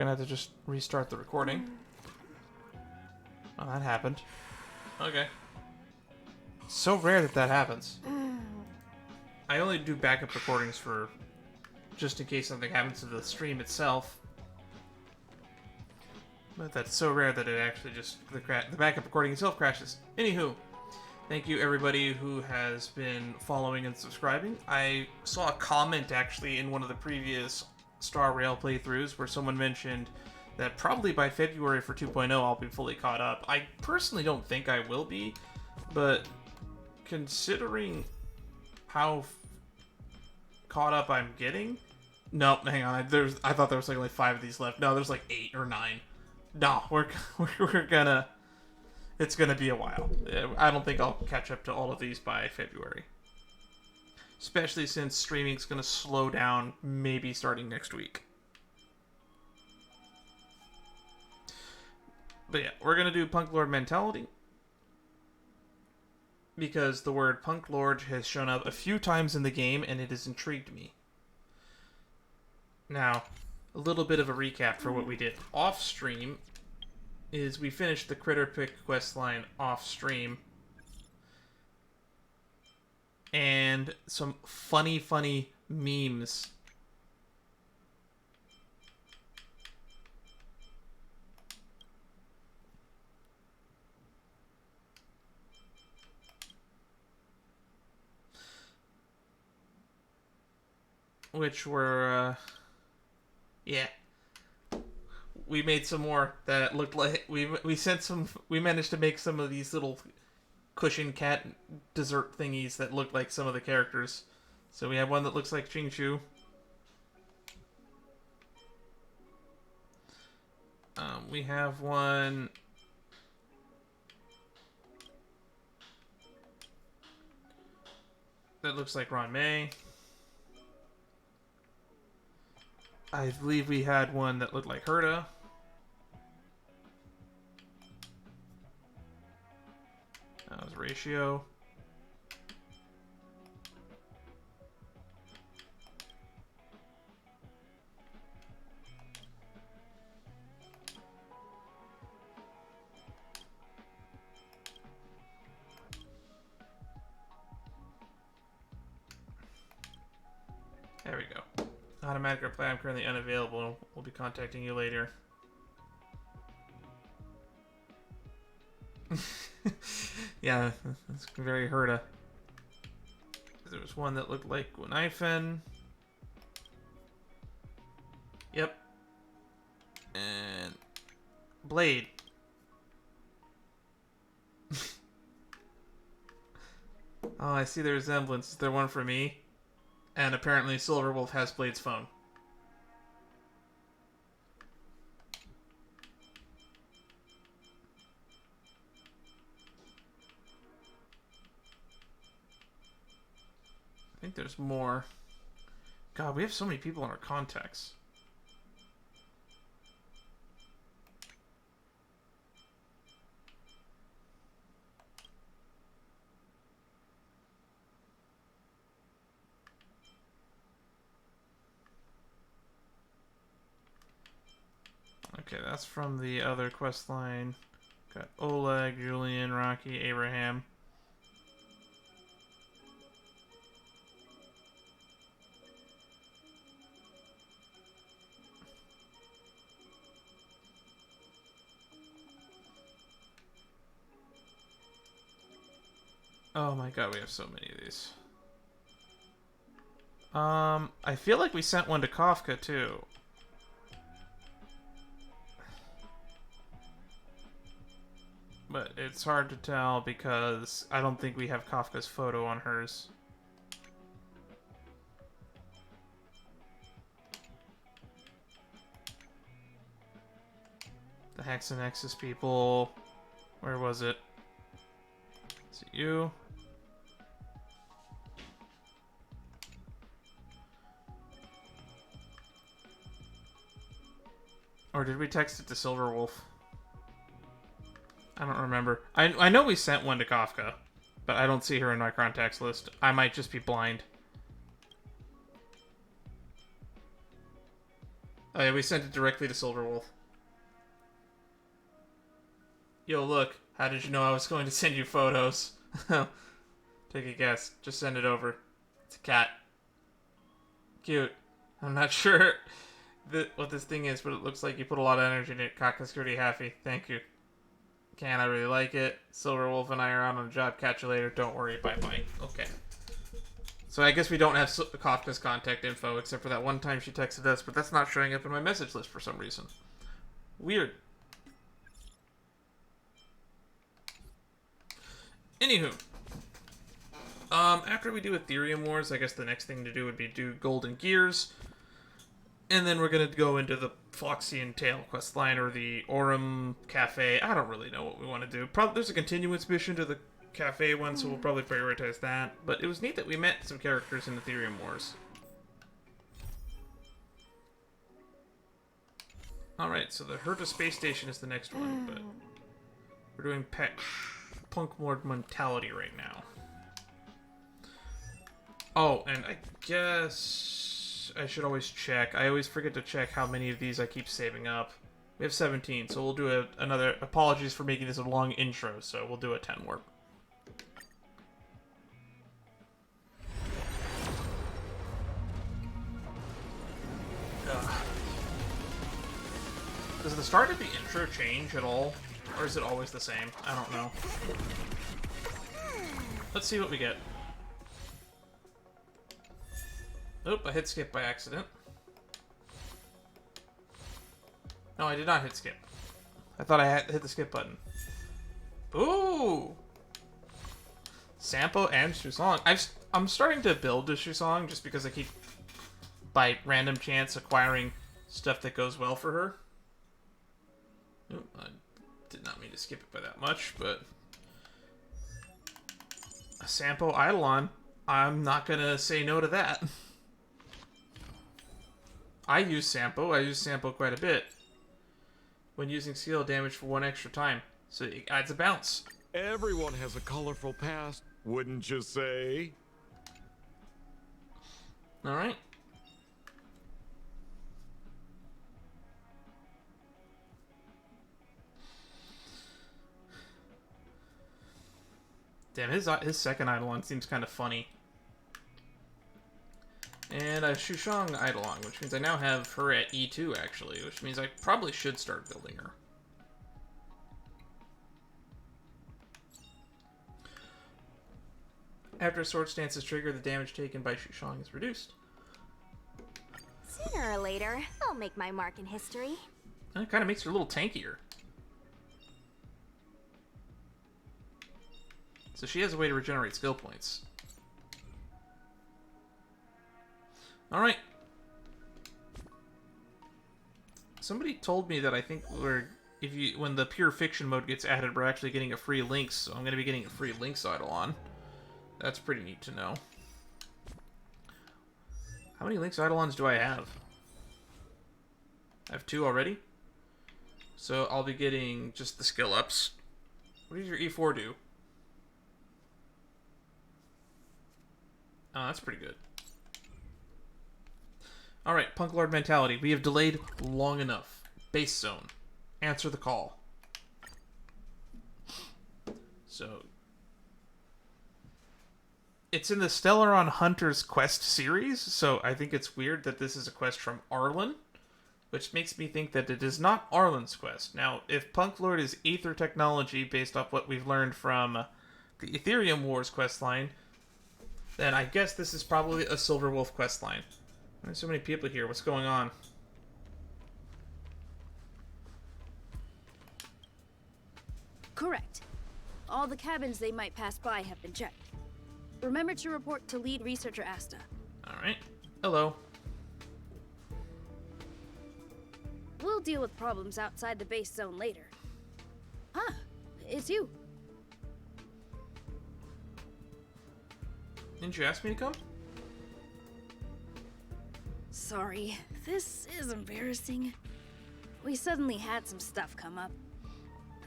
Gonna have to just restart the recording. Oh, that happened. Okay. So rare that that happens. I only do backup recordings for just in case something happens to the stream itself. But that's so rare that it actually just the backup recording itself crashes. Anywho, thank you everybody who has been following and subscribing. I saw a comment actually in one of the previous Star Rail playthroughs where someone mentioned that probably by February for 2.0 I'll be fully caught up. I personally don't think I will be, but considering how caught up I'm getting, no, hang on. I thought there was like only 5 of these left. No, there's like 8 or 9. No, we're gonna. It's gonna be a while. I don't think I'll catch up to all of these by February. Especially since streaming's gonna slow down, maybe starting next week. But yeah, we're gonna do Punklorde Mentality because the word Punklord has shown up a few times in the game and it has intrigued me. Now, a little bit of a recap for what we did off stream is we finished the Critter Pick questline off stream, and some funny memes. Which were, yeah. We made some more that looked like we sent some. We managed to make some of these little cushion cat dessert thingies that looked like some of the characters. So we have one that looks like Ching Chu. We have one that looks like Ron May. I believe we had one that looked like Herta. That was Ratio. There we go. Automatic reply, I'm currently unavailable. We'll be contacting you later. Yeah, that's very Herta. There was one that looked like Gwynaifen. Yep. And Blade. Oh, I see the resemblance. Is there one for me? And apparently Silverwolf has Blade's phone. I think there's more. God, we have so many people in our contacts. Okay, that's from the other quest line. Got Oleg, Julian, Rocky, Abraham. Oh my god, we have so many of these. I feel like we sent one to Kafka too. But it's hard to tell because I don't think we have Kafka's photo on hers. The Hexanexus people. Where was it? Is it you? Or did we text it to Silverwolf? I don't remember. I know we sent one to Kafka, but I don't see her in my contacts list. I might just be blind. Oh yeah, we sent it directly to Silverwolf. Yo, look. How did you know I was going to send you photos? Take a guess. Just send it over. It's a cat. Cute. I'm not sure what this thing is, but it looks like you put a lot of energy in it. Kaka Security Happy. Thank you. I really like it. Silverwolf and I are out on a job. Catch you later. Don't worry. Bye-bye. Okay. So I guess we don't have Kafka's contact info, except for that one time she texted us, but that's not showing up in my message list for some reason. Weird. Anywho. After we do Ethereum Wars, I guess the next thing to do would be do Golden Gears. And then we're going to go into the Foxy and Tail questline, or the Aurum Cafe. I don't really know what we want to do. Probably there's a continuance mission to the Cafe one, so we'll probably prioritize that. But it was neat that we met some characters in Ethereum Wars. Alright, so the Herta Space Station is the next one, but we're doing Punklorde Mentality right now. Oh, and I guess I should always check. I always forget to check how many of these I keep saving up. We have 17, so we'll do another... Apologies for making this a long intro, so we'll do a 10 warp. Does the start of the intro change at all? Or is it always the same? I don't know. Let's see what we get. Oop, I hit skip by accident. No, I did not hit skip. I thought I had hit the skip button. Ooh! Sampo and Shusong. I'm starting to build a Shusong just because I keep, by random chance, acquiring stuff that goes well for her. Oop, I did not mean to skip it by that much, but... A Sampo Eidolon. I'm not gonna say no to that. I use Sampo. I use Sampo quite a bit. When using skill damage for 1 extra time. So it adds a bounce. Everyone has a colorful past, wouldn't you say? Alright. Damn, his second Eidolon seems kind of funny. And a Shushang Eidolon, which means I now have her at E2, actually, which means I probably should start building her. After a sword stance is triggered, the damage taken by Shushang is reduced. Sooner or later, I'll make my mark in history. And it kind of makes her a little tankier. So she has a way to regenerate skill points. Alright. Somebody told me that I think when the pure fiction mode gets added, we're actually getting a free Lynx, so I'm going to be getting a free Lynx Eidolon. That's pretty neat to know. How many Lynx Eidolons do I have? I have 2 already? So I'll be getting just the skill ups. What does your E4 do? Oh, that's pretty good. Alright, Punklorde Mentality. We have delayed long enough. Base zone. Answer the call. So... It's in the Stellaron Hunters quest series, so I think it's weird that this is a quest from Arlen, which makes me think that it is not Arlen's quest. Now, if Punklorde is Aether technology based off what we've learned from the Ethereum Wars questline, then I guess this is probably a Silverwolf questline. There's so many people here. What's going on? Correct. All the cabins they might pass by have been checked. Remember to report to lead researcher Asta. Alright. Hello. We'll deal with problems outside the base zone later. Ah, it's you. Didn't you ask me to come? Sorry, this is embarrassing. We suddenly had some stuff come up.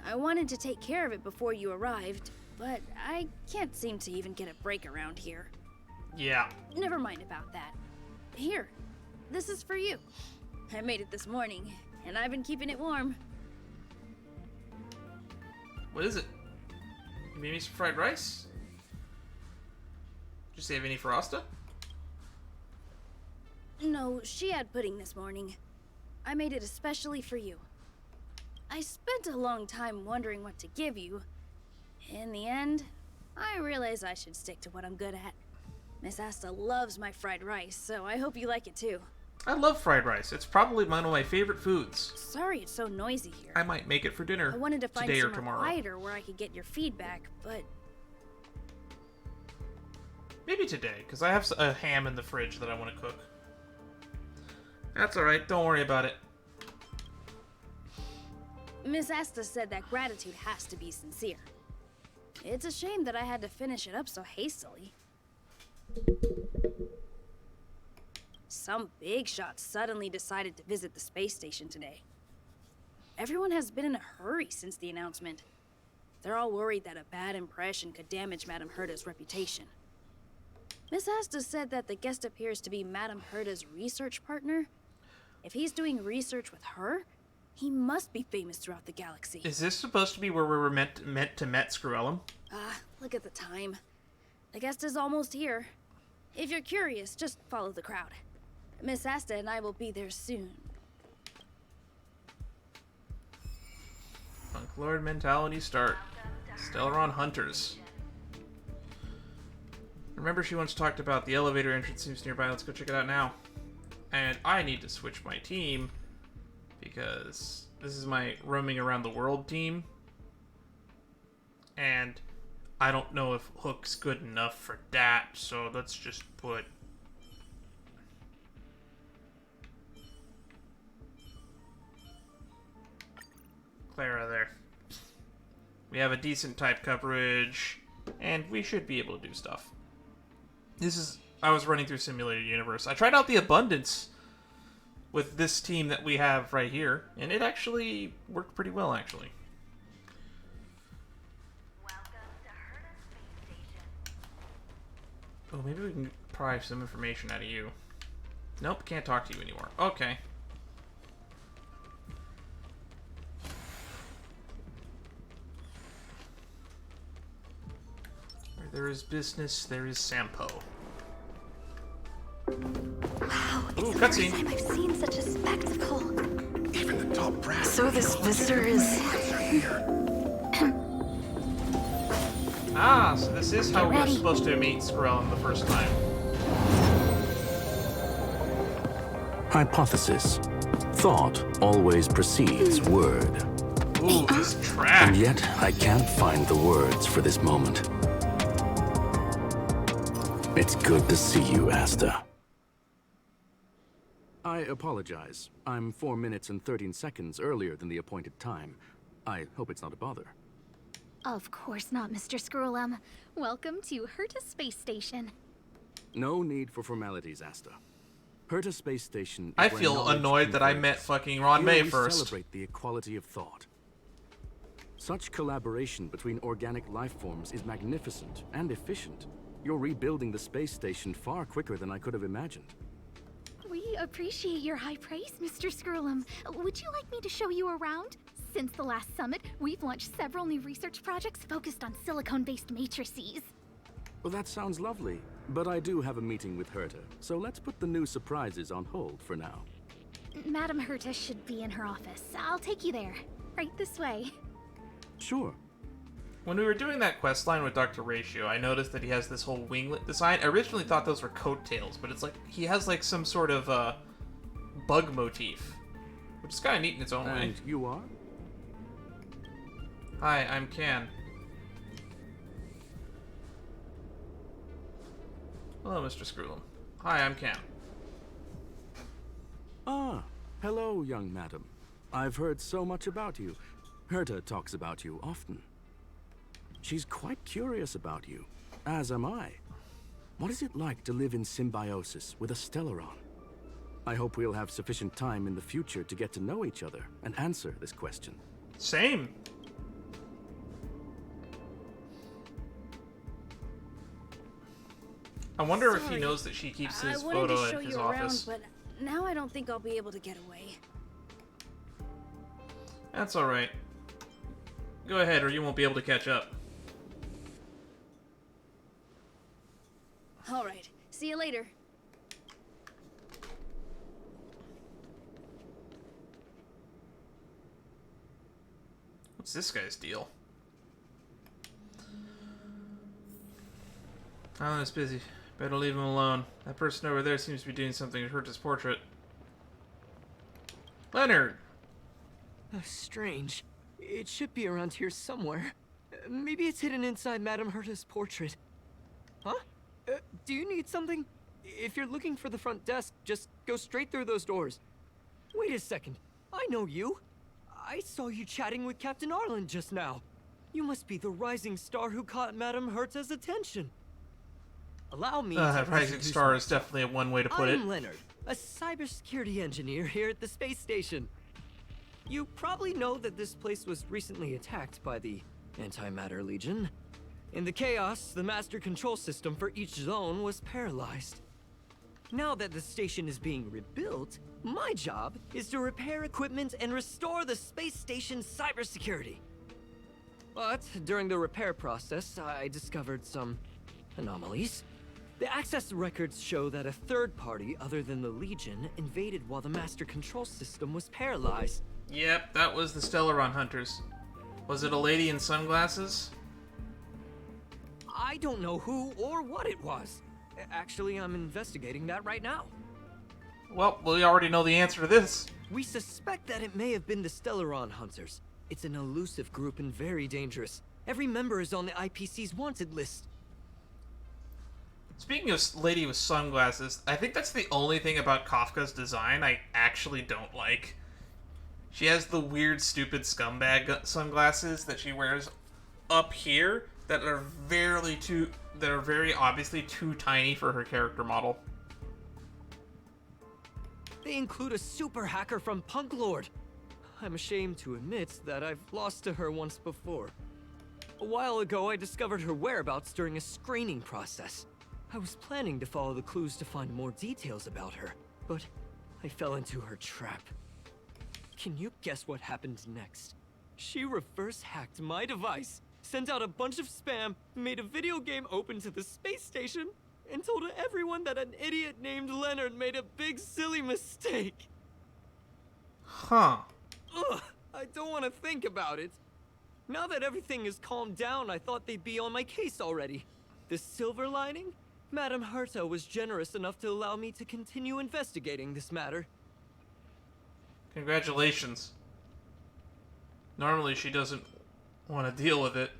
I wanted to take care of it before you arrived, but I can't seem to even get a break around here. Yeah. Never mind about that. Here, this is for you. I made it this morning, and I've been keeping it warm. What is it? You made me some fried rice? Did you save any for Asta? No, she had pudding this morning. I made it especially for you. I spent a long time wondering what to give you. In the end, I realized I should stick to what I'm good at. Miss Asta loves my fried rice, so I hope you like it too. I love fried rice. It's probably one of my favorite foods. Sorry it's so noisy here. I might make it for dinner I wanted to find today or somewhere tomorrow. quieter where I could get your feedback, but Maybe today, because I have a ham in the fridge that I want to cook. That's alright, don't worry about it. Miss Asta said that gratitude has to be sincere. It's a shame that I had to finish it up so hastily. Some big shot suddenly decided to visit the space station today. Everyone has been in a hurry since the announcement. They're all worried that a bad impression could damage Madame Herta's reputation. Miss Asta said that the guest appears to be Madame Herta's research partner. If he's doing research with her, he must be famous throughout the galaxy. Is this supposed to be where we were meant to met Screwellum? Look at the time. The guest is almost here. If you're curious, just follow the crowd. Miss Asta and I will be there soon. Punklorde Mentality start. Stellaron Hunters. Remember she once talked about the elevator entrance seems nearby. Let's go check it out now. And I need to switch my team because this is my roaming around the world team. And I don't know if Hook's good enough for that, so let's just put... Clara there. We have a decent type coverage, and we should be able to do stuff. I was running through Simulated Universe. I tried out the Abundance with this team that we have right here, and it actually worked pretty well, actually. Oh, maybe we can pry some information out of you. Nope, can't talk to you anymore. Okay. Where there is business, there is Sampo. Wow, it's Ooh, the first cutscene. time I've seen such a spectacle. Even the top brass. So this visitor is... Ah, so this is how we're Ready. supposed to meet Skrellin the first time. Hypothesis. Thought always precedes word. Ooh, this track. And yet, I can't find the words for this moment. It's good to see you, Asta. I apologize. I'm 4 minutes and 13 seconds earlier than the appointed time. I hope it's not a bother. Of course not, Mr. Screwellum. Welcome to Herta Space Station. No need for formalities, Asta. Herta Space Station is I where feel knowledge annoyed that I converges. met fucking Ron Here May we first. celebrate the equality of thought. Such collaboration between organic life forms is magnificent and efficient. You're rebuilding the space station far quicker than I could have imagined. We appreciate your high praise, Mr. Screwellum. Would you like me to show you around? Since the last summit, we've launched several new research projects focused on silicone-based matrices. Well, that sounds lovely, but I do have a meeting with Herta, so let's put the new surprises on hold for now. Madame Herta should be in her office. I'll take you there. Right this way. Sure. When we were doing that quest line with Dr. Ratio, I noticed that he has this whole winglet design. I originally thought those were coattails, but it's like he has like some sort of bug motif, which is kind of neat in its own way. And you are? Hi, I'm Can. Hello, Mr. Screwellum. Hi, I'm Can. Ah, hello, young madam. I've heard so much about you. Herta talks about you often. She's quite curious about you, as am I. What is it like to live in symbiosis with a Stellaron? I hope we'll have sufficient time in the future to get to know each other and answer this question. Same. I wonder if he Sorry. knows that she keeps I his wanted photo to show at his you office. around, but Now I don't think I'll be able to get away. That's alright. Go ahead, or you won't be able to catch up. Alright, see you later. What's this guy's deal? Alan's busy. Better leave him alone. That person over there seems to be doing something to hurt his portrait. Leonard! Strange. It should be around here somewhere. Maybe it's hidden inside Madame Herta's portrait. Huh? Do you need something? If you're looking for the front desk, just go straight through those doors. Wait a second. I know you. I saw you chatting with Captain Arlen just now. You must be the rising star who caught Madame Herta's attention. Allow me to Rising introduce star is myself. definitely one way to put it. I'm Leonard, a cybersecurity engineer here at the space station. You probably know that this place was recently attacked by the Antimatter Legion. In the chaos, the master control system for each zone was paralyzed. Now that the station is being rebuilt, my job is to repair equipment and restore the space station's cybersecurity. But during the repair process, I discovered some anomalies. The access records show that a third party other than the Legion invaded while the master control system was paralyzed. Yep, that was the Stellaron Hunters. Was it a lady in sunglasses? I don't know who or what it was. Actually, I'm investigating that right now. Well, we already know the answer to this. We suspect that it may have been the Stellaron Hunters. It's an elusive group and very dangerous. Every member is on the IPC's wanted list. Speaking of lady with sunglasses, I think that's the only thing about Kafka's design I actually don't like. She has the weird, stupid scumbag sunglasses that she wears up here that are very obviously too tiny for her character model. They include a super hacker from Punklorde. I'm ashamed to admit that I've lost to her once before. A while ago, I discovered her whereabouts during a screening process. I was planning to follow the clues to find more details about her, but I fell into her trap. Can you guess what happened next? She reverse hacked my device, sent out a bunch of spam, made a video game open to the space station, and told everyone that an idiot named Leonard made a big silly mistake. Huh. Ugh, I don't want to think about it. Now that everything is calmed down, I thought they'd be on my case already. The silver lining? Madame Herta was generous enough to allow me to continue investigating this matter. Congratulations. Normally she doesn't want to deal with it.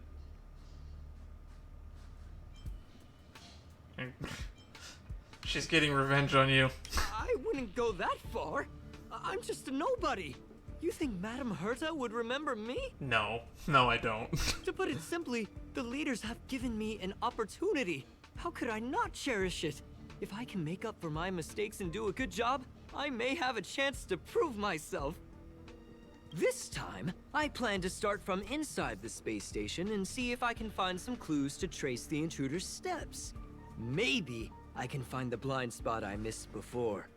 She's getting revenge on you. I wouldn't go that far. I'm just a nobody. You think Madame Herta would remember me? No. No, I don't. To put it simply, the leaders have given me an opportunity. How could I not cherish it? If I can make up for my mistakes and do a good job, I may have a chance to prove myself. This time, I plan to start from inside the space station and see if I can find some clues to trace the intruder's steps. Maybe I can find the blind spot I missed before.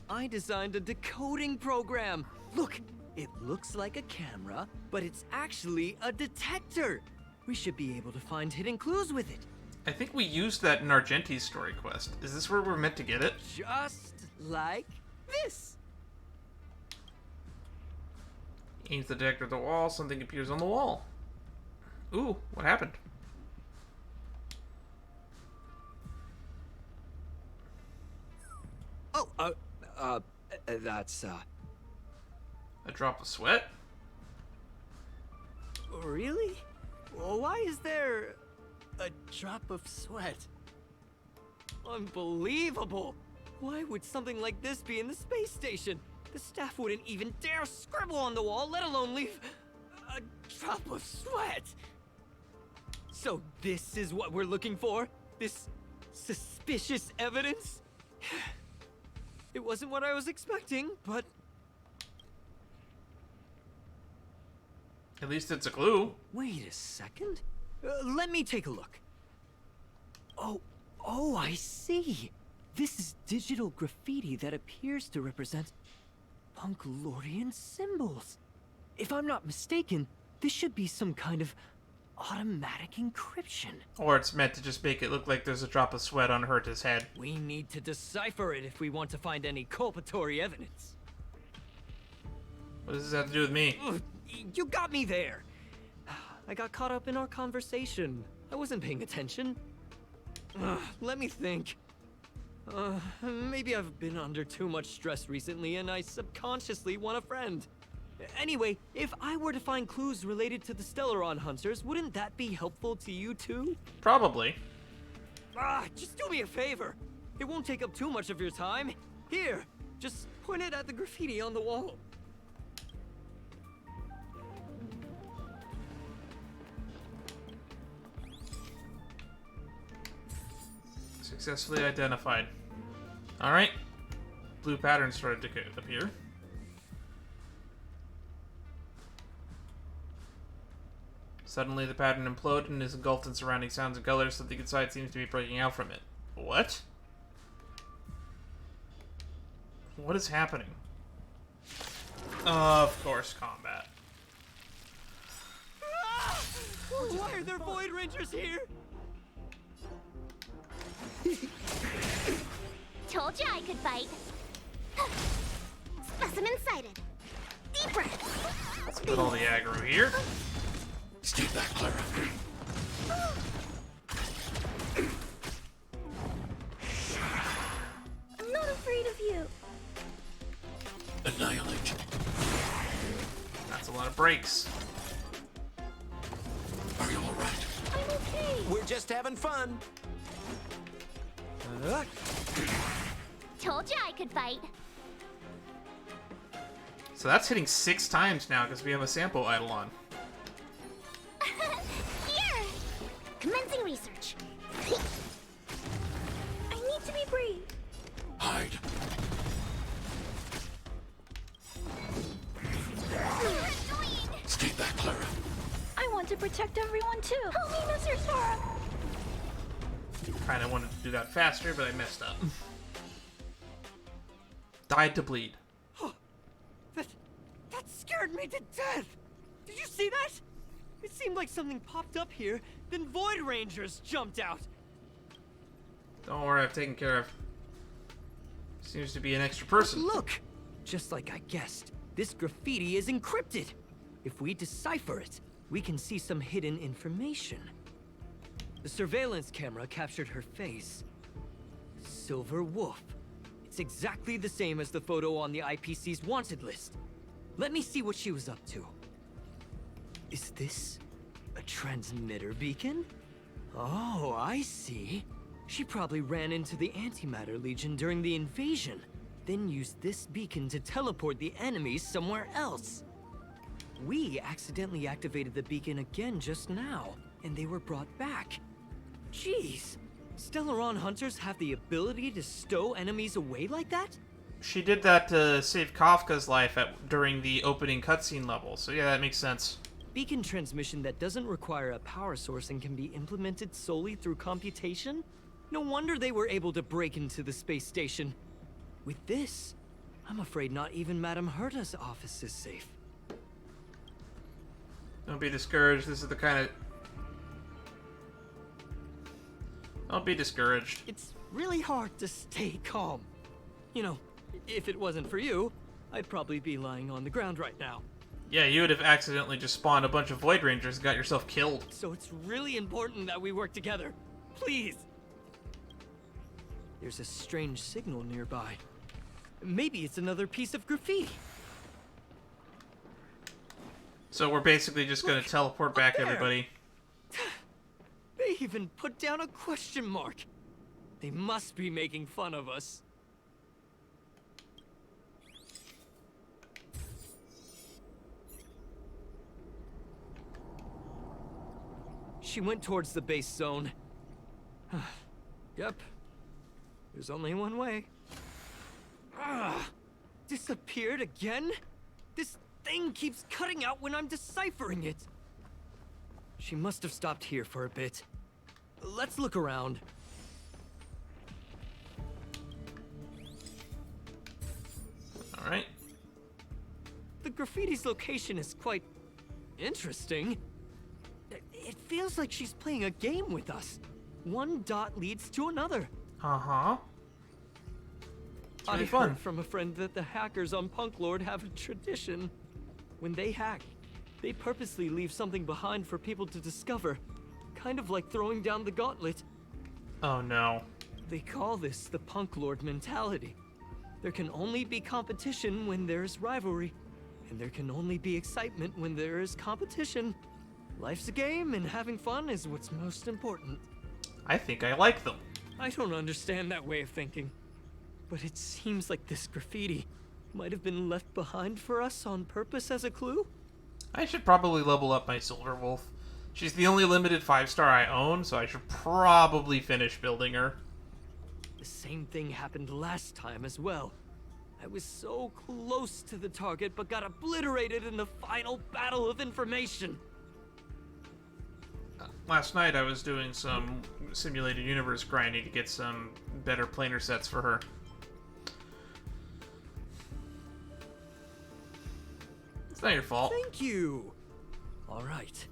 I designed a decoding program. Look, it looks like a camera, but it's actually a detector. We should be able to find hidden clues with it. I think we used that in Argenti's story quest. Is this where we're meant to get it? Just like this. Aims the detector at the wall, something appears on the wall. Ooh, what happened? Oh, that's, A drop of sweat? really? Well, why is there a drop of sweat? Unbelievable! Why would something like this be in the space station? The staff wouldn't even dare scribble on the wall, let alone leave a drop of sweat! So this is what we're looking for? This suspicious evidence? It wasn't what I was expecting, but At least it's a clue. wait a second. Let me take a look. Oh, I see. This is digital graffiti that appears to represent Punklordian symbols. If I'm not mistaken, this should be some kind of automatic encryption. Or it's meant to just make it look like there's a drop of sweat on Herta's head. We need to decipher it if we want to find any culpatory evidence. What does this have to do with me? Ugh, you got me there. I got caught up in our conversation. I wasn't paying attention. Let me think. Maybe I've been under too much stress recently and I subconsciously want a friend. Anyway, if I were to find clues related to the Stellaron Hunters, wouldn't that be helpful to you too? Probably. Just do me a favor. It won't take up too much of your time. Here, just point it at the graffiti on the wall. Successfully identified. Alright. Blue pattern started to appear. Suddenly the pattern imploded and is engulfed in surrounding sounds and colors. Something inside seems to be breaking out from it. What? What is happening? Of course, combat. Why are there Void Rangers here? Told you I could fight. Specimen sighted. Deep breath. Let's put all the aggro here. Stay back, Clara. I'm not afraid of you. Annihilate. That's a lot of breaks. Are you all right? I'm okay. We're just having fun. Told you I could fight. So that's hitting 6 times now because we have a sample idle on. Here! Commencing research. I need to be brave. Hide. You're annoying. Stay back, Clara. I want to protect everyone too. Help me, Mr. Sora. Kinda wanted to do that faster, but I messed up. Died to bleed. That scared me to death! Did you see that? It seemed like something popped up here, then Void Rangers jumped out. Don't worry, I've taken care of. Seems to be an extra person. Look! Just like I guessed, this graffiti is encrypted. If we decipher it, we can see some hidden information. The surveillance camera captured her face. Silver Wolf. It's exactly the same as the photo on the IPC's wanted list. Let me see what she was up to. Is this a transmitter beacon? Oh, I see. She probably ran into the Antimatter Legion during the invasion, then used this beacon to teleport the enemies somewhere else. We accidentally activated the beacon again just now, and they were brought back. Jeez, Stellaron Hunters have the ability to stow enemies away like that? She did that to save Kafka's life during the opening cutscene level, so yeah, that makes sense. Beacon transmission that doesn't require a power source and can be implemented solely through computation? No wonder they were able to break into the space station. With this, I'm afraid not even Madame Herta's office is safe. Don't be discouraged, this is the kind of... Don't be discouraged. It's really hard to stay calm. You know, if it wasn't for you, I'd probably be lying on the ground right now. Yeah, you would have accidentally just spawned a bunch of Void Rangers and got yourself killed. So it's really important that we work together. Please! There's a strange signal nearby. Maybe it's another piece of graffiti. So we're basically just gonna teleport back there. everybody. They even put down a question mark. They must be making fun of us. She went towards the base zone. Yep. There's only one way. Disappeared again? This thing keeps cutting out when I'm deciphering it. She must have stopped here for a bit. Let's look around. the graffiti's location is quite interesting. It feels like she's playing a game with us. One dot leads to another. Uh-huh. It's I really fun. heard from a friend that the hackers on Punklorde have a tradition. When they hack, they purposely leave something behind for people to discover. Kind of like throwing down the gauntlet. Oh no. They call this the Punklorde Mentality. There can only be competition when there's rivalry. And there can only be excitement when there is competition. Life's a game, and having fun is what's most important. I think I like them. I don't understand that way of thinking. But it seems like this graffiti might have been left behind for us on purpose as a clue? I should probably level up my Silver Wolf. She's the only limited 5-star I own, so I should probably finish building her. The same thing happened last time as well. I was so close to the target, but got obliterated in the final battle of information. Last night I was doing some simulated universe grinding to get some better planar sets for her. It's not your fault. Thank you! Alright.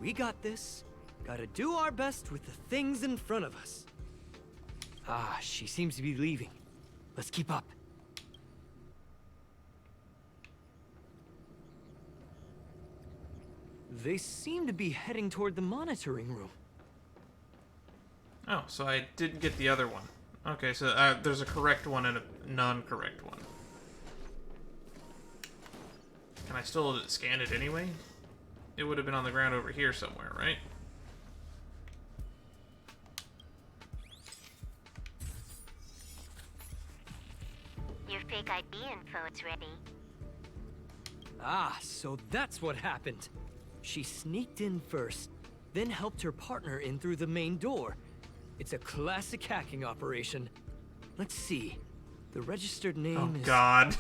We got this. Gotta do our best with the things in front of us. Ah, she seems to be leaving. Let's keep up. They seem to be heading toward the monitoring room. Oh, so I didn't get the other one. Okay, so there's a correct one and a non-correct one. Can I still scan it anyway? It would have been on the ground over here somewhere, right? Your fake ID info is ready. Ah, so that's what happened. She sneaked in first, then helped her partner in through the main door. It's a classic hacking operation. Let's see. The registered name is... God.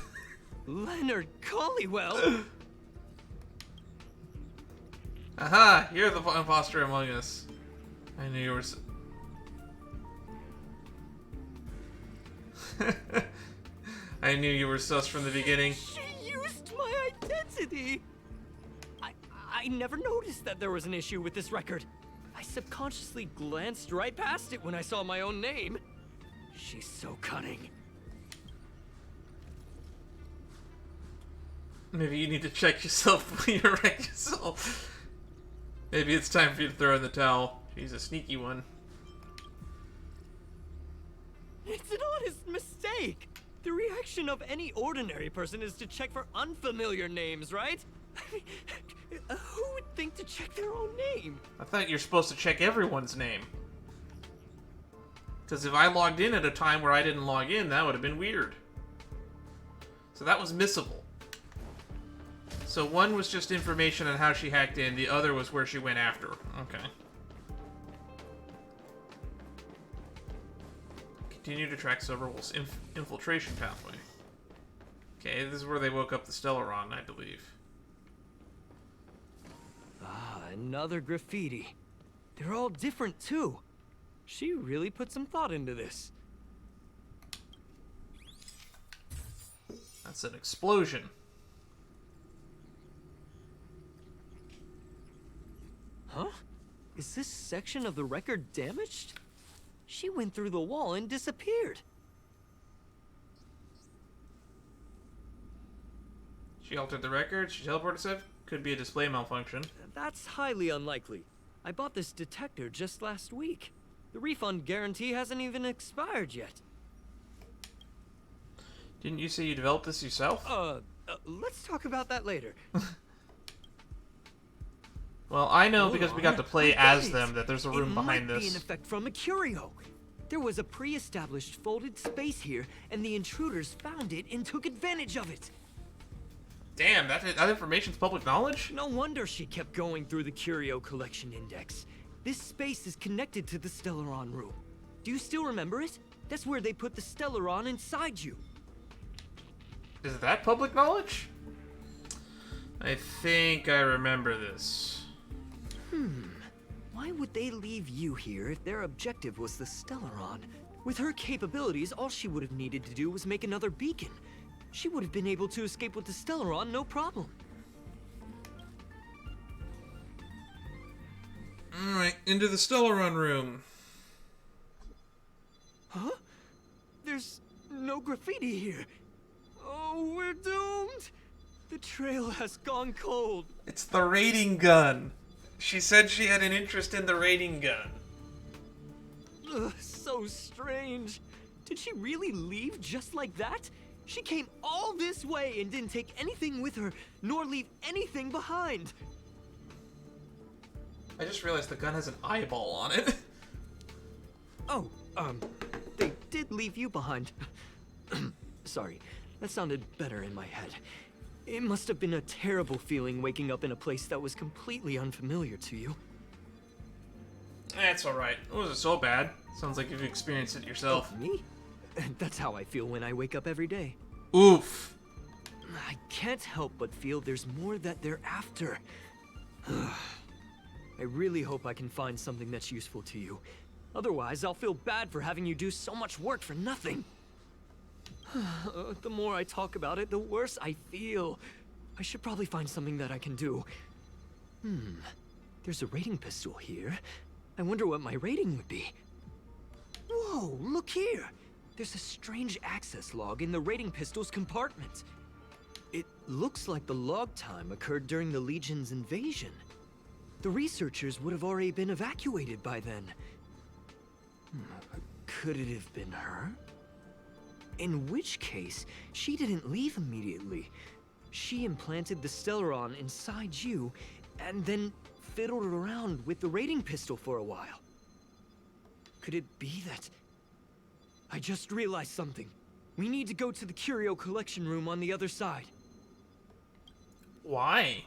Leonard Collywell! Aha! You're the imposter among us. I knew you were... I knew you were sus from the beginning. She used my identity! I never noticed that there was an issue with this record. I subconsciously glanced right past it when I saw my own name. She's so cunning. Maybe you need to check yourself before you wreck yourself. Maybe it's time for you to throw in the towel. She's a sneaky one. It's an honest mistake! The reaction of any ordinary person is to check for unfamiliar names, right? Who would think to check their own name? I thought you're supposed to check everyone's name. Because if I logged in at a time where I didn't log in, that would have been weird. So that was missable. So one was just information on how she hacked in, the other was where she went after. Okay. Continue to track Silverwolf's infiltration pathway. Okay, this is where they woke up the Stellaron, I believe. Ah, another graffiti. They're all different too. She really put some thought into this. That's an explosion. Huh? Is this section of the record damaged? She went through the wall and disappeared. She altered the record, she teleported herself. Could be a display malfunction. That's highly unlikely. I bought this detector just last week. The refund guarantee hasn't even expired yet. Didn't you say you developed this yourself? Let's talk about that later. Well, I know because we got to play as it. them that there's a room behind It might be this. an effect from a curio. There was a pre-established folded space here, and the intruders found it and took advantage of it. Damn, that information's public knowledge? No wonder she kept going through the curio collection index. This space is connected to the Stellaron room. Do you still remember it? That's where they put the Stellaron inside you. Is that public knowledge? I think I remember this. Why would they leave you here if their objective was the Stellaron? With her capabilities, all she would have needed to do was make another beacon. she would have been able to escape with the Stellaron, no problem. Alright, into the Stellaron room. Huh? There's no graffiti here. Oh, we're doomed! The trail has gone cold. It's the raiding gun. She said she had an interest in the raiding gun. Ugh, so strange. Did she really leave just like that? She came all this way and didn't take anything with her, nor leave anything behind. I just realized the gun has an eyeball on it. Oh, they did leave you behind. Sorry, that sounded better in my head. It must have been a terrible feeling waking up in a place that was completely unfamiliar to you. That's alright. It wasn't so bad. Sounds like you've experienced it yourself. Me? That's how I feel when I wake up every day. Oof. I can't help but feel there's more that they're after. I really hope I can find something that's useful to you. Otherwise, I'll feel bad for having you do so much work for nothing. The more I talk about it, the worse I feel. I should probably find something that I can do. There's a raiding pistol here. I wonder what my rating would be. Whoa, look here! There's a strange access log in the raiding pistol's compartment. It looks like the log time occurred during the Legion's invasion. The researchers would have already been evacuated by then. Could it have been her? In which case, she didn't leave immediately. She implanted the Stellaron inside you, and then fiddled around with the raiding pistol for a while. Could it be that... I just realized something. We need to go to the curio collection room on the other side. Why?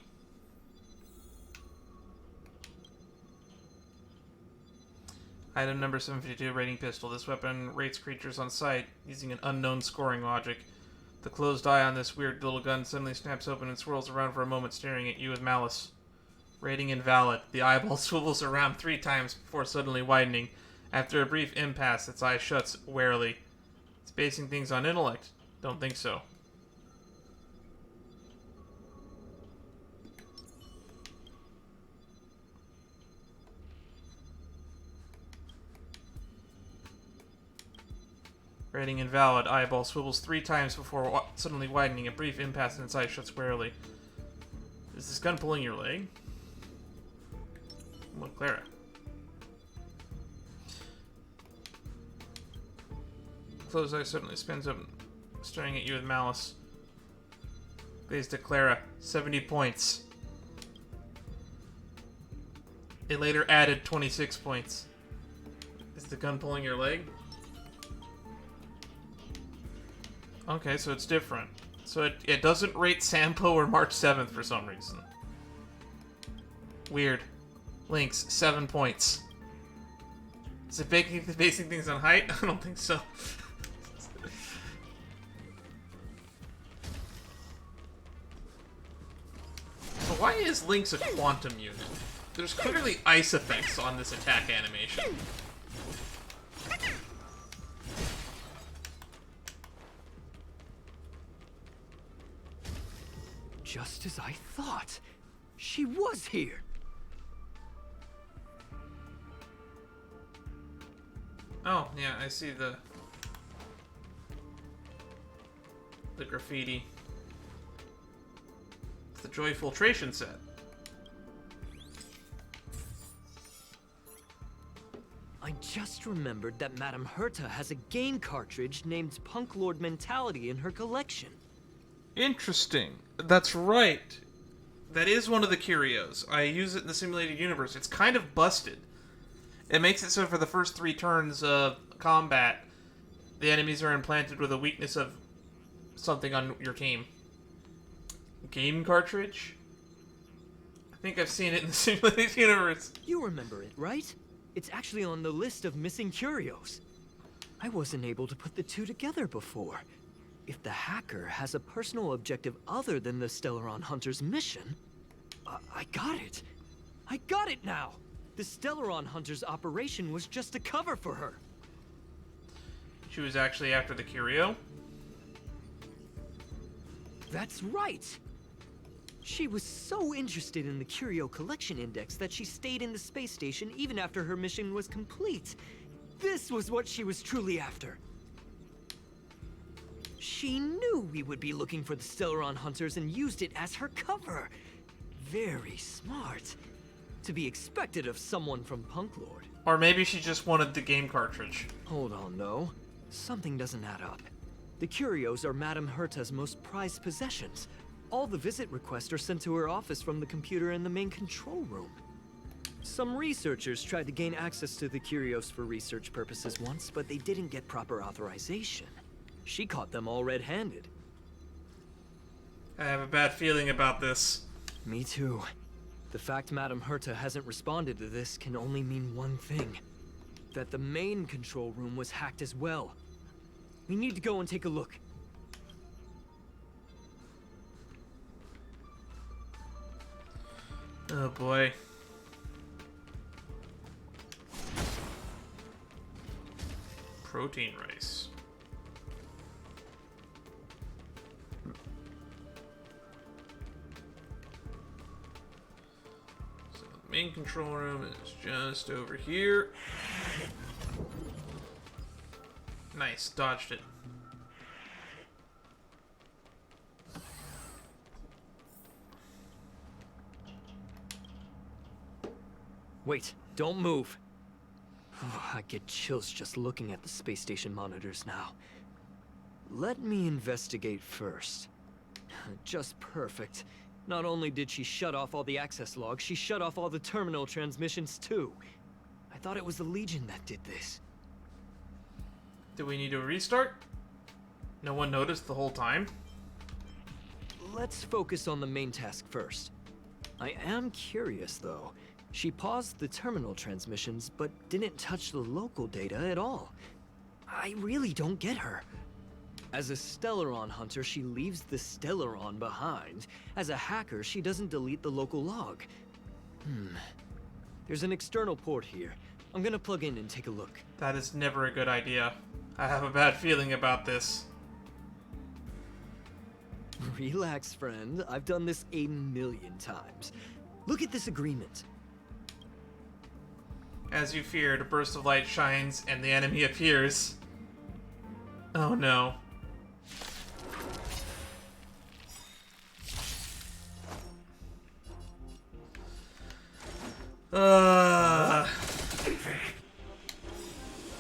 Item number 752, raiding pistol. This weapon rates creatures on sight using an unknown scoring logic. The closed eye on this weird little gun suddenly snaps open and swirls around for a moment, staring at you with malice. Rating invalid. The eyeball swivels around 3 times before suddenly widening. After a brief impasse, its eye shuts warily. It's basing things on intellect. Don't think so. Rating invalid. Eyeball swivels 3 times before suddenly widening. A brief impasse and its eye shuts warily. Is this gun pulling your leg? Well, Clara. Closed eye suddenly spins open, staring at you with malice. Gaze to Clara. 70 points. It later added 26 points. Is the gun pulling your leg? Okay, so it's different. So it doesn't rate Sampo or March 7th for some reason. Weird. Links, 7 points. Is it basing things on height? I don't think so. So why is Lynx a quantum unit? There's clearly ice effects on this attack animation. Just as I thought. She was here. Oh, yeah, I see the graffiti. It's the Joy Filtration set. I just remembered that Madame Herta has a game cartridge named Punklorde Mentality in her collection. Interesting. That's right. That is one of the curios. I use it in the simulated universe. It's kind of busted. It makes it so for the first 3 turns of combat, the enemies are implanted with a weakness of something on your team. Game cartridge? I think I've seen it in the simulated universe. You remember it, right? It's actually on the list of missing curios. I wasn't able to put the 2 together before. If the hacker has a personal objective other than the Stellaron Hunter's mission... I got it! I got it now! The Stellaron Hunter's operation was just a cover for her. She was actually after the curio? That's right! She was so interested in the Curio Collection Index that she stayed in the space station even after her mission was complete. This was what she was truly after. She knew we would be looking for the Stellaron Hunters and used it as her cover. Very smart. To be expected of someone from Punklorde. Or maybe she just wanted the game cartridge. Hold on, though. Something doesn't add up. The curios are Madame Herta's most prized possessions. All the visit requests are sent to her office from the computer in the main control room. Some researchers tried to gain access to the curios for research purposes once, but they didn't get proper authorization. She caught them all red-handed. I have a bad feeling about this. Me too. The fact Madame Herta hasn't responded to this can only mean one thing. That the main control room was hacked as well. We need to go and take a look. Oh boy. Protein rice. So the main control room is just over here. Nice, dodged it. Wait, don't move. Oh, I get chills just looking at the space station monitors now. Let me investigate first. Just perfect. Not only did she shut off all the access logs, she shut off all the terminal transmissions too. I thought it was the Legion that did this. Do we need to restart? No one noticed the whole time? Let's focus on the main task first. I am curious though. She paused the terminal transmissions, but didn't touch the local data at all. I really don't get her. As a Stellaron hunter, she leaves the Stellaron behind. As a hacker, she doesn't delete the local log. There's an external port here. I'm gonna plug in and take a look. That is never a good idea. I have a bad feeling about this. Relax, friend. I've done this 1,000,000 times. Look at this agreement. As you feared, a burst of light shines and the enemy appears. Oh no.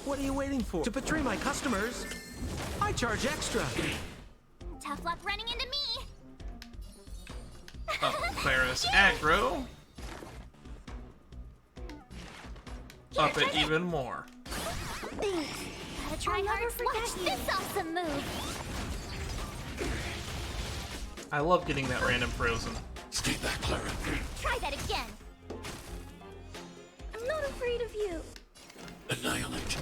What are you waiting for? To betray my customers? I charge extra. Tough luck running into me. Oh, Clara's aggro. Up it even more. Gotta try harder. Watch this awesome move. I love getting that random frozen. Stay back, Clara. Try that again. I'm not afraid of you. Annihilate.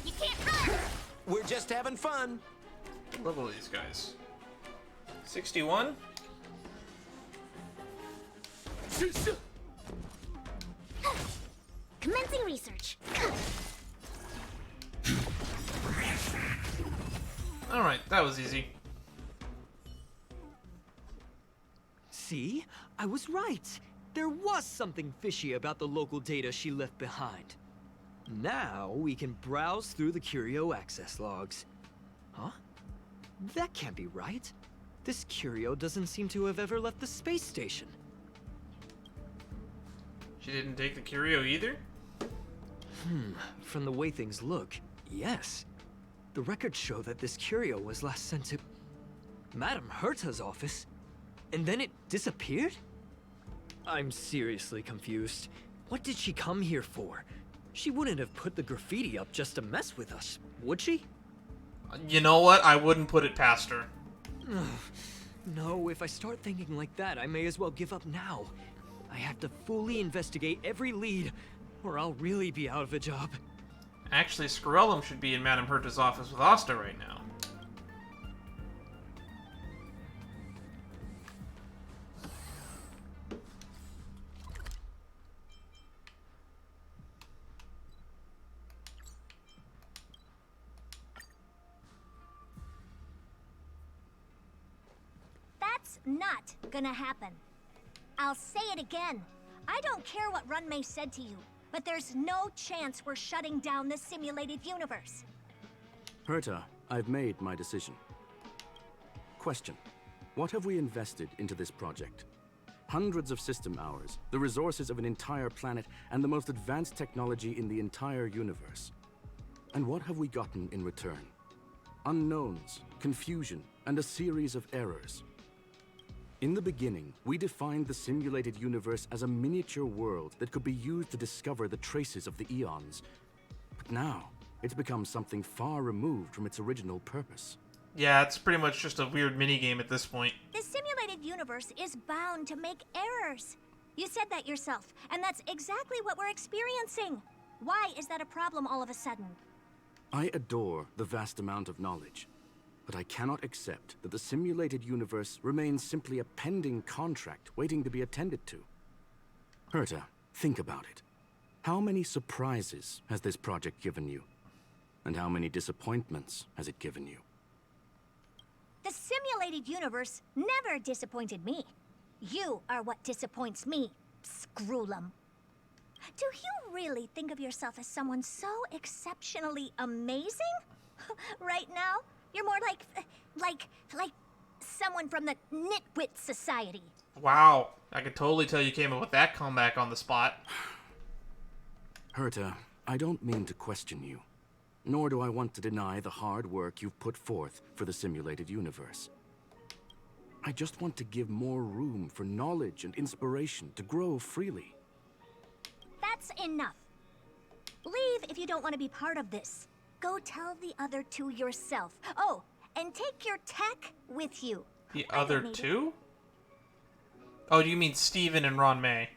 You can't run. We're just having fun. Level these guys. 61. Commencing research. Alright, that was easy. See? I was right. There was something fishy about the local data she left behind. Now we can browse through the Curio access logs. Huh? That can't be right. This Curio doesn't seem to have ever left the space station. She didn't take the curio either? From the way things look, yes. The records show that this curio was last sent to Madame Herta's office, and then it disappeared? I'm seriously confused. What did she come here for? She wouldn't have put the graffiti up just to mess with us, would she? You know what? I wouldn't put it past her. No, if I start thinking like that, I may as well give up now. I have to fully investigate every lead, or I'll really be out of a job. Actually, Scarellum should be in Madame Herta's office with Asta right now. That's not gonna happen. I'll say it again. I don't care what Runmei said to you, but there's no chance we're shutting down the simulated universe. Herta, I've made my decision. Question. What have we invested into this project? Hundreds of system hours, the resources of an entire planet, and the most advanced technology in the entire universe. And what have we gotten in return? Unknowns, confusion, and a series of errors. In the beginning, we defined the simulated universe as a miniature world that could be used to discover the traces of the eons. But now, it's become something far removed from its original purpose. Yeah, it's pretty much just a weird minigame at this point. The simulated universe is bound to make errors. You said that yourself, and that's exactly what we're experiencing. Why is that a problem all of a sudden? I adore the vast amount of knowledge, but I cannot accept that the simulated universe remains simply a pending contract waiting to be attended to. Herta, think about it. How many surprises has this project given you? And how many disappointments has it given you? The simulated universe never disappointed me. You are what disappoints me, Scroolum. Do you really think of yourself as someone so exceptionally amazing? Right now, you're more like someone from the Nitwit Society. Wow, I could totally tell you came up with that comeback on the spot. Herta, I don't mean to question you, nor do I want to deny the hard work you've put forth for the simulated universe. I just want to give more room for knowledge and inspiration to grow freely. That's enough. Leave if you don't want to be part of this. Go tell the other two yourself. Oh, and take your tech with you. The other two? Oh, do you mean Steven and Ron May?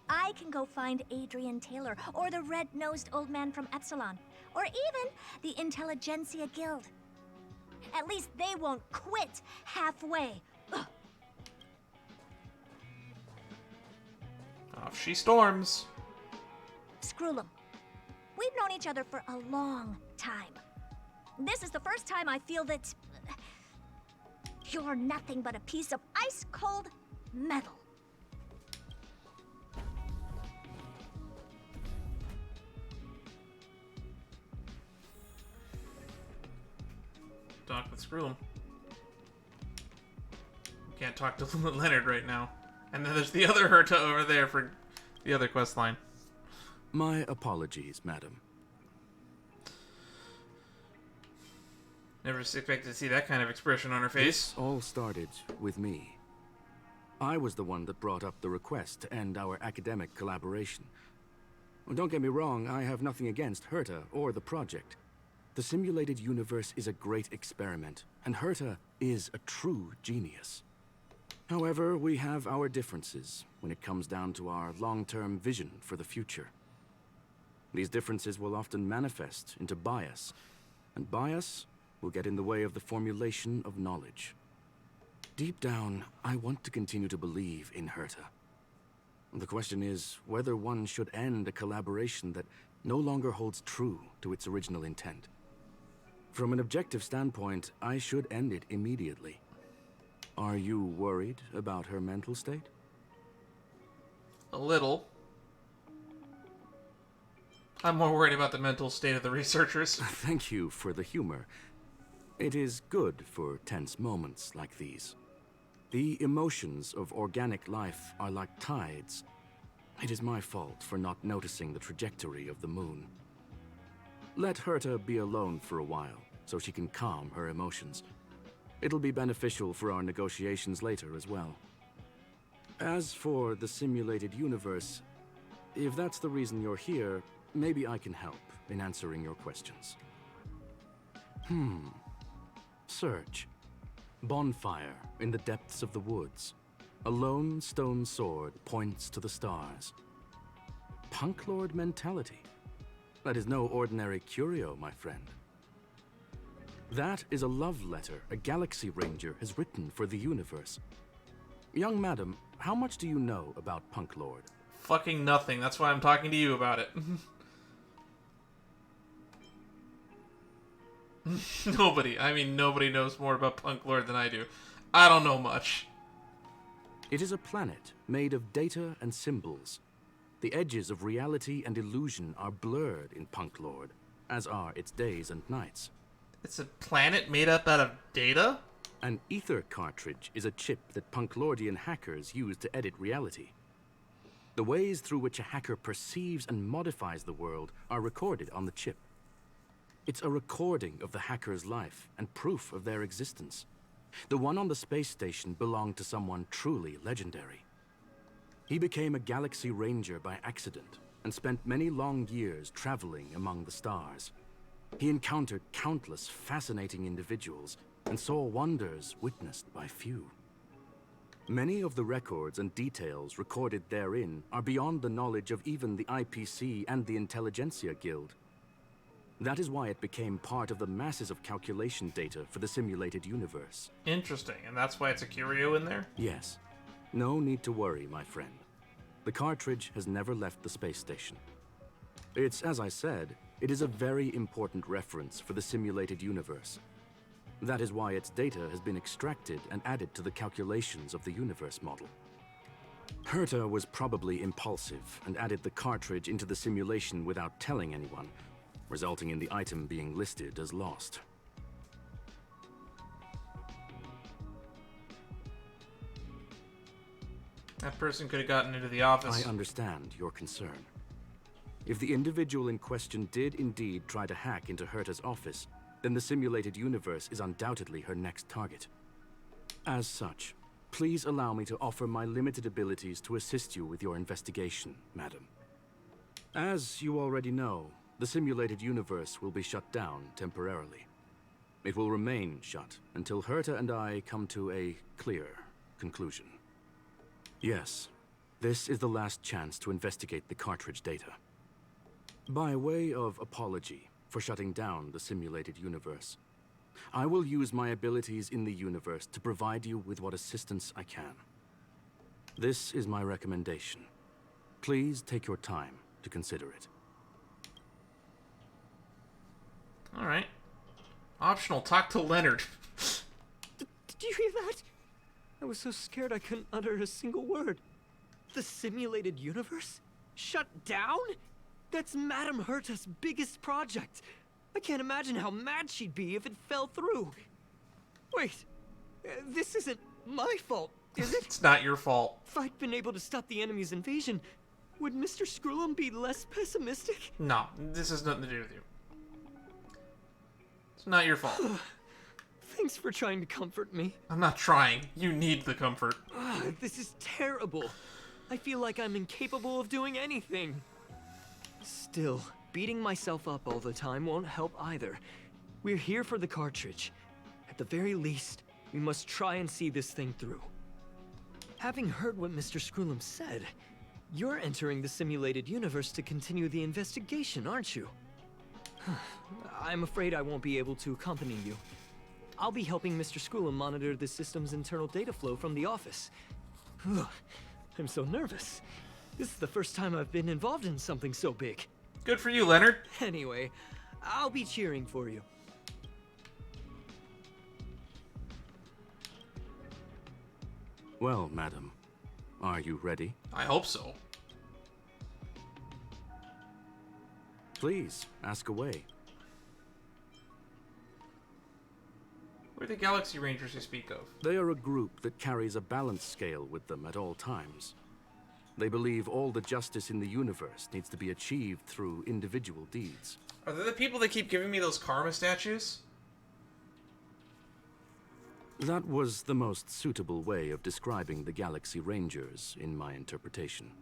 I can go find Adrian Taylor, or the red-nosed old man from Epsilon, or even the Intelligentsia Guild. At least they won't quit halfway. Ugh. Off she storms. Scroolum, we've known each other for a long time. This is the first time I feel that you're nothing but a piece of ice-cold metal. Talk with Scroolum. Can't talk to Leonard right now. And then there's the other Herta over there for the other quest line. My apologies, madam. Never expected to see that kind of expression on her face. This all started with me. I was the one that brought up the request to end our academic collaboration. Well, don't get me wrong, I have nothing against Herta or the project. The simulated universe is a great experiment, and Herta is a true genius. However, we have our differences when it comes down to our long-term vision for the future. These differences will often manifest into bias, and bias will get in the way of the formulation of knowledge. Deep down, I want to continue to believe in Herta. The question is whether one should end a collaboration that no longer holds true to its original intent. From an objective standpoint, I should end it immediately. Are you worried about her mental state? A little. I'm more worried about the mental state of the researchers. Thank you for the humor. It is good for tense moments like these. The emotions of organic life are like tides. It is my fault for not noticing the trajectory of the moon. Let Herta be alone for a while, so she can calm her emotions. It'll be beneficial for our negotiations later as well. As for the simulated universe, if that's the reason you're here, maybe I can help in answering your questions. Search. Bonfire in the depths of the woods. A lone stone sword points to the stars. Punklorde Mentality. That is no ordinary curio, my friend. That is a love letter a Galaxy Ranger has written for the universe. Young madam, how much do you know about Punklorde? Fucking nothing. That's why I'm talking to you about it. Nobody. I mean, nobody knows more about Punklorde than I do. I don't know much. It is a planet made of data and symbols. The edges of reality and illusion are blurred in Punklorde, as are its days and nights. It's a planet made up out of data? An ether cartridge is a chip that Punklordian hackers use to edit reality. The ways through which a hacker perceives and modifies the world are recorded on the chip. It's a recording of the hacker's life and proof of their existence. The one on the space station belonged to someone truly legendary. He became a Galaxy Ranger by accident and spent many long years traveling among the stars. He encountered countless fascinating individuals and saw wonders witnessed by few. Many of the records and details recorded therein are beyond the knowledge of even the IPC and the Intelligentsia Guild. That is why it became part of the masses of calculation data for the simulated universe. Interesting, and that's why it's a curio in there? Yes. No need to worry, my friend. The cartridge has never left the space station. It's, as I said, it is a very important reference for the simulated universe. That is why its data has been extracted and added to the calculations of the universe model. Herta was probably impulsive and added the cartridge into the simulation without telling anyone, resulting in the item being listed as lost. That person could have gotten into the office. I understand your concern. If the individual in question did indeed try to hack into Herta's office, then the simulated universe is undoubtedly her next target. As such, please allow me to offer my limited abilities to assist you with your investigation, madam. As you already know, the simulated universe will be shut down temporarily. It will remain shut until Herta and I come to a clear conclusion. Yes, this is the last chance to investigate the cartridge data. By way of apology for shutting down the simulated universe, I will use my abilities in the universe to provide you with what assistance I can. This is my recommendation. Please take your time to consider it. Alright. Optional, talk to Leonard. Did you hear that? I was so scared I couldn't utter a single word. The simulated universe? Shut down? That's Madame Herta's biggest project. I can't imagine how mad she'd be if it fell through. Wait, this isn't my fault, is it? It's not your fault. If I'd been able to stop the enemy's invasion, would Mr. Skrullum be less pessimistic? No, this has nothing to do with you. It's not your fault. Thanks for trying to comfort me. I'm not trying. You need the comfort. This is terrible. I feel like I'm incapable of doing anything. Still, beating myself up all the time won't help either. We're here for the cartridge. At the very least, we must try and see this thing through. Having heard what Mr. Skrullum said, you're entering the simulated universe to continue the investigation, aren't you? I'm afraid I won't be able to accompany you. I'll be helping Mr. Skrullum monitor the system's internal data flow from the office. I'm so nervous. This is the first time I've been involved in something so big. Good for you, Leonard. Anyway, I'll be cheering for you. Well, madam, are you ready? I hope so. Please, ask away. Who are the Galaxy Rangers you speak of? They are a group that carries a balance scale with them at all times. They believe all the justice in the universe needs to be achieved through individual deeds. Are they the people that keep giving me those karma statues? That was the most suitable way of describing the Galaxy Rangers, in my interpretation.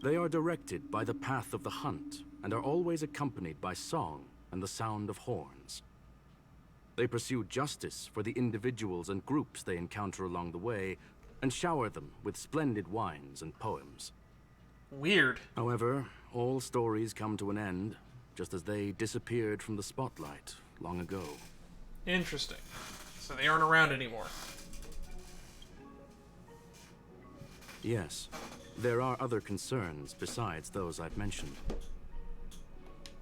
They are directed by the path of the hunt, and are always accompanied by song and the sound of horns. They pursue justice for the individuals and groups they encounter along the way, and shower them with splendid wines and poems. Weird. However, all stories come to an end, just as they disappeared from the spotlight long ago. Interesting. So they aren't around anymore. Yes, there are other concerns besides those I've mentioned.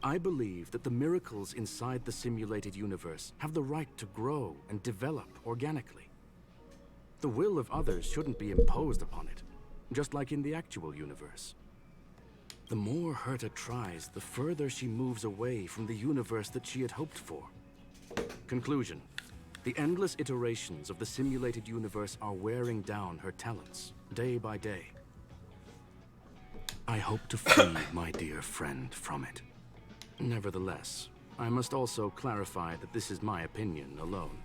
I believe that the miracles inside the simulated universe have the right to grow and develop organically. The will of others shouldn't be imposed upon it, just like in the actual universe. The more Herta tries, the further she moves away from the universe that she had hoped for. Conclusion. The endless iterations of the simulated universe are wearing down her talents, day by day. I hope to free my dear friend from it. Nevertheless, I must also clarify that this is my opinion alone.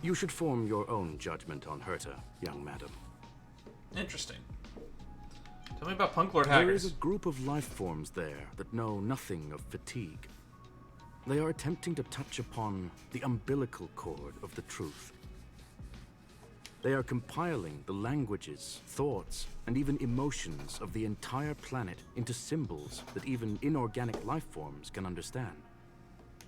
You should form your own judgment on Herta, young madam. Interesting. Tell me about Punklorde There hackers. is a group of life forms there that know nothing of fatigue. They are attempting to touch upon the umbilical cord of the truth. They are compiling the languages, thoughts, and even emotions of the entire planet into symbols that even inorganic life forms can understand.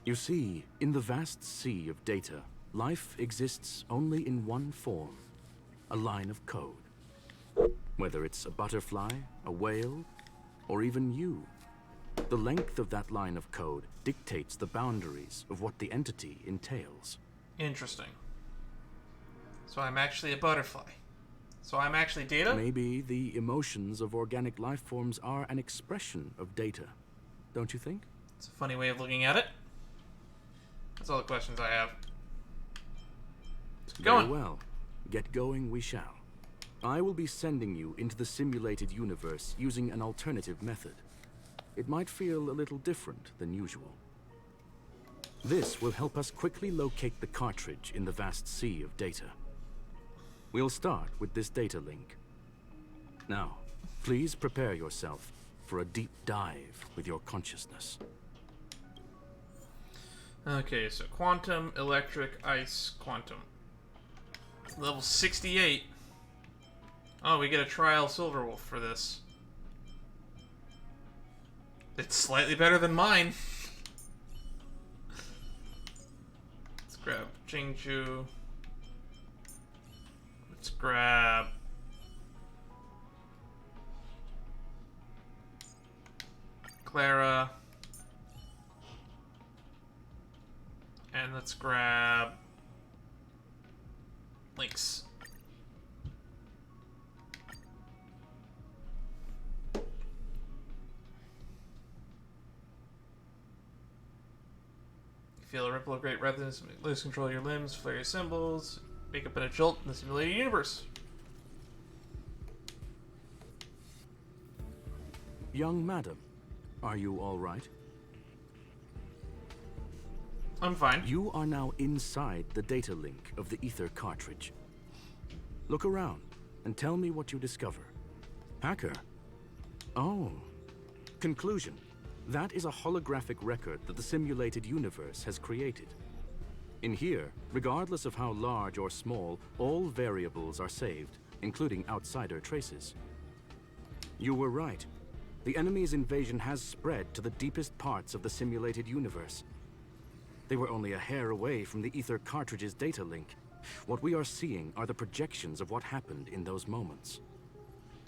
You see, in the vast sea of data, life exists only in one form, a line of code. Whether it's a butterfly, a whale, or even you, the length of that line of code dictates the boundaries of what the entity entails. Interesting. So I'm actually a butterfly. So I'm actually data? Maybe the emotions of organic life forms are an expression of data, don't you think? It's a funny way of looking at it. That's all the questions I have. Let's get going. Very well. Get going we shall. I will be sending you into the simulated universe using an alternative method. It might feel a little different than usual. This will help us quickly locate the cartridge in the vast sea of data. We'll start with this data link. Now, please prepare yourself for a deep dive with your consciousness. Okay, so quantum, electric, ice, quantum. Level 68. Oh, we get a trial Silverwolf for this. It's slightly better than mine. Let's grab Jingju. Let's grab Clara. And let's grab Lynx. Feel a ripple of great resonance, lose control of your limbs, flare your symbols, wake up in a jolt in the simulated universe. Young madam, are you all right? I'm fine. You are now inside the data link of the ether cartridge. Look around and tell me what you discover. Hacker? Oh. Conclusion. That is a holographic record that the simulated universe has created. In here, regardless of how large or small, all variables are saved, including outsider traces. You were right. The enemy's invasion has spread to the deepest parts of the simulated universe. They were only a hair away from the ether cartridge's data link. What we are seeing are the projections of what happened in those moments.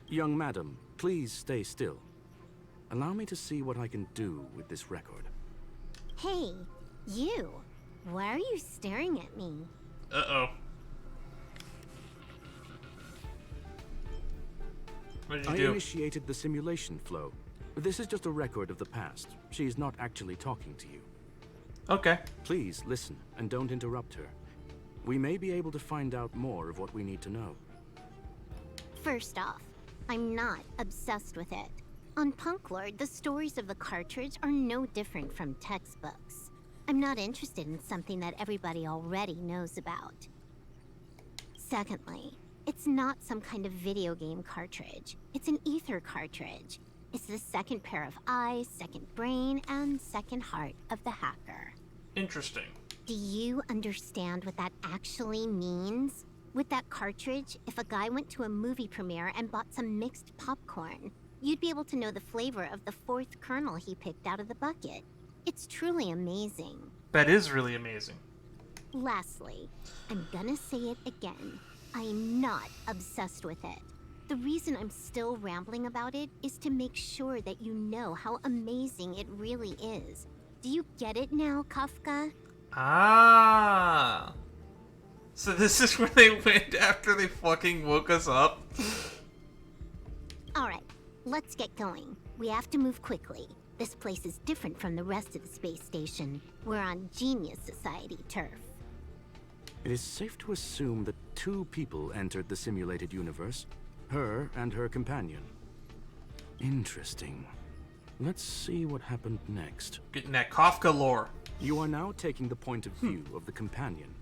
Young madam, please stay still. Allow me to see what I can do with this record. Hey, you. Why are you staring at me? Uh-oh. What did you do? I initiated the simulation flow. This is just a record of the past. She's not actually talking to you. Okay. Please listen and don't interrupt her. We may be able to find out more of what we need to know. First off, I'm not obsessed with it. On Punklorde, the stories of the cartridge are no different from textbooks. I'm not interested in something that everybody already knows about. Secondly, it's not some kind of video game cartridge. It's an ether cartridge. It's the second pair of eyes, second brain, and second heart of the hacker. Interesting. Do you understand what that actually means? With that cartridge, if a guy went to a movie premiere and bought some mixed popcorn, you'd be able to know the flavor of the fourth kernel he picked out of the bucket. It's truly amazing. That is really amazing. Lastly, I'm gonna say it again. I'm not obsessed with it. The reason I'm still rambling about it is to make sure that you know how amazing it really is. Do you get it now, Kafka? Ah. So this is where they went after they fucking woke us up? Alright, let's get going. We have to move quickly. This place is different from the rest of the space station. We're on Genius Society turf. It is safe to assume that 2 people entered the simulated universe. Her and her companion. Interesting. Let's see what happened next. Getting that Kafka lore. You are now taking the point of view of the companion.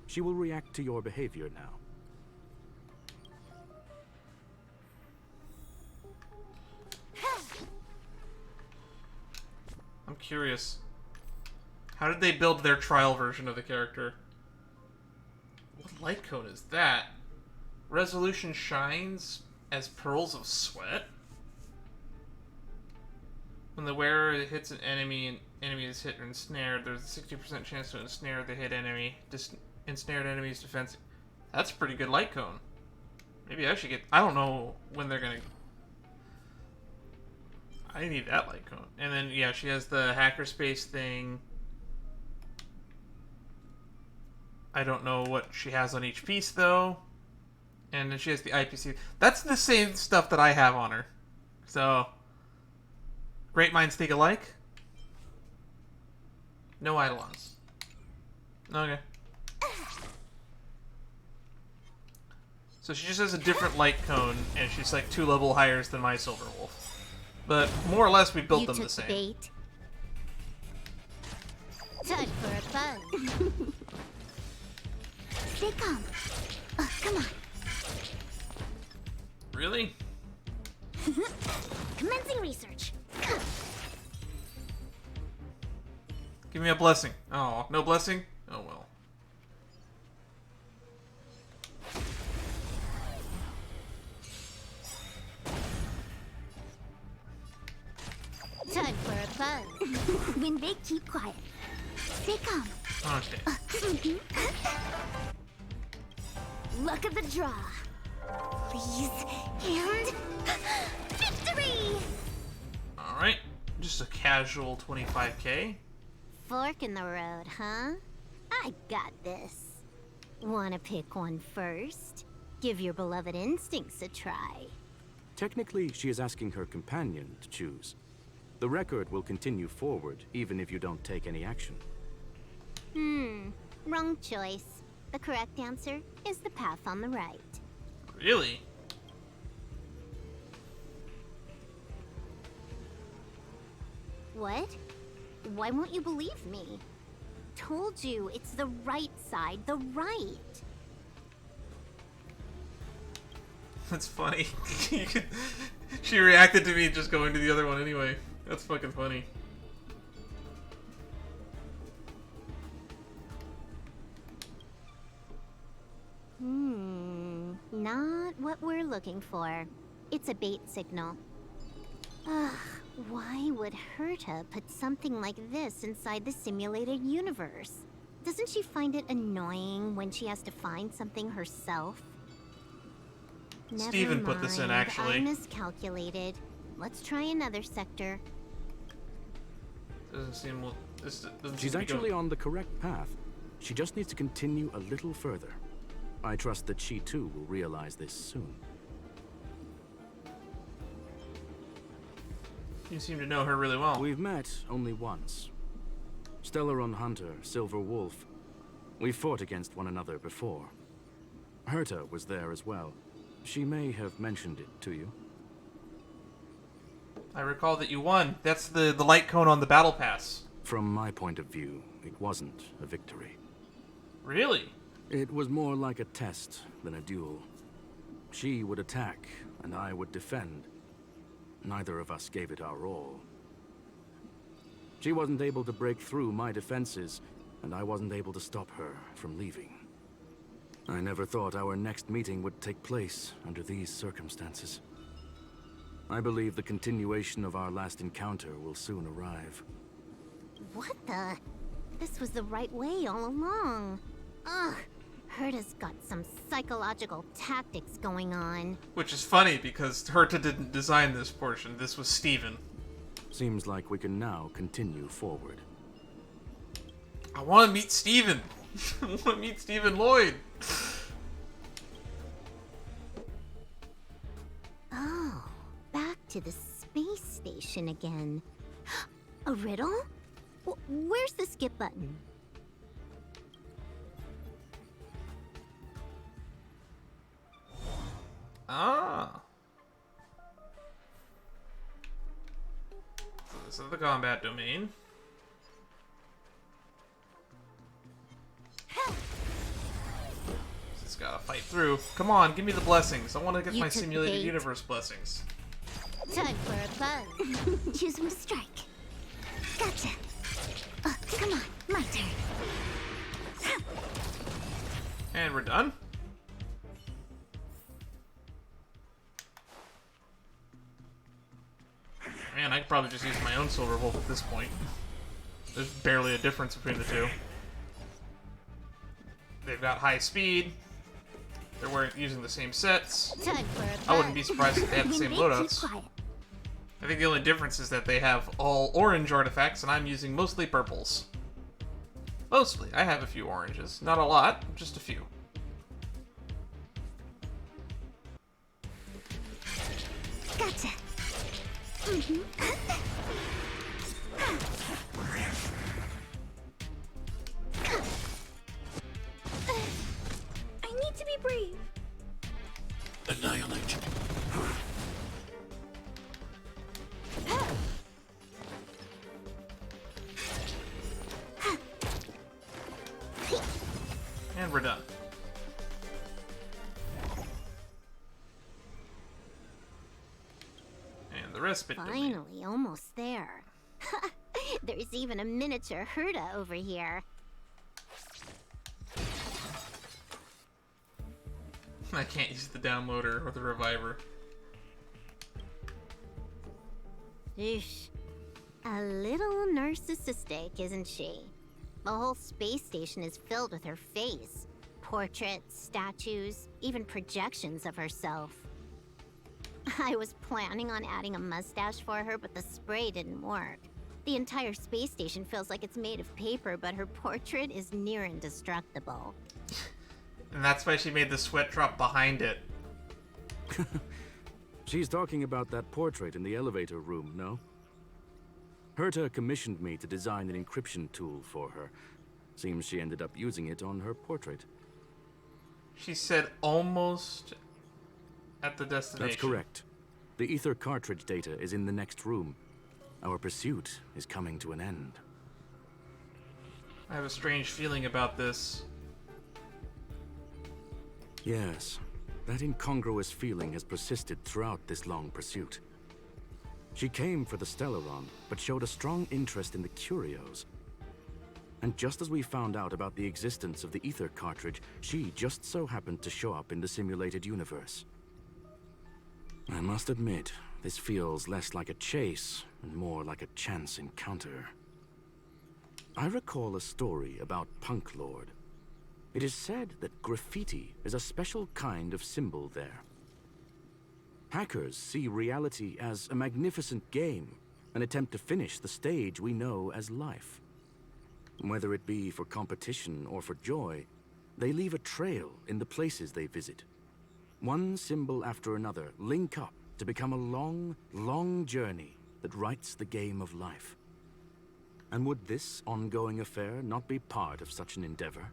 She will react to your behavior now. I'm curious. How did they build their trial version of the character? What light cone is that? Resolution shines as pearls of sweat? When the wearer hits an enemy and enemy is hit or ensnared, there's a 60% chance to ensnare the hit enemy. Ensnared enemy's defense. That's a pretty good light cone. Maybe I should get... I don't know when they're gonna... I need that light cone. And then, yeah, she has the hackerspace thing. I don't know what she has on each piece, though. And then she has the IPC. That's the same stuff that I have on her. So, great minds think alike. No eidolons. Okay. So she just has a different light cone, and she's like 2 level higher than my Silver Wolf. But more or less, we built them the same. Bait. Time for a fun. Stay calm. Oh, come on. Really? Commencing research. Give me a blessing. Oh, no blessing? Oh well. Time for a fun. When they keep quiet. Stay calm. Okay. Luck of the draw. Please. And... victory! Alright. Just a casual 25k. Fork in the road, huh? I got this. Wanna pick one first? Give your beloved instincts a try. Technically, she is asking her companion to choose. The record will continue forward, even if you don't take any action. Wrong choice. The correct answer is the path on the right. Really? What? Why won't you believe me? Told you, it's the right side, the right. That's funny. She reacted to me just going to the other one anyway. That's fucking funny. Not what we're looking for. It's a bait signal. Ugh, why would Herta put something like this inside the simulated universe? Doesn't she find it annoying when she has to find something herself? Steven Never put this in, mind, actually. I miscalculated. Let's try another sector. Doesn't seem... This doesn't She's seem to be actually going... on the correct path. She just needs to continue a little further. I trust that she too will realize this soon. You seem to know her really well. We've met only once. Stellaron Hunter, Silver Wolf. We fought against one another before. Herta was there as well. She may have mentioned it to you. I recall that you won. That's the light cone on the battle pass. From my point of view, it wasn't a victory. Really? It was more like a test than a duel. She would attack, and I would defend. Neither of us gave it our all. She wasn't able to break through my defenses, and I wasn't able to stop her from leaving. I never thought our next meeting would take place under these circumstances. I believe the continuation of our last encounter will soon arrive. What the? This was the right way all along. Ugh, Herta Herta's got some psychological tactics going on. Which is funny because Herta didn't design this portion. This was Steven. Seems like we can now continue forward. I want to meet Steven. I want to meet Steven Lloyd. Oh, back to the space station again. A riddle? Where's the skip button? Ah. So this is the combat domain. Just gotta fight through. Come on, give me the blessings. I want to get You my took the simulated bait. universe blessings. Time for a buzz. Choose him to strike. Gotcha. Come on, my turn. And we're done. Man, I could probably just use my own Silver Wolf at this point. There's barely a difference between the two. They've got high speed. They're using the same sets. Time for a buzz. I wouldn't be surprised if they had the same Remain too loadouts. quiet. I think the only difference is that they have all orange artifacts and I'm using mostly purples. Mostly. I have a few oranges. Not a lot, just a few. Gotcha. I need to be brave. Annihilate. And we're done. And the respite domain. Finally, almost there. There's even a miniature Herta over here. I can't use the downloader or the reviver. Eesh. A little narcissistic, isn't she? The whole space station is filled with her face. Portraits, statues, even projections of herself. I was planning on adding a mustache for her, but the spray didn't work. The entire space station feels like it's made of paper, but her portrait is near indestructible. And that's why she made the sweat drop behind it. She's talking about that portrait in the elevator room, no? Herta commissioned me to design an encryption tool for her. Seems she ended up using it on her portrait. She said almost at the destination. That's correct. The ether cartridge data is in the next room. Our pursuit is coming to an end. I have a strange feeling about this. Yes, that incongruous feeling has persisted throughout this long pursuit. She came for the Stellaron, but showed a strong interest in the curios. And just as we found out about the existence of the ether cartridge, she just so happened to show up in the simulated universe. I must admit, this feels less like a chase and more like a chance encounter. I recall a story about Punklorde. It is said that graffiti is a special kind of symbol there. Hackers see reality as a magnificent game, an attempt to finish the stage we know as life. Whether it be for competition or for joy, they leave a trail in the places they visit. One symbol after another link up to become a long, long journey that writes the game of life. And would this ongoing affair not be part of such an endeavor?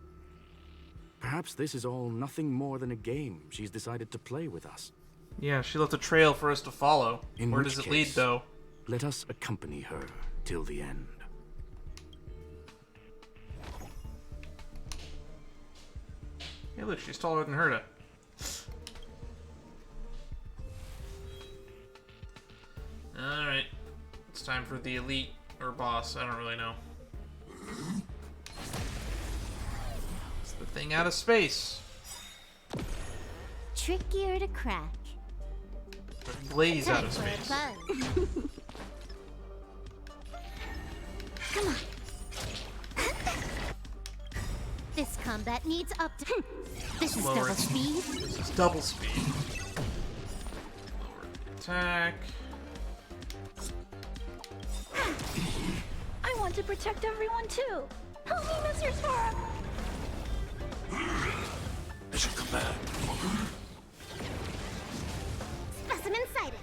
Perhaps this is all nothing more than a game she's decided to play with us. Yeah, she left a trail for us to follow. In Where which does it lead, case, though? Let us accompany her till the end. Hey, look, she's taller than Herta. Alright. It's time for the elite or boss. I don't really know. It's the thing out of space. Trickier to crack. The blaze out of Time for a space. buzz. Come on. This combat needs up to... This is Lower double its- speed. This is double speed. Lower attack. I want to protect everyone too. Help me, Mr. Squirrel. I should come back. Specimen sighted.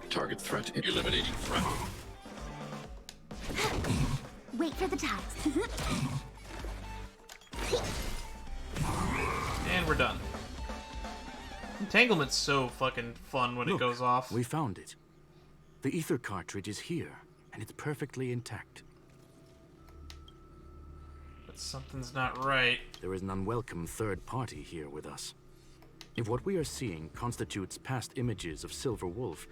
Target threat eliminating threat. Wait for the ties. And we're done. Entanglement's so fucking fun when it Look, goes off. We found it. The ether cartridge is here, and it's perfectly intact. But something's not right. There is an unwelcome third party here with us. If what we are seeing constitutes past images of Silver Wolf,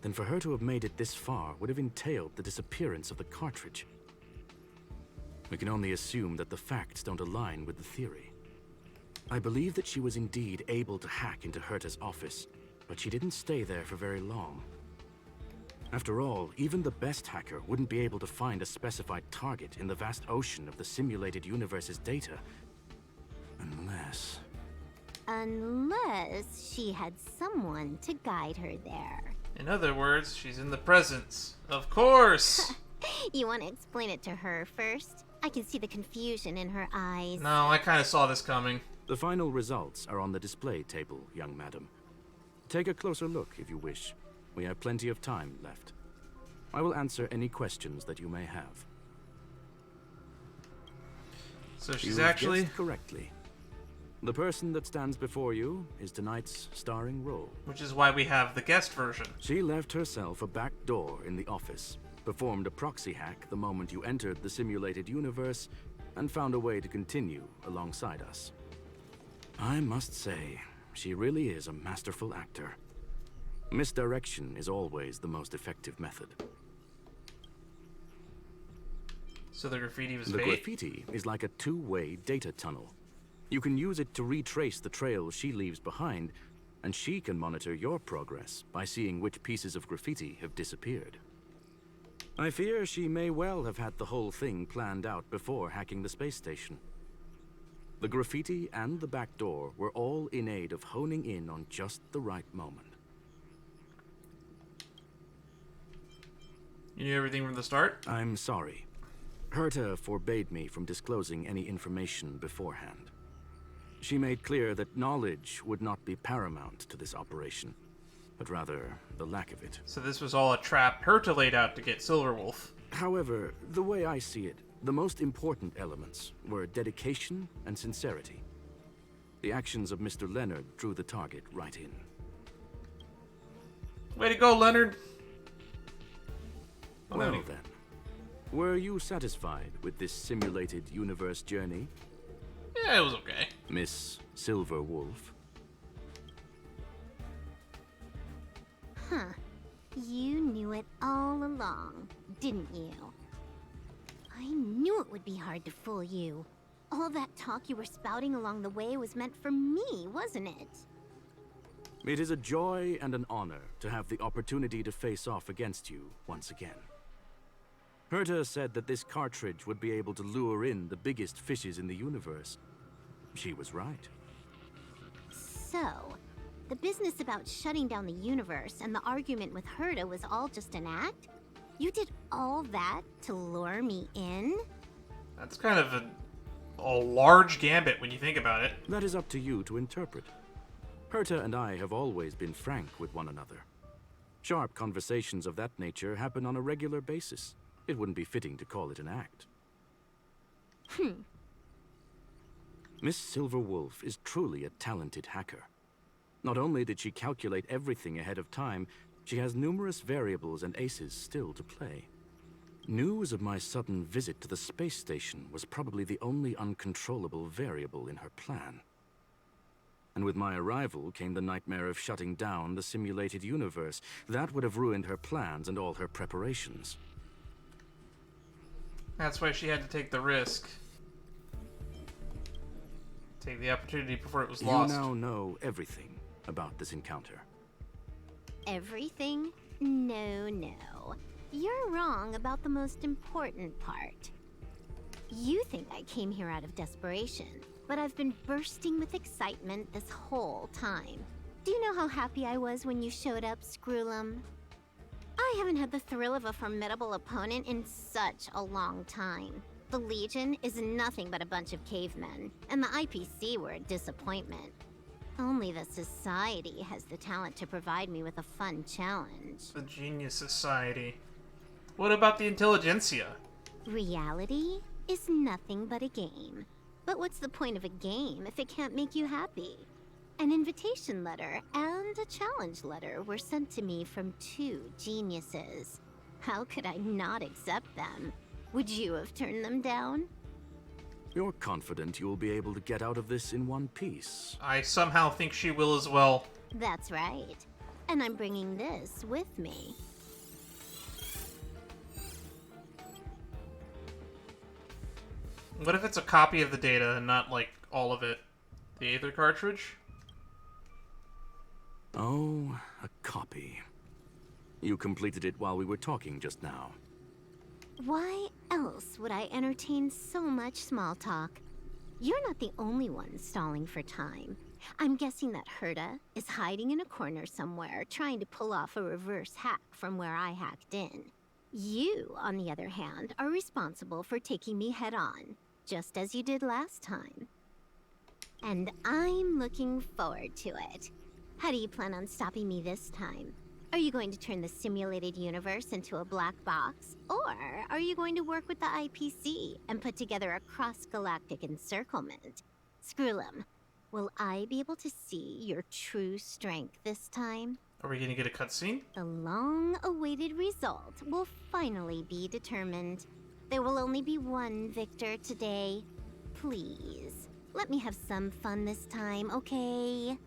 then for her to have made it this far would have entailed the disappearance of the cartridge. We can only assume that the facts don't align with the theory. I believe that she was indeed able to hack into Herta's office, but she didn't stay there for very long. After all, even the best hacker wouldn't be able to find a specified target in the vast ocean of the simulated universe's data. Unless she had someone to guide her there. In other words, she's in the presence. Of course! You want to explain it to her first? I can see the confusion in her eyes. No, I kind of saw this coming. The final results are on the display table, young madam. Take a closer look if you wish. We have plenty of time left. I will answer any questions that you may have. So she's You have actually... guessed correctly. The person that stands before you is tonight's starring role. Which is why we have the guest version. She left herself a back door in the office, performed a proxy hack the moment you entered the simulated universe, and found a way to continue alongside us. I must say, she really is a masterful actor. Misdirection is always the most effective method. So the graffiti was The fake? graffiti is like a two-way data tunnel. You can use it to retrace the trails she leaves behind, and she can monitor your progress by seeing which pieces of graffiti have disappeared. I fear she may well have had the whole thing planned out before hacking the space station. The graffiti and the back door were all in aid of honing in on just the right moment. You knew everything from the start? I'm sorry. Herta forbade me from disclosing any information beforehand. She made clear that knowledge would not be paramount to this operation, but rather the lack of it. So this was all a trap Herta laid out to get Silverwolf. However, the way I see it, the most important elements were dedication and sincerity. The actions of Mr. Leonard drew the target right in. Way to go, Leonard! Well then, were you satisfied with this simulated universe journey, Yeah, it was okay. Miss Silver Wolf? Huh. You knew it all along, didn't you? I knew it would be hard to fool you. All that talk you were spouting along the way was meant for me, wasn't it? It is a joy and an honor to have the opportunity to face off against you once again. Herta said that this cartridge would be able to lure in the biggest fishes in the universe. She was right. So, the business about shutting down the universe and the argument with Herta was all just an act? You did all that to lure me in? That's kind of a large gambit when you think about it. That is up to you to interpret. Herta and I have always been frank with one another. Sharp conversations of that nature happen on a regular basis. It wouldn't be fitting to call it an act. Miss Silver Wolf is truly a talented hacker. Not only did she calculate everything ahead of time, she has numerous variables and aces still to play. News of my sudden visit to the space station was probably the only uncontrollable variable in her plan. And with my arrival came the nightmare of shutting down the simulated universe. That would have ruined her plans and all her preparations. That's why she had to take the risk. Take the opportunity before it was lost. You now know everything about this encounter. Everything? No, no. You're wrong about the most important part. You think I came here out of desperation, but I've been bursting with excitement this whole time. Do you know how happy I was when you showed up, Screwlum? I haven't had the thrill of a formidable opponent in such a long time. The Legion is nothing but a bunch of cavemen, and the IPC were a disappointment. Only the Society has the talent to provide me with a fun challenge. The Genius Society. What about the Intelligentsia? Reality is nothing but a game. But what's the point of a game if it can't make you happy? An invitation letter and a challenge letter were sent to me from 2 geniuses. How could I not accept them? Would you have turned them down? You're confident you'll be able to get out of this in one piece. I somehow think she will as well. That's right. And I'm bringing this with me. What if it's a copy of the data and not, like, all of it? The Aether cartridge? Oh, a copy. You completed it while we were talking just now. Why else would I entertain so much small talk? You're not the only one stalling for time. I'm guessing that Herta is hiding in a corner somewhere, trying to pull off a reverse hack from where I hacked in. You, on the other hand, are responsible for taking me head-on, just as you did last time. And I'm looking forward to it. How do you plan on stopping me this time? Are you going to turn the simulated universe into a black box? Or are you going to work with the IPC and put together a cross-galactic encirclement? Screwlum, will I be able to see your true strength this time? Are we gonna get a cutscene? The long-awaited result will finally be determined. There will only be one victor today. Please, let me have some fun this time, okay?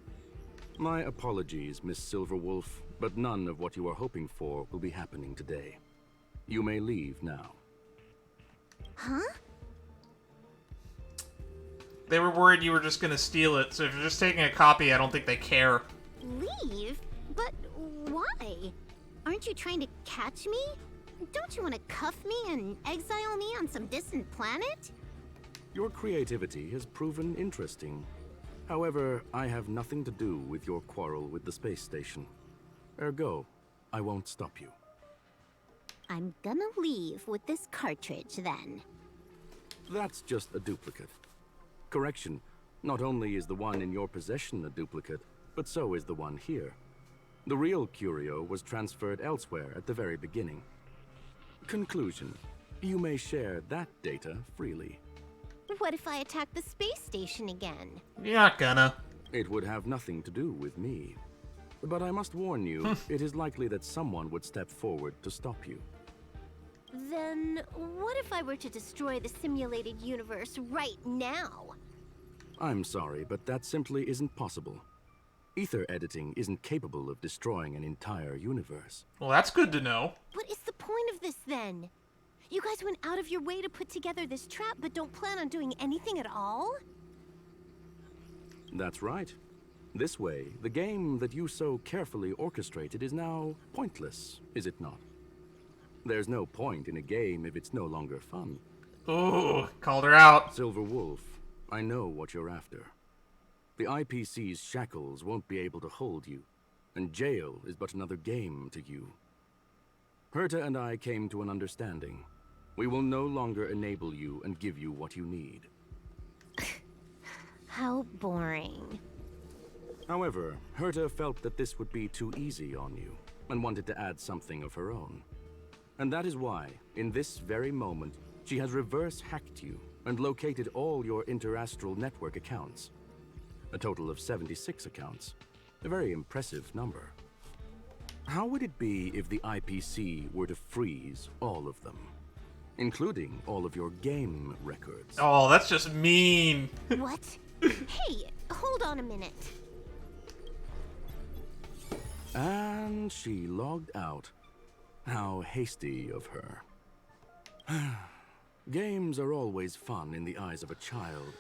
My apologies, Miss Silverwolf, but none of what you are hoping for will be happening today. You may leave now. Huh? They were worried you were just gonna steal it, so if you're just taking a copy, I don't think they care. Leave? But why? Aren't you trying to catch me? Don't you want to cuff me and exile me on some distant planet? Your creativity has proven interesting. However, I have nothing to do with your quarrel with the space station. Ergo, I won't stop you. I'm gonna leave with this cartridge then. That's just a duplicate. Correction, not only is the one in your possession a duplicate, but so is the one here. The real curio was transferred elsewhere at the very beginning. Conclusion, you may share that data freely. What if I attack the space station again? You're not gonna. It would have nothing to do with me. But I must warn you, it is likely that someone would step forward to stop you. Then what if I were to destroy the simulated universe right now? I'm sorry, but that simply isn't possible. Ether editing isn't capable of destroying an entire universe. Well, that's good to know. What is the point of this then? You guys went out of your way to put together this trap, but don't plan on doing anything at all? That's right. This way, the game that you so carefully orchestrated is now pointless, is it not? There's no point in a game if it's no longer fun. Ooh, called her out. Silver Wolf, I know what you're after. The IPC's shackles won't be able to hold you, and jail is but another game to you. Herta and I came to an understanding. We will no longer enable you and give you what you need. How boring. However, Herta felt that this would be too easy on you, and wanted to add something of her own. And that is why, in this very moment, she has reverse-hacked you and located all your interastral network accounts. A total of 76 accounts. A very impressive number. How would it be if the IPC were to freeze all of them? Including all of your game records. Oh, that's just mean. What? Hey, hold on a minute. And she logged out. How hasty of her. Games are always fun in the eyes of a child,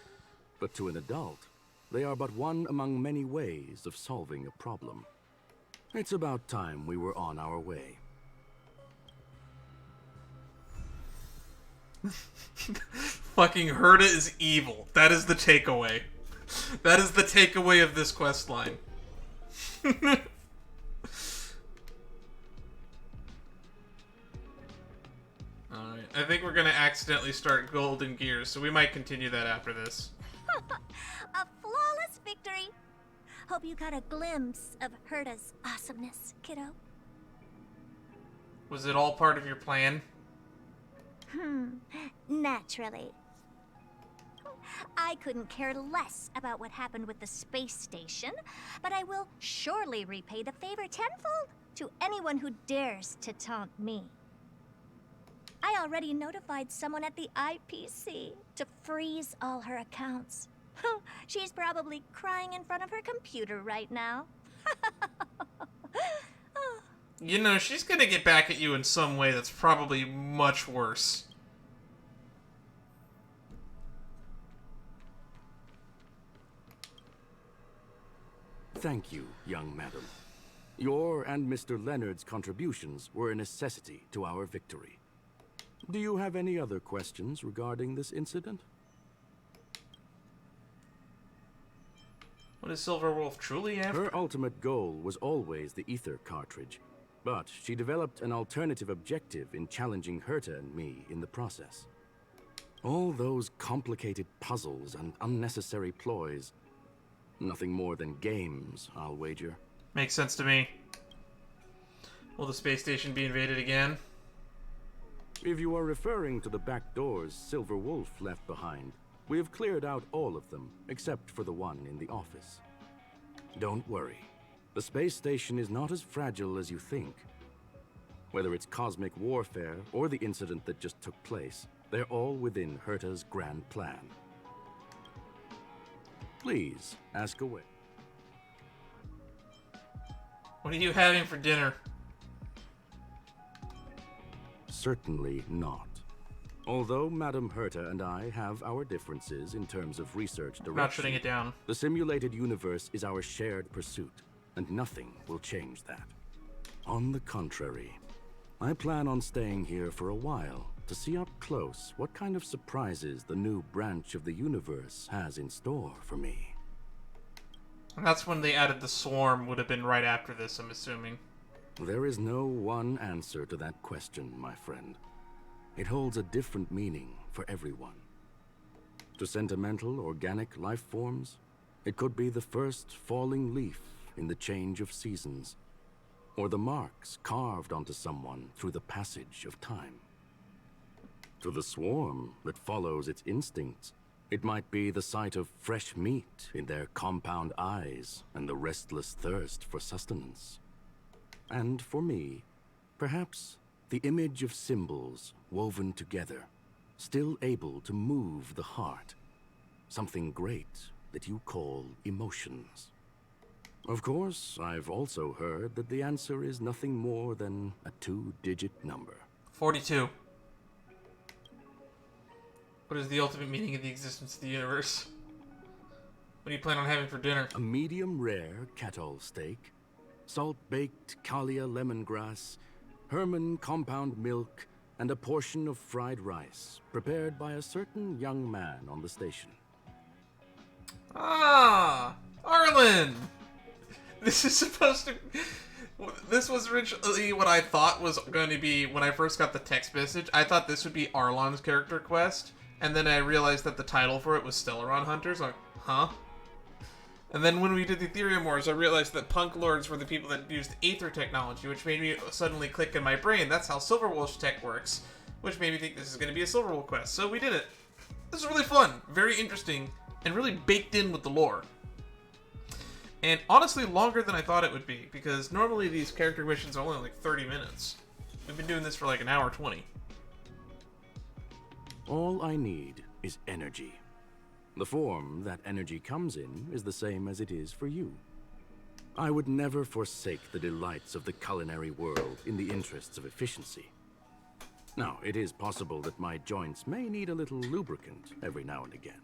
but to an adult, they are but one among many ways of solving a problem. It's about time we were on our way. Fucking Herta is evil. That is the takeaway. That is the takeaway of this quest line. Alright, I think we're gonna accidentally start Golden Gears, so we might continue that after this. A flawless victory. Hope you got a glimpse of Herta's awesomeness, kiddo. Was it all part of your plan? Naturally. I couldn't care less about what happened with the space station, but I will surely repay the favor tenfold to anyone who dares to taunt me. I already notified someone at the IPC to freeze all her accounts. She's probably crying in front of her computer right now. You know, she's gonna get back at you in some way that's probably much worse. Thank you, young madam. Your and Mr. Leonard's contributions were a necessity to our victory. Do you have any other questions regarding this incident? What is Silverwolf truly after? Her ultimate goal was always the ether cartridge, but she developed an alternative objective in challenging Herta and me in the process. All those complicated puzzles and unnecessary ploys, nothing more than games, I'll wager. Makes sense to me. Will the space station be invaded again? If you are referring to the back doors Silver Wolf left behind, we have cleared out all of them, except for the one in the office. Don't worry. The space station is not as fragile as you think. Whether it's cosmic warfare or the incident that just took place, they're all within Herta's grand plan. Please, ask away. What are you having for dinner? Certainly not. Although Madame Herta and I have our differences in terms of research direction, Not shutting it down. the simulated universe is our shared pursuit, and nothing will change that. On the contrary, I plan on staying here for a while to see up close what kind of surprises the new branch of the universe has in store for me. And that's when they added the swarm, would have been right after this, I'm assuming. There is no one answer to that question, my friend. It holds a different meaning for everyone. To sentimental, organic life forms, it could be the first falling leaf in the change of seasons, or the marks carved onto someone through the passage of time. To the swarm that follows its instincts, it might be the sight of fresh meat in their compound eyes and the restless thirst for sustenance. And for me, perhaps the image of symbols woven together, still able to move the heart. Something great that you call emotions. Of course, I've also heard that the answer is nothing more than a 2-digit number. 42. What is the ultimate meaning of the existence of the universe? What do you plan on having for dinner? A medium rare kettle steak, salt-baked Kalia lemongrass, Herman compound milk, and a portion of fried rice, prepared by a certain young man on the station. Ah! Arlen! This is supposed to... This was originally what I thought was going to be when I first got the text message. I thought this would be Arlon's character quest, and then I realized that the title for it was Stellaron Hunters. I'm like, huh? And then when we did the Ethereum Wars, I realized that Punk Lords were the people that used Aether technology, which made me suddenly click in my brain. That's how Silverwolf's tech works, which made me think this is going to be a Silverwolf quest. So we did it. This is really fun, very interesting, and really baked in with the lore. And honestly, longer than I thought it would be, because normally these character missions are only like 30 minutes. We've been doing this for like an hour 20. All I need is energy. The form that energy comes in is the same as it is for you. I would never forsake the delights of the culinary world in the interests of efficiency. Now, it is possible that my joints may need a little lubricant every now and again.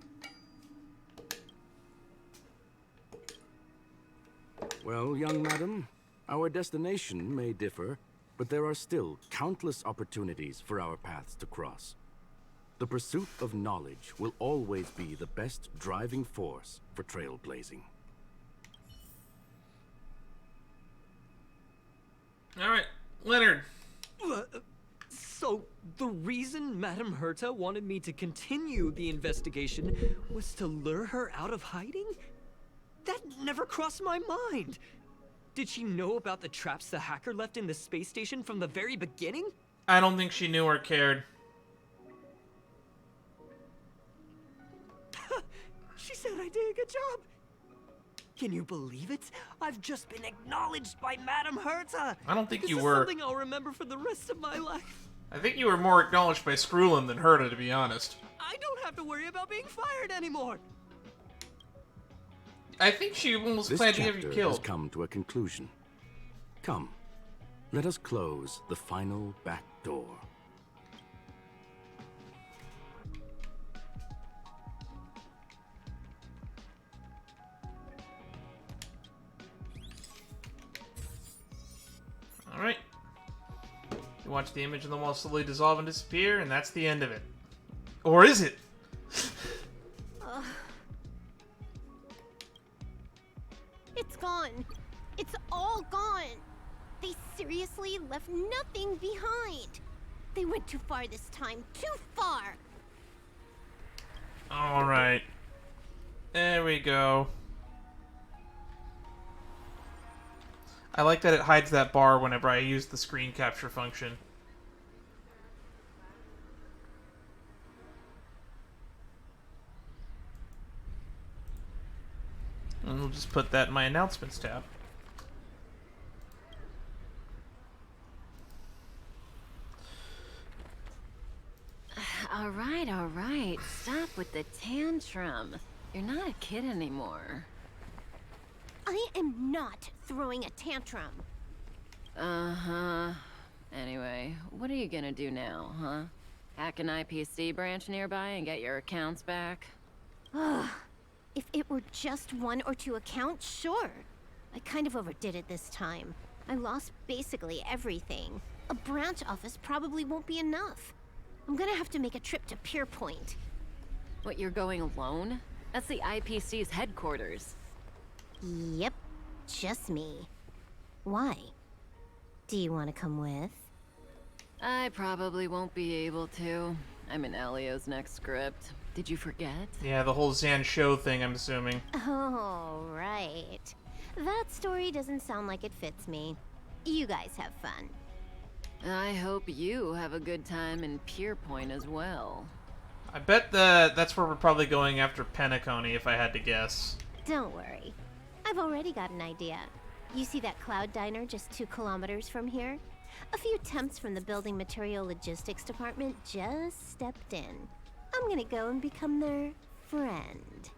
Well, young madam, our destination may differ, but there are still countless opportunities for our paths to cross. The pursuit of knowledge will always be the best driving force for trailblazing. All right, Leonard. So, the reason Madame Herta wanted me to continue the investigation was to lure her out of hiding? That never crossed my mind. Did she know about the traps the hacker left in the space station from the very beginning? I don't think she knew or cared. She said I did a good job. Can you believe it? I've just been acknowledged by Madame Herta. I don't think This you is were. something I'll remember for the rest of my life. I think you were more acknowledged by Skrullum than Herta, to be honest. I don't have to worry about being fired anymore. I think she almost This planned to chapter have you has killed. come to a conclusion. Come, let us close the final back door. Alright. You watch the image on the wall slowly dissolve and disappear, and that's the end of it. Or is it? It's gone. It's all gone. They seriously left nothing behind. They went too far this time. Too far. Alright. There we go. I like that it hides that bar whenever I use the screen capture function. And we'll just put that in my announcements tab. All right. Stop with the tantrum. You're not a kid anymore. I am not throwing a tantrum. Uh-huh. Anyway, what are you gonna do now, huh? Hack an IPC branch nearby and get your accounts back? Ugh. If it were just 1 or 2 accounts, sure. I kind of overdid it this time. I lost basically everything. A branch office probably won't be enough. I'm gonna have to make a trip to Pierpoint. What, you're going alone? That's the IPC's headquarters. Yep, just me. Why? Do you want to come with? I probably won't be able to. I'm in Elio's next script. Did you forget? Yeah, the whole Zan show thing, I'm assuming. Oh, right. That story doesn't sound like it fits me. You guys have fun. I hope you have a good time in Pierpoint as well. I bet that's where we're probably going after Penacony, if I had to guess. Don't worry. I've already got an idea. You see that cloud diner just 2 kilometers from here? A few temps from the building material logistics department just stepped in. I'm gonna go and become their friend.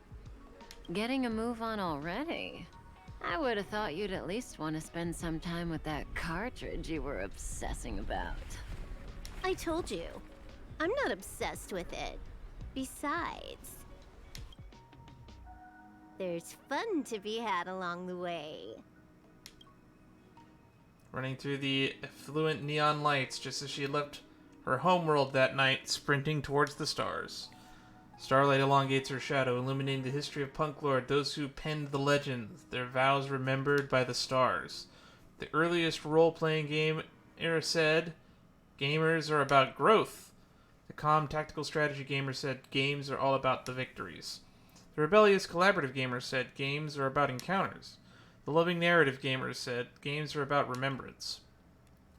Getting a move on already? I would have thought you'd at least want to spend some time with that cartridge you were obsessing about. I told you. I'm not obsessed with it. Besides, there's fun to be had along the way. Running through the effluent neon lights just as she had left her homeworld that night, sprinting towards the stars. Starlight elongates her shadow, illuminating the history of Punklorde, those who penned the legends, their vows remembered by the stars. The earliest role-playing game era said, gamers are about growth. The calm tactical strategy gamer said, games are all about the victories. The rebellious collaborative gamer said, games are about encounters. The loving narrative gamer said, games are about remembrance.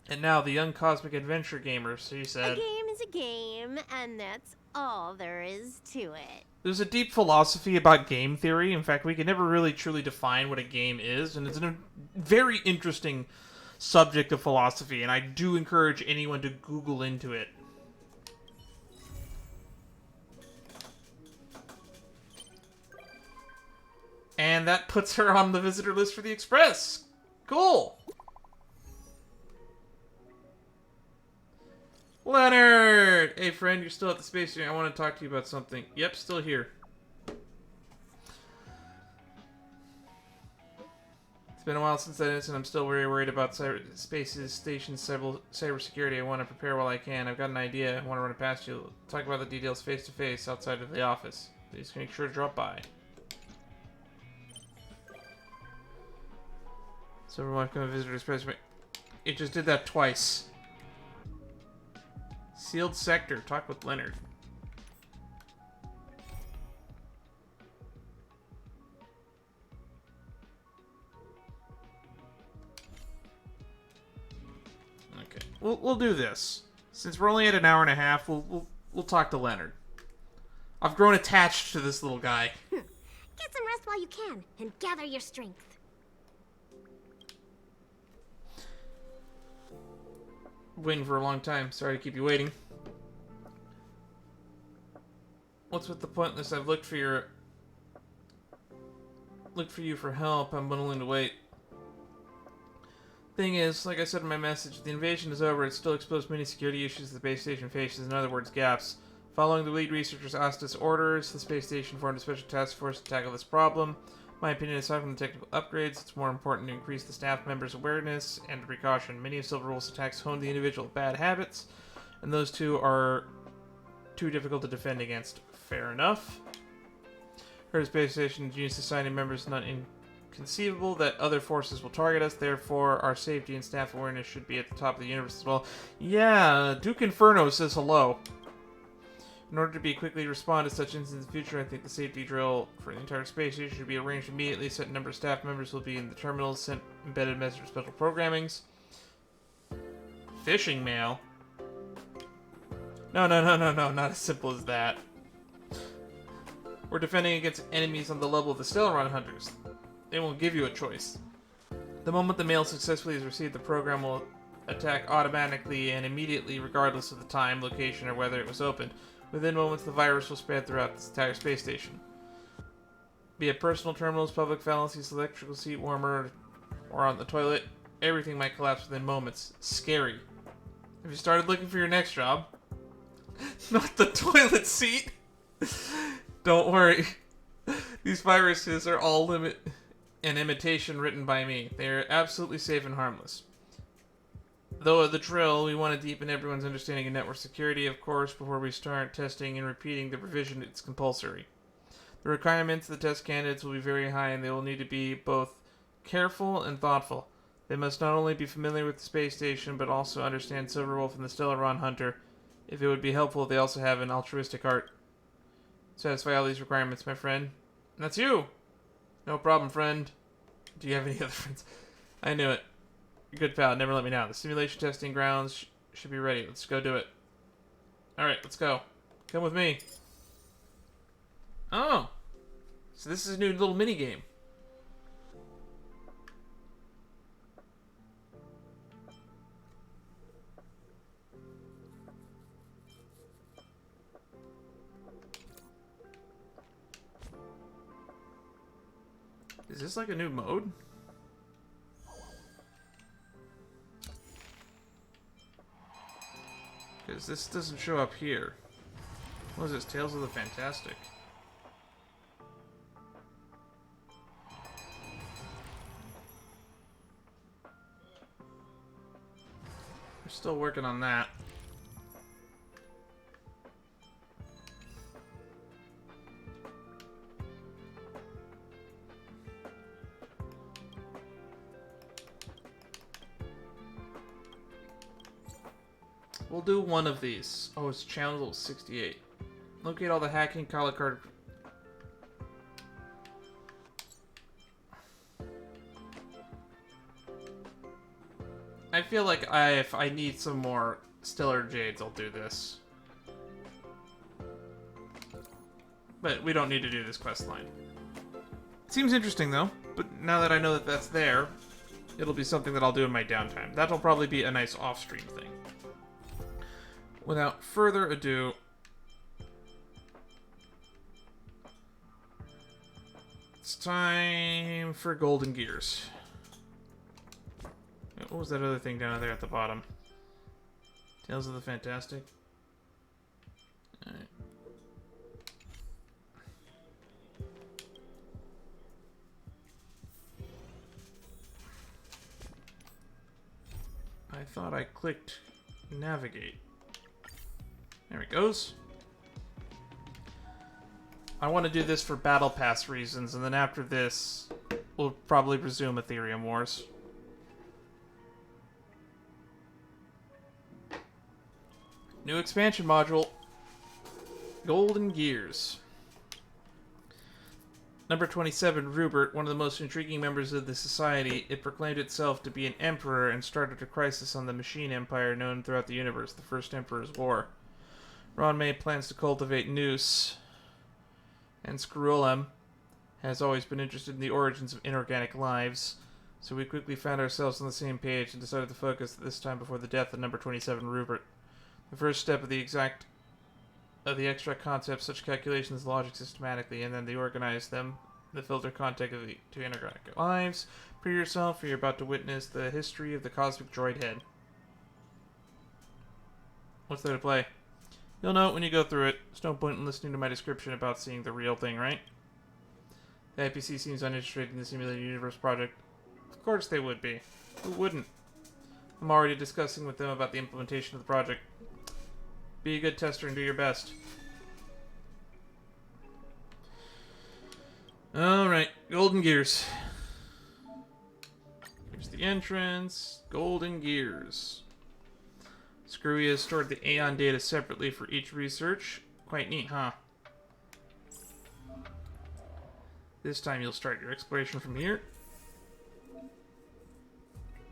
And now the young cosmic adventure gamer, she said, A game is a game, and that's all there is to it. there's a deep philosophy about game theory. In fact, we can never really truly define what a game is, and it's a very interesting subject of philosophy, and I do encourage anyone to Google into it. And that puts her on the visitor list for the Express. Cool. Leonard! Hey, friend, you're still at the space station. I want to talk to you about something. Yep, still here. It's been a while since that incident. I'm still very worried about space station's cybersecurity. I want to prepare while I can. I've got an idea. I want to run it past you. Talk about the details face to face outside of the office. Please make sure to drop by. So everyone come and visit his presence. It just did that twice. Sealed sector. Talk with Leonard. Okay, we'll do this. Since we're only at an hour and a half, we'll talk to Leonard. I've grown attached to this little guy. Get some rest while you can, and gather your strength. Waiting for a long time. Sorry to keep you waiting. What's with the pointless? I've looked for you for help. I'm unwilling to wait. Thing is, like I said in my message, if the invasion is over, it still exposed many security issues the base station faces, in other words, gaps. Following the lead researcher's Astus orders, the space station formed a special task force to tackle this problem. My opinion, aside from the technical upgrades, it's more important to increase the staff members' awareness and precaution. Many of Silver Wolf's attacks hone the individual bad habits, and those two are too difficult to defend against. Fair enough. Her space station Junior Society members not inconceivable that other forces will target us, therefore our safety and staff awareness should be at the top of the universe as well. Yeah, Duke Inferno says hello. In order to be quickly respond to such incidents in the future, I think the safety drill for the entire space station should be arranged immediately. A certain number of staff members will be in the terminals, sent embedded message for special programmings. Phishing mail? No, not as simple as that. We're defending against enemies on the level of the Stellaron Hunters. They won't give you a choice. The moment the mail successfully is received, the program will attack automatically and immediately, regardless of the time, location, or whether it was opened. Within moments, the virus will spread throughout the entire space station. Be it personal terminals, public fallacies, electrical seat warmer, or on the toilet, everything might collapse within moments. Scary. Have you started looking for your next job? Not the toilet seat! Don't worry. These viruses are all an imitation written by me. They are absolutely safe and harmless. Though the drill, we want to deepen everyone's understanding of network security, of course. Before we start testing and repeating the revision, it's compulsory. The requirements of the test candidates will be very high, and they will need to be both careful and thoughtful. They must not only be familiar with the space station, but also understand Silverwolf and the Stellaron Hunter. If it would be helpful, they also have an altruistic heart. Satisfy all these requirements, my friend. And that's you! No problem, friend. Do you have any other friends? I knew it. You're good, pal. Never let me down. The simulation testing grounds should be ready. Let's go do it. Alright, let's go. Come with me. Oh! So this is a new little mini game. Is this like a new mode? Because this doesn't show up here. What is this? Tales of the Fantastic. We're still working on that. We'll do one of these. Oh, it's channel 68. Locate all the hacking color card. I feel like if I need some more Stellar Jades, I'll do this. But we don't need to do this quest line. Seems interesting though, but now that I know that that's there, it'll be something that I'll do in my downtime. That'll probably be a nice off-stream thing. Without further ado, it's time for Golden Gears. What was that other thing down there at the bottom? Tales of the Fantastic? Alright. I thought I clicked navigate. There it goes. I want to do this for Battle Pass reasons, and then after this, we'll probably resume Ethereum Wars. New expansion module. Golden Gears. Number 27, Rupert, one of the most intriguing members of the society, it proclaimed itself to be an emperor and started a crisis on the machine empire known throughout the universe, the First Emperor's War. Ron May plans to cultivate Noose, and Screwulem has always been interested in the origins of inorganic lives, so we quickly found ourselves on the same page and decided to focus this time before the death of number 27, Rupert. The first step of the extract concepts, such calculations, logic systematically, and then they organize them. The filter context of the two inorganic lives. Prepare yourself, for you're about to witness the history of the cosmic droid head. What's there to play? You'll know it when you go through it. There's no point in listening to my description about seeing the real thing, right? The IPC seems uninterested in the simulated universe project. Of course they would be. Who wouldn't? I'm already discussing with them about the implementation of the project. Be a good tester and do your best. Alright, Golden Gears. Here's the entrance. Golden Gears. Screwy has stored the Aeon data separately for each research. Quite neat, huh? This time you'll start your exploration from here.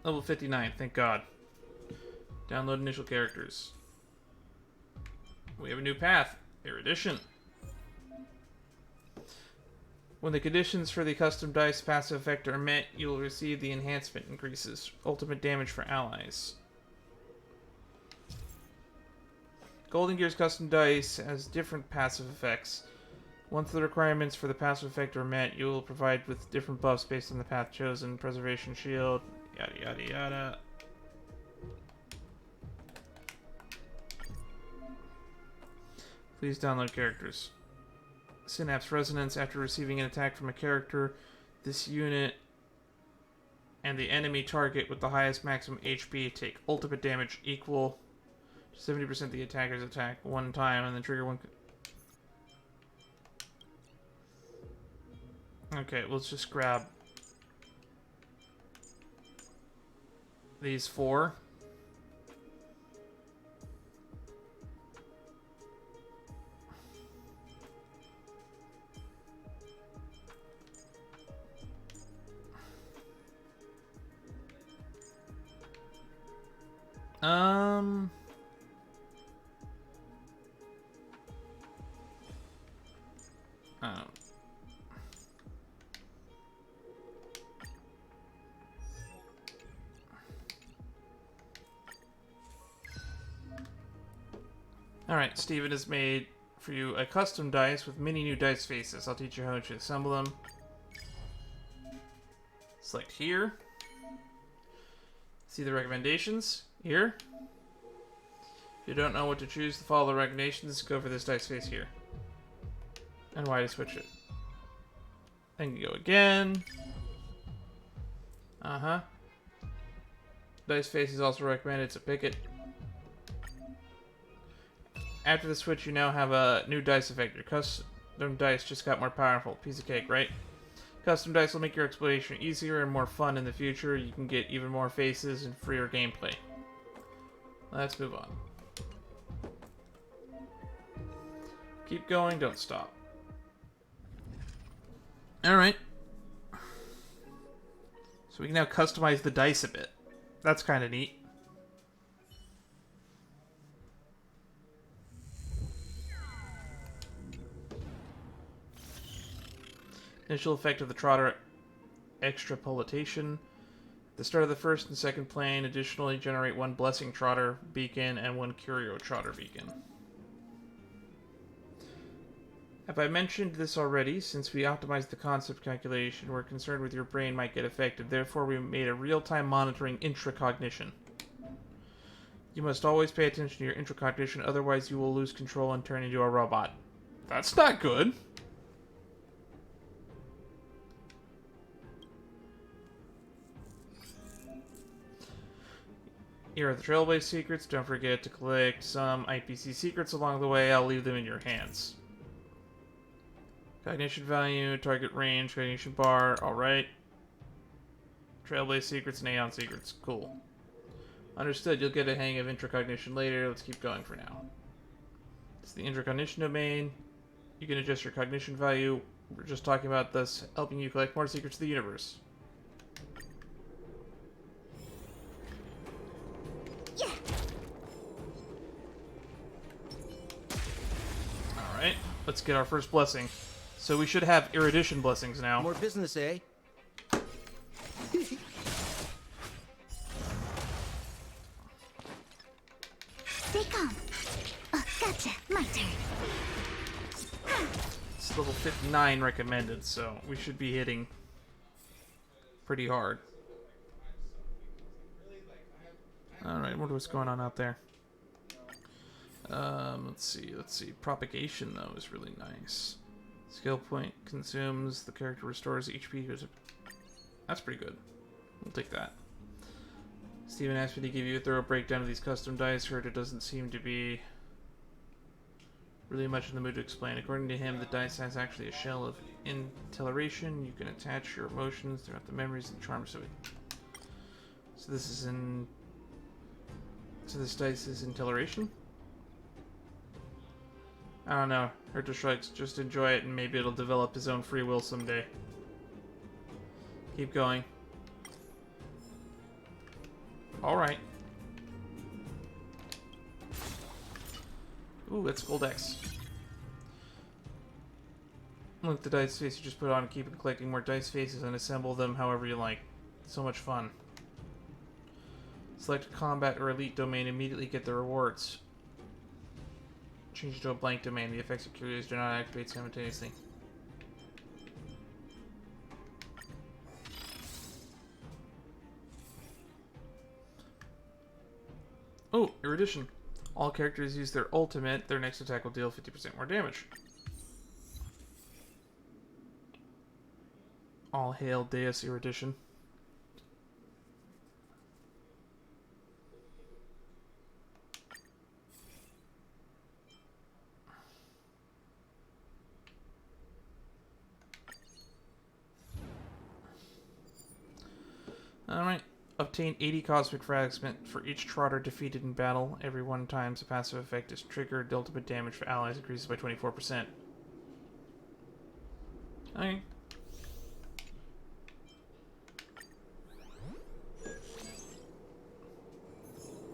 Level 59, thank God. Download initial characters. We have a new path. Erudition. When the conditions for the custom dice passive effect are met, you will receive the enhancement increases. Ultimate damage for allies. Golden Gear's custom dice has different passive effects. Once the requirements for the passive effect are met, you will provide with different buffs based on the path chosen. Preservation shield, yada yada yada. Please download characters. Synapse Resonance. After receiving an attack from a character, this unit and the enemy target with the highest maximum HP take ultimate damage equal to 70% of the attacker's attack one time, and then trigger one. Okay, let's just grab these 4. Oh. Alright, Steven has made for you a custom dice with many new dice faces. I'll teach you how to assemble them. Select here. See the recommendations here. If you don't know what to choose to follow the recommendations, go for this dice face here. And Y to switch it. Then you go again. Dice face is also recommended, so pick it. After the switch, you now have a new dice effect. Your custom dice just got more powerful. Piece of cake, right? Custom dice will make your exploration easier and more fun in the future. You can get even more faces and freer gameplay. Let's move on. Keep going, don't stop. Alright. So we can now customize the dice a bit. That's kind of neat. Initial effect of the Trotter extrapolation. At the start of the first and second plane, additionally generate 1 Blessing Trotter beacon and 1 Curio Trotter beacon. Have I mentioned this already? Since we optimized the concept calculation, we're concerned with your brain might get affected. Therefore, we made a real-time monitoring intracognition. You must always pay attention to your intracognition, otherwise you will lose control and turn into a robot. That's not good. Here are the Trailblaze secrets. Don't forget to collect some IPC secrets along the way. I'll leave them in your hands. Cognition value, target range, cognition bar. Alright. Trailblaze secrets and Aeon secrets. Cool. Understood. You'll get a hang of intracognition later. Let's keep going for now. It's the intracognition domain. You can adjust your cognition value. We're just talking about this helping you collect more secrets of the universe. Alright, let's get our first blessing. So we should have erudition blessings now. More business, eh? Stay calm. Oh, gotcha. My turn. It's level 59 recommended, so we should be hitting pretty hard. Alright, wonder what's going on out there. Let's see. Propagation, though, is really nice. Skill point consumes, the character restores HP. That's pretty good. We'll take that. Steven asked me to give you a thorough breakdown of these custom dice. Heard it doesn't seem to be really much in the mood to explain. According to him, the dice has actually a shell of intelleration. You can attach your emotions throughout the memories and charms of it. So this is in... So this dice is intelleration? I don't know. Herta shrugs. Just enjoy it and maybe it'll develop his own free will someday. Keep going. Alright. Ooh, that's gold X. Look, the dice face you just put on, keep collecting more dice faces and assemble them however you like. So much fun. Select combat or elite domain, immediately get the rewards. Change it to a blank domain. The effects of curios do not activate simultaneously. Oh, erudition. All characters use their ultimate. Their next attack will deal 50% more damage. All hail Deus Erudition. Alright. Obtain 80 cosmic fragment for each trotter defeated in battle. Every 1 time a passive effect is triggered, the ultimate damage for allies increases by 24%. Okay.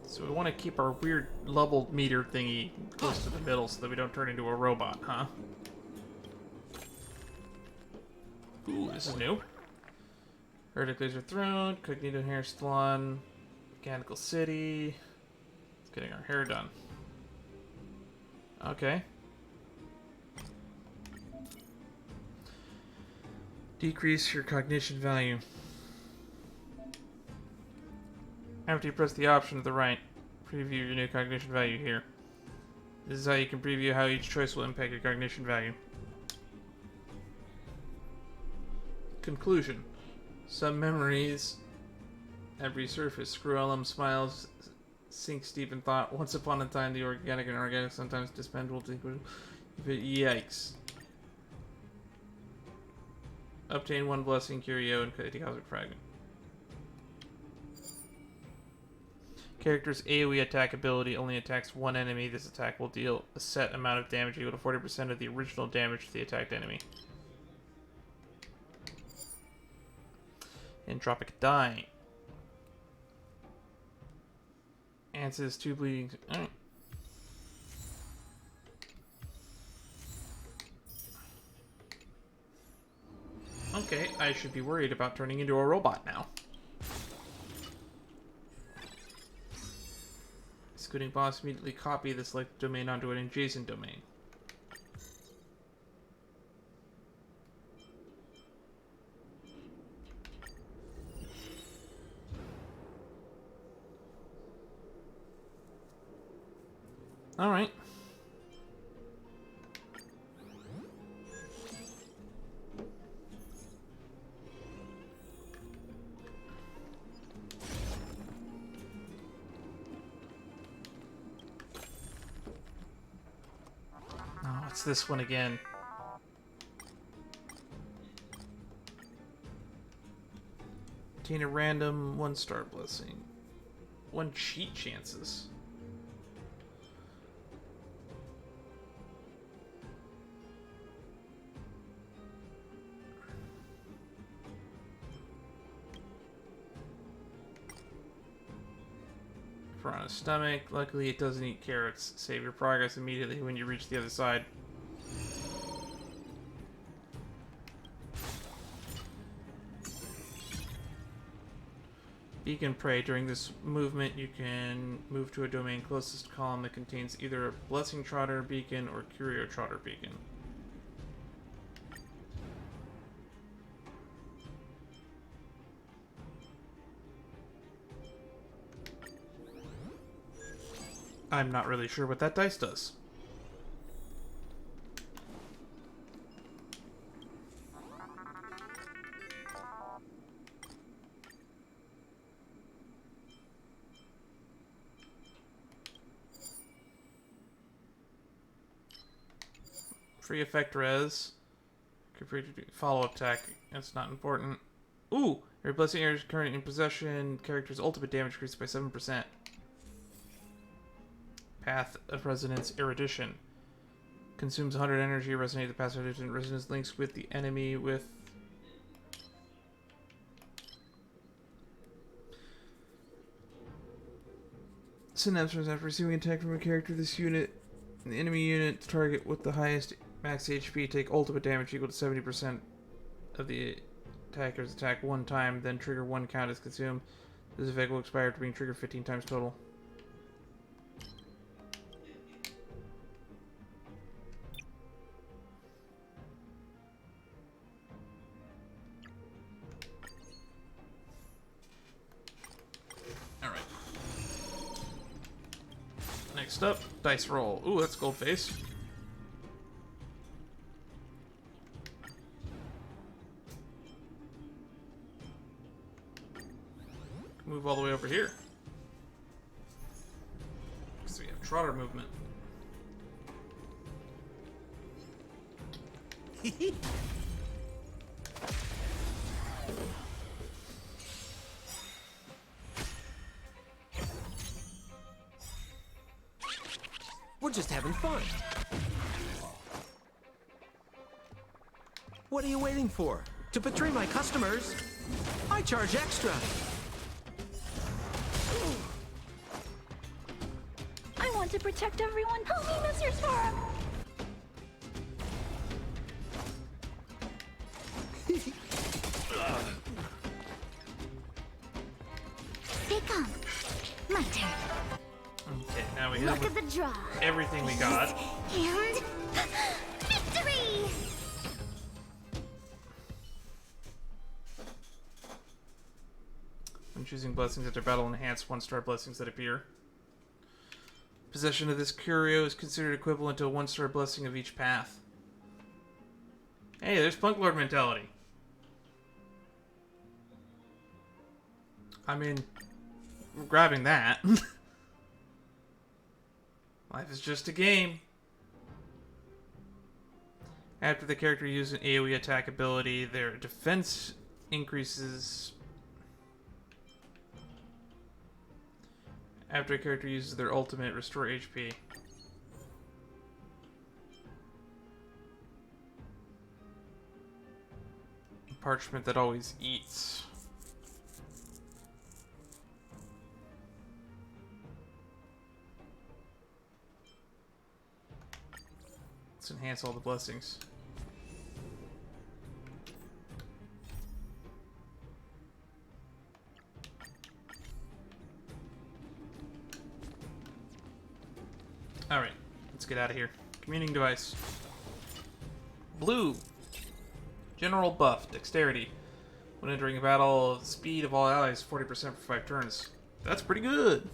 So we want to keep our weird level meter thingy close to the middle so that we don't turn into a robot, huh? Ooh, this is new. Verdict Laser Throne, Cognito Hair Salon, Mechanical City. It's getting our hair done. Okay. Decrease your cognition value. After you press the option to the right, preview your new cognition value here. This is how you can preview how each choice will impact your cognition value. Conclusion. Some memories have resurfaced. Screwellum smiles, sinks deep in thought. Once upon a time, the organic and organic sometimes dispensable. Yikes. Obtain 1 blessing, curio, and cosmic fragment. Character's AoE attack ability only attacks 1 enemy. This attack will deal a set amount of damage equal to 40% of the original damage to the attacked enemy. Entropic Die. Answers 2 bleeding. Alright. Okay, I should be worried about turning into a robot now. Scooting boss immediately copy the selected domain onto an adjacent domain. All right. this one again. Obtain a random 1-star blessing. 1 cheat chances. For on a stomach, luckily it doesn't eat carrots. Save your progress immediately when you reach the other side. Beacon Prey. During this movement, you can move to a domain closest column that contains either a Blessing Trotter beacon or Curio Trotter beacon. I'm not really sure what that dice does. Free effect res. Follow-up attack. That's not important. Ooh! Your blessing area is current in possession. Character's ultimate damage increased by 7%. Path of Resonance Erudition. Consumes 100 energy. Resonate the path of erudition. Resonance links with the enemy with... Synapses after receiving attack from a character. This unit, the enemy unit target with the highest max HP take ultimate damage equal to 70% of the attacker's attack one time, then trigger 1 count is consumed. This effect will expire after being triggered 15 times total. Alright. Next up, dice roll. Ooh, that's gold face. Move all the way over here. So we have Trotter movement. We're just having fun. What are you waiting for? To betray my customers? I charge extra. I want to protect everyone. Help me, Mr. Storm! Stay calm. My turn. Okay, now we Look hit at the draw. everything we got. And victory! When choosing blessings after battle, enhance 1-star blessings that appear. Possession of this curio is considered equivalent to a 1-star blessing of each path. Hey, there's Punklorde Mentality. I mean, we're grabbing that. Life is just a game. After the character uses an AoE attack ability, their defense increases. After a character uses their ultimate, restore HP. Parchment that always eats. Let's enhance all the blessings. Alright, let's get out of here. Communing device. Blue. General buff, dexterity. When entering a battle, speed of all allies 40% for 5 turns. That's pretty good.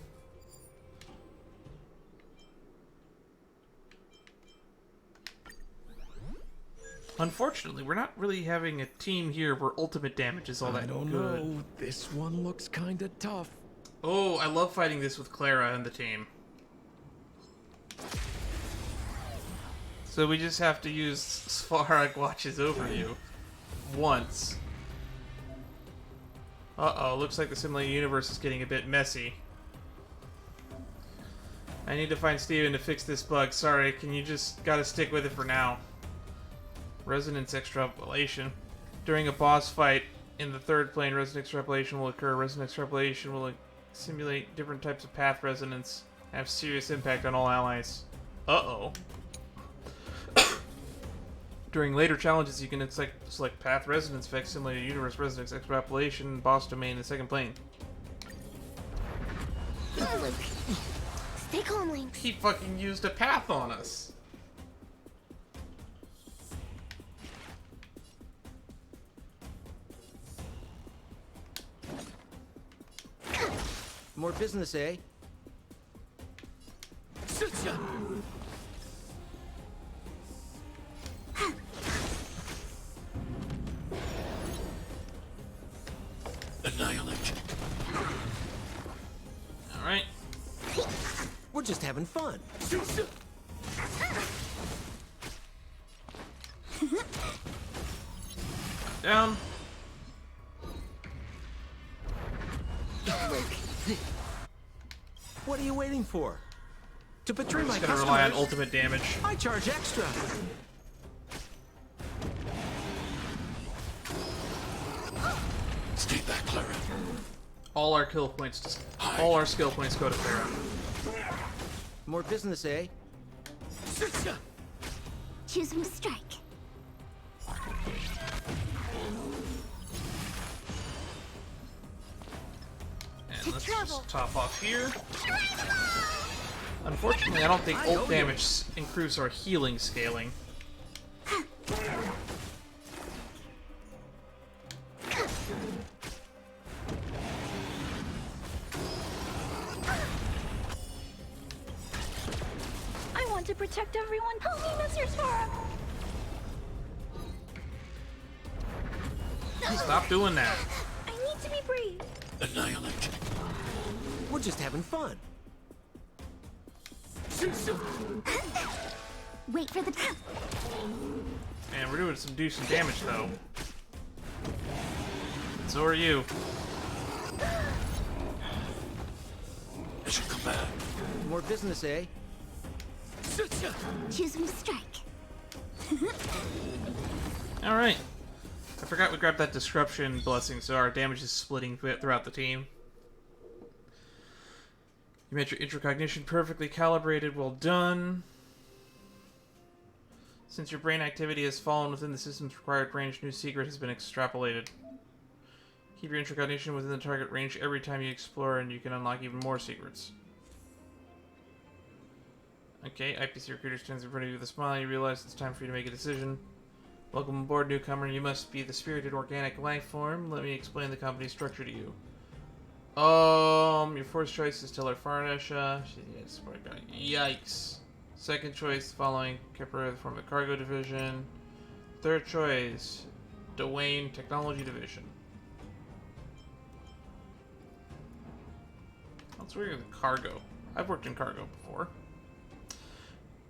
Unfortunately, we're not really having a team here where ultimate damage is all that I don't good. know. This one looks kinda tough. Oh, I love fighting this with Clara and the team. So we just have to use Svarog Watch's overview once. Uh-oh, looks like the simulated universe is getting a bit messy. I need to find Steven to fix this bug. Sorry, can you just gotta stick with it for now. Resonance extrapolation. During a boss fight in the third plane, resonance extrapolation will occur. Resonance extrapolation will simulate different types of path resonance and have serious impact on all allies. Uh-oh. During later challenges, you can select path resonance effects, simulated universe resonance extrapolation, boss domain in the second plane. Stay calm, Link. He fucking used a path on us. More business, eh? Annihilate. Alright. We're just having fun. Down. What are you waiting for? To betray my Just gonna customers, rely on ultimate damage. I charge extra. Stay back, Clara. All our skill points go to Clara. More business, eh? Choosing strike. And let's just top off here. Unfortunately, I don't think ult damage improves our healing scaling. I want to protect everyone. Help me, Mr. Svarog. Stop doing that. I need to be brave. Annihilate. We're just having fun. Wait for the... Man, we're doing some decent damage, though. So are you. I should come back. More business, eh? Choosing strike. Alright. I forgot we grabbed that disruption blessing, so our damage is splitting throughout the team. You made your intracognition perfectly calibrated. Well done. Since your brain activity has fallen within the system's required range, new secret has been extrapolated. Keep your intracognition within the target range every time you explore, and you can unlock even more secrets. Okay, IPC recruiter stands in front of you with a smile. You realize it's time for you to make a decision. Welcome aboard, newcomer. You must be the spirited organic life form. Let me explain the company's structure to you. Your first choice is Tiller Farnesha. Yikes. Second choice, following Kepler from the Cargo Division. Third choice, Dwayne Technology Division. Let's work with cargo. I've worked in cargo before.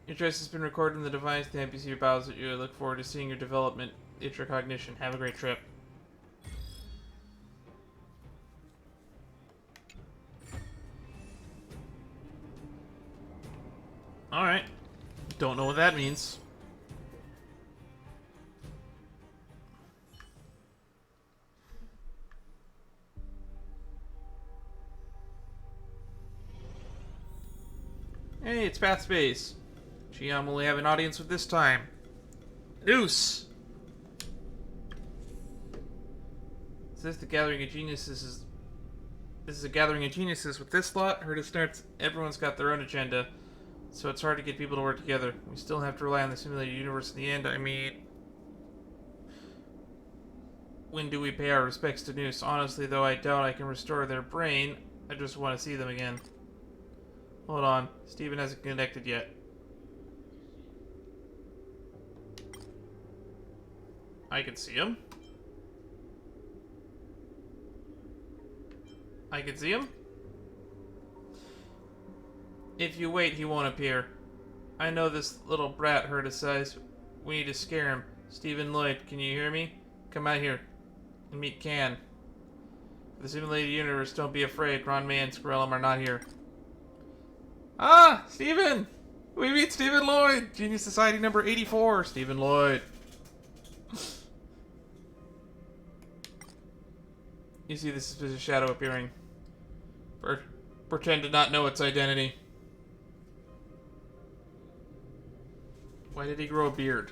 Your choice has been recorded in the device. The NPC bows at you. I look forward to seeing your development. Intracognition. Have a great trip. Alright. Don't know what that means. Hey, it's Path Space. Gee, I'm only have an audience with this time. Noose! Is this the Gathering of Geniuses? This is a Gathering of Geniuses. With this slot, heard it starts, everyone's got their own agenda. So it's hard to get people to work together. We still have to rely on the simulated universe in the end. I mean, when do we pay our respects to Noose? Honestly, though, I doubt I can restore their brain. I just want to see them again. Hold on. Steven hasn't connected yet. I can see him. I can see him. If you wait, he won't appear. I know this little brat hurt his size. We need to scare him. Stephen Lloyd, can you hear me? Come out here and meet Can. For the simulated universe, don't be afraid. Ron May and Skrellum are not here. Ah, Stephen! We meet Stephen Lloyd! Genius Society number 84, Stephen Lloyd. You see this is a shadow appearing. Pretend to not know its identity. Why did he grow a beard?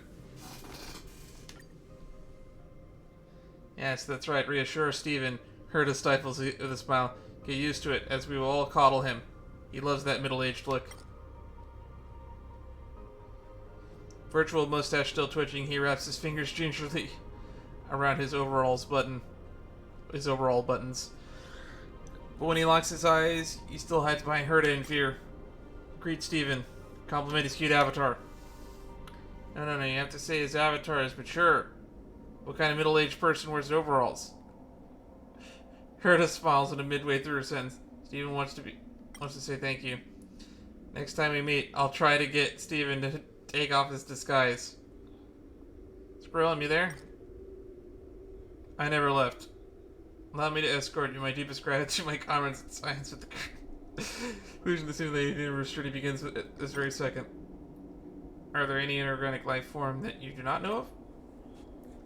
Yes, that's right. Reassure Stephen. Herta stifles with a smile. Get used to it, as we will all coddle him. He loves that middle-aged look. Virtual mustache still twitching, he wraps his fingers gingerly around his overall buttons. But when he locks his eyes, he still hides behind Herta in fear. Greet Stephen. Compliment his cute avatar. No, you have to say his avatar is mature. What kind of middle-aged person wears overalls? Herta smiles and midway through her sentence. Stephen wants to say thank you. Next time we meet, I'll try to get Stephen to take off his disguise. Skrellum, you there? I never left. Allow me to escort you. My deepest gratitude, my comrades in science with the conclusion of the simulated universe truly begins with this very second. Are there any inorganic life form that you do not know of?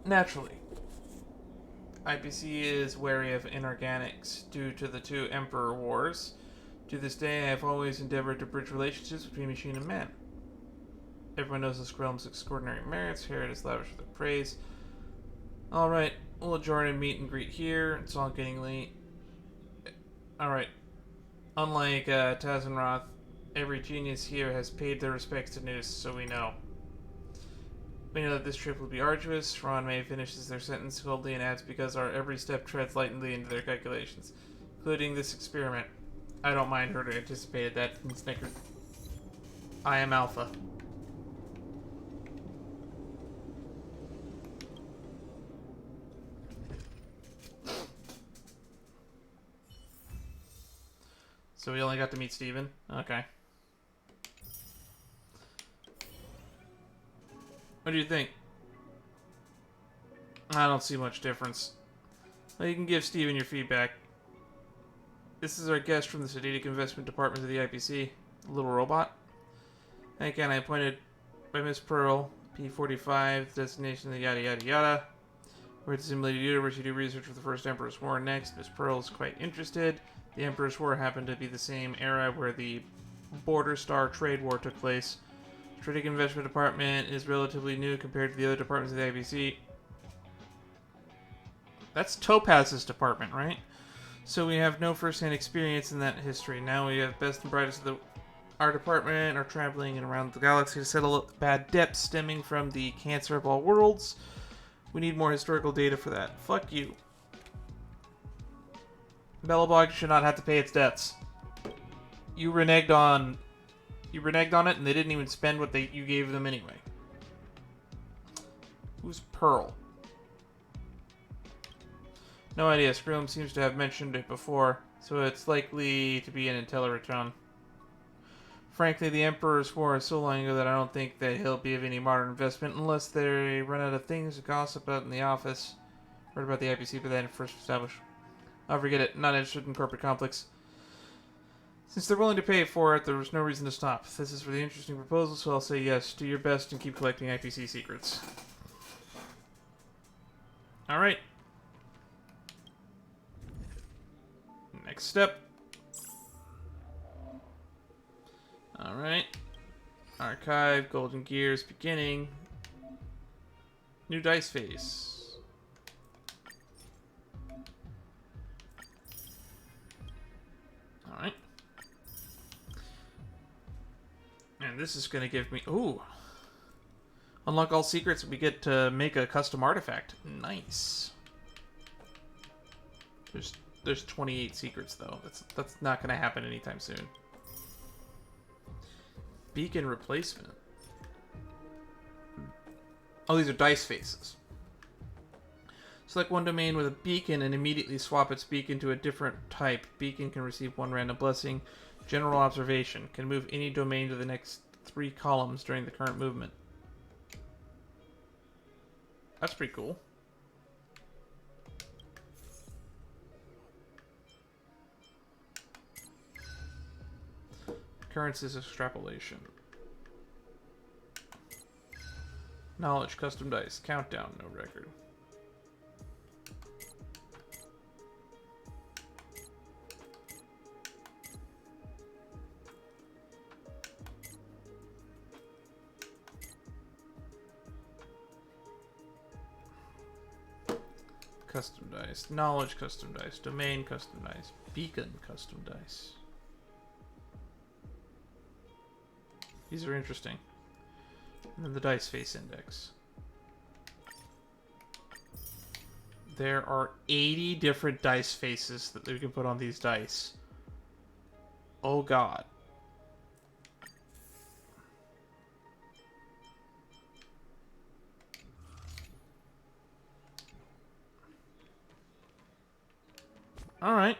Naturally. IPC is wary of inorganics due to the two Emperor Wars. To this day, I have always endeavored to bridge relationships between machine and man. Everyone knows the Skrellum's extraordinary merits. Herod is lavish with their praise. Alright, we'll adjourn and meet and greet here. It's all getting late. Alright. Unlike Tazenroth, every genius here has paid their respects to Noose, so we know. We know that this trip will be arduous. Ron May finishes their sentence coldly and adds, because our every step treads lightly into their calculations, including this experiment. I don't mind her to anticipated that and snickered. I am Alpha. So we only got to meet Stephen? Okay. What do you think? I don't see much difference. Well, you can give Stephen your feedback. This is our guest from the Strategic Investment Department of the IPC, the little robot. Again, I appointed by Miss Pearl, P45, destination, the yada yada yada. We're at the simulated universe. You do research for the First Emperor's War next. Miss Pearl is quite interested. The Emperor's War happened to be the same era where the Border Star Trade War took place. Strategic Investment Department is relatively new compared to the other departments of the IPC. That's Topaz's department, right? So we have no first-hand experience in that history. Now we have best and brightest of our department are traveling around the galaxy to settle bad debts stemming from the cancer of all worlds. We need more historical data for that. Fuck you. Belobog should not have to pay its debts. You reneged on it, and they didn't even spend what you gave them anyway. Who's Pearl? No idea. Skrellum seems to have mentioned it before, so it's likely to be an Intellireton. Frankly, the Emperor's War is so long ago that I don't think that he'll be of any modern investment unless they run out of things to gossip about in the office. Heard about the IPC, but then first established. I'll forget it. Not interested in corporate conflicts. Since they're willing to pay for it, there was no reason to stop. This is for the interesting proposal, so I'll say yes. Do your best and keep collecting IPC secrets. Alright. Next step. Alright. Archive, Golden Gears, beginning. New dice face. Alright. And this is going to give me... Ooh. Unlock all secrets, we get to make a custom artifact. Nice. There's 28 secrets, though. That's not going to happen anytime soon. Beacon replacement. Oh, these are dice faces. Select one domain with a beacon and immediately swap its beacon to a different type. Beacon can receive one random blessing. General observation. Can move any domain to the next 3 columns during the current movement. That's pretty cool. Occurrences extrapolation. Knowledge, custom dice, countdown, no record. Custom dice, knowledge, custom dice, domain, custom dice, beacon, custom dice. These are interesting. And then the dice face index. There are 80 different dice faces that we can put on these dice. Oh god. Alright.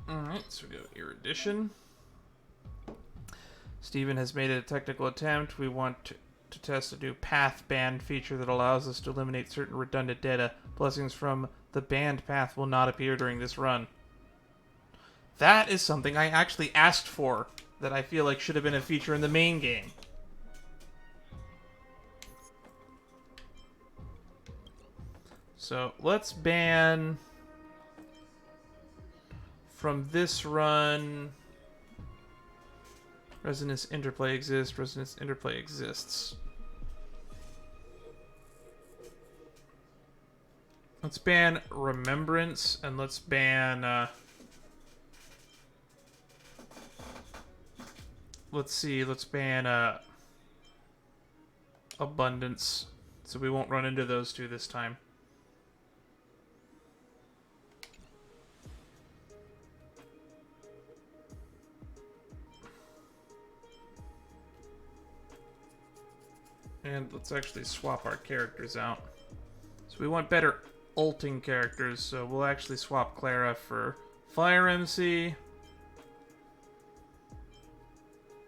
Alright, so we go erudition. Steven has made a technical attempt. We want to test a new path band feature that allows us to eliminate certain redundant data. Blessings from the banned path will not appear during this run. That is something I actually asked for, that I feel like should have been a feature in the main game. So let's ban from this run. Resonance interplay exists. Resonance interplay exists. Let's ban remembrance, and let's ban let's see, let's ban abundance, so we won't run into those two this time. And let's actually swap our characters out. So we want better ulting characters, so we'll actually swap Clara for Fire MC.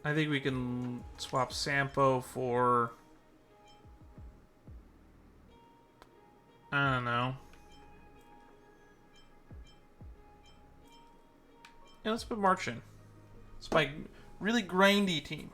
I think we can swap Sampo for... I don't know. Yeah, let's put March in. It's my really grindy team.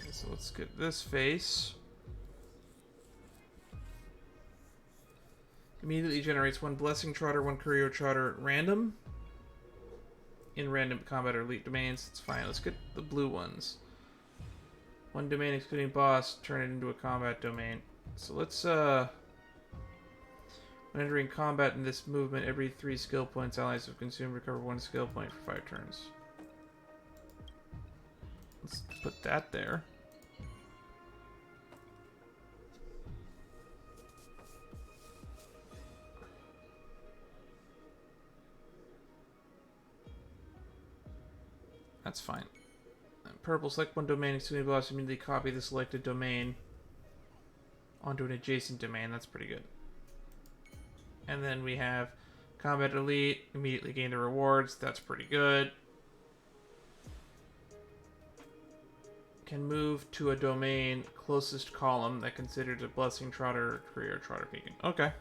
So let's get this face. Immediately generates 1 Blessing Trotter, 1 Courier Trotter at random. In random combat or elite domains. It's fine. Let's get the blue ones. 1 domain excluding boss, turn it into a combat domain. So let's, when entering combat in this movement, every 3 skill points allies have consumed recover 1 skill point for 5 turns. Let's put that there. That's fine. Purple, select 1 domain, excluding boss, immediately copy the selected domain onto an adjacent domain. That's pretty good. And then we have Combat Elite, immediately gain the rewards. That's pretty good. Can move to a domain closest column that considered a Blessing Trotter or Career Trotter Beacon. Okay.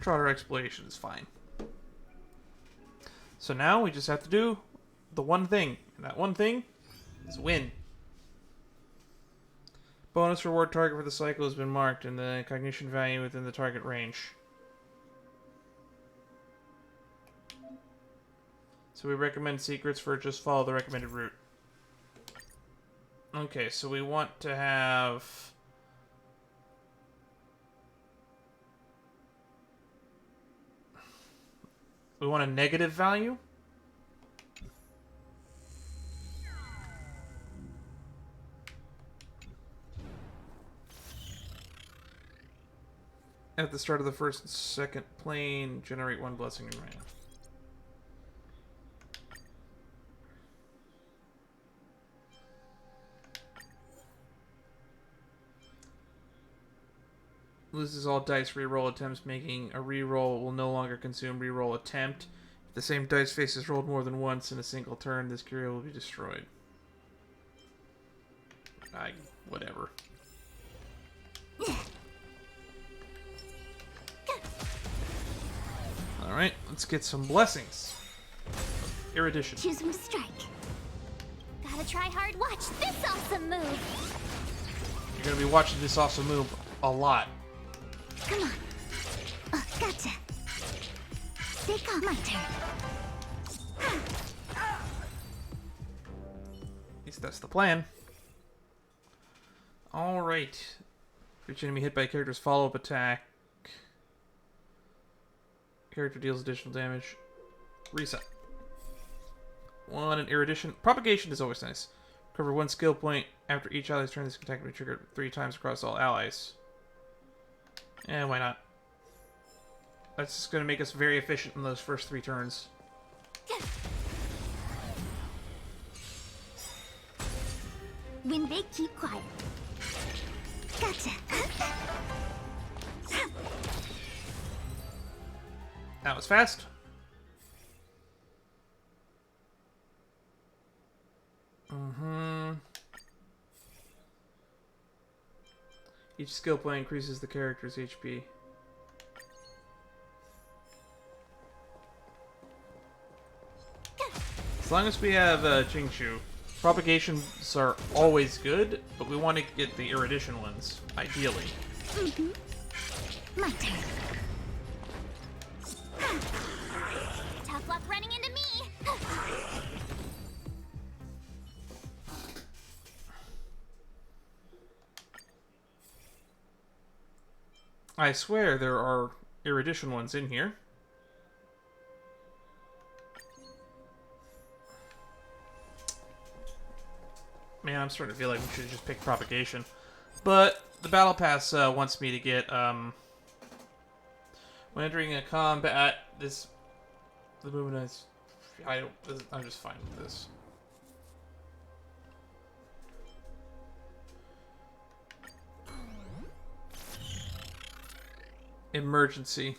Trotter exploration is fine. So now we just have to do the one thing, and that one thing is win. Bonus reward target for the cycle has been marked, and the cognition value within the target range. So we recommend secrets for just follow the recommended route. Okay, so we want to have... We want a negative value? At the start of the first and second plane, generate one blessing in rain. Loses all dice reroll attempts, making a reroll will no longer consume reroll attempt. If the same dice face is rolled more than once in a single turn, this curio will be destroyed. Whatever. Alright, let's get some blessings. Erudition. Choose from strike. Gotta try hard. Watch this awesome move. You're gonna be watching this awesome move a lot. Come on. Oh, gotcha. Stay calm. My turn. At least that's the plan. Alright. For each enemy hit by a character's follow-up attack, character deals additional damage. Reset. One in erudition. Propagation is always nice. Recover one skill point after each ally's turn. This attack can be triggered 3 times across all allies. Eh, why not? That's just going to make us very efficient in those first 3 turns. When big, keep quiet. Gotcha. That was fast. Each skill point increases the character's HP. As long as we have Jingshu, propagations are always good, but we want to get the erudition ones, ideally. My turn. Tough luck running into me. I swear there are erudition ones in here. Man, I'm starting to feel like we should just pick propagation. But the battle pass wants me to get, when entering a combat, the movement is, I'm just fine with this. Emergency.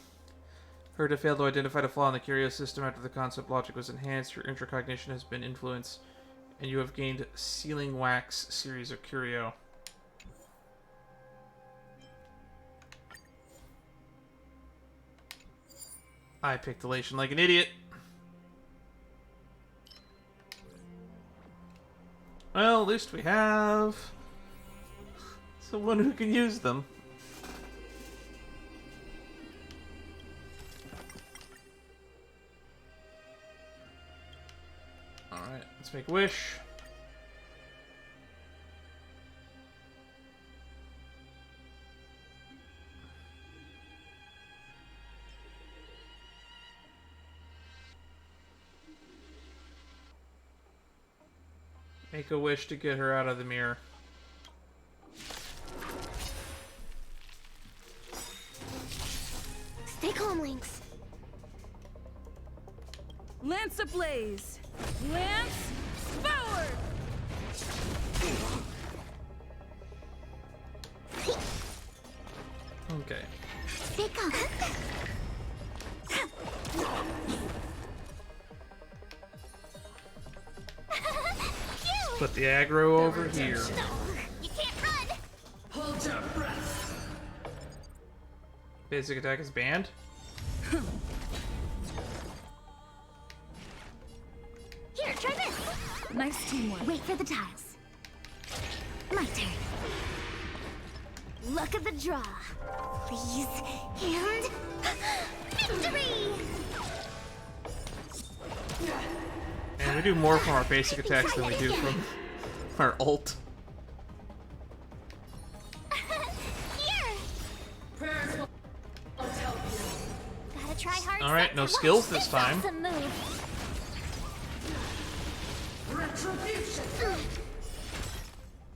Herta failed to identify the flaw in the curio system after the concept logic was enhanced. Your intracognition has been influenced, and you have gained Sealing Wax series of curio. I picked elation like an idiot. Well, at least we have someone who can use them. Alright, let's make a wish. Make a wish to get her out of the mirror. Stay calm, Lynx. Lance ablaze! Lance forward! Okay. Stay calm. Put the aggro over here. You can't run. Hold your breath. Basic attack is banned. Here, try this. Nice teamwork. Wait for the tiles. My turn. Look at the draw. Please. And... victory! And we do more from our basic attacks than we do from our ult. Gotta try hard. Alright, no skills this time. Awesome move.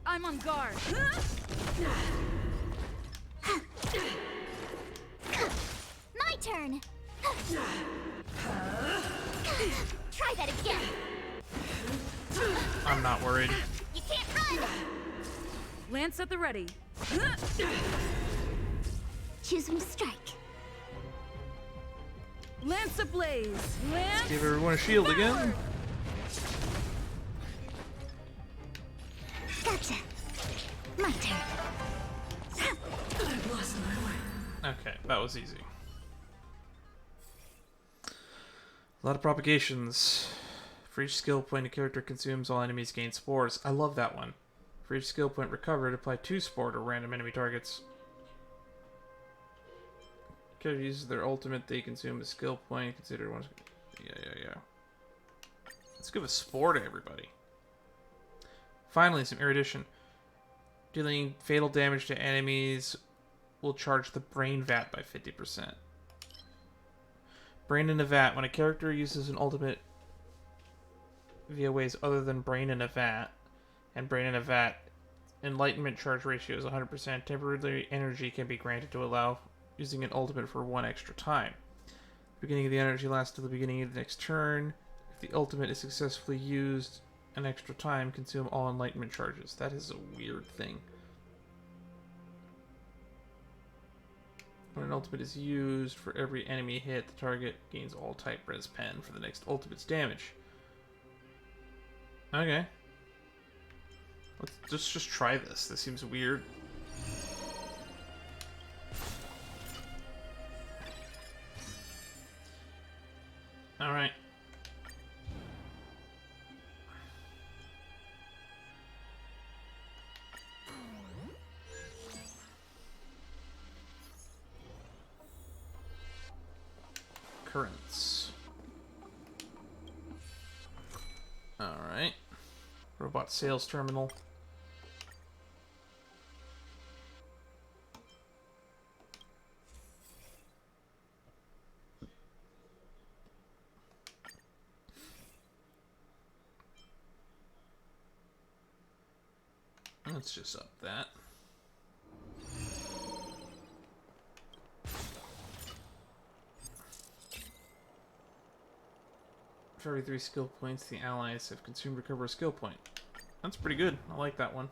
I'm on guard. My turn. Try that again. I'm not worried. You can't run. Lance at the ready. Choosing strike. Lance ablaze. Lance. Give everyone a shield again. Gotcha. My turn. Okay, that was easy. A lot of propagations. For each skill point a character consumes, all enemies gain spores. I love that one. For each skill point recovered, apply 2 spore to random enemy targets. Character uses their ultimate, they consume a skill point. Consider one. Yeah. Let's give a spore to everybody. Finally, some erudition. Dealing fatal damage to enemies will charge the brain vat by 50%. Brain in a vat. When a character uses an ultimate via ways other than brain in a vat, and brain in a vat, enlightenment charge ratio is 100%. Temporary energy can be granted to allow using an ultimate for 1 extra time. The beginning of the energy lasts till the beginning of the next turn. If the ultimate is successfully used an extra time, consume all enlightenment charges. That is a weird thing. When an ultimate is used, for every enemy hit, the target gains all type res pen for the next ultimate's damage. Okay. Let's just try this. This seems weird. Alright. Currents. Alright. Robot sales terminal. Let's just up that. For every 3 skill points, the allies have consumed recover a skill point. That's pretty good. I like that one.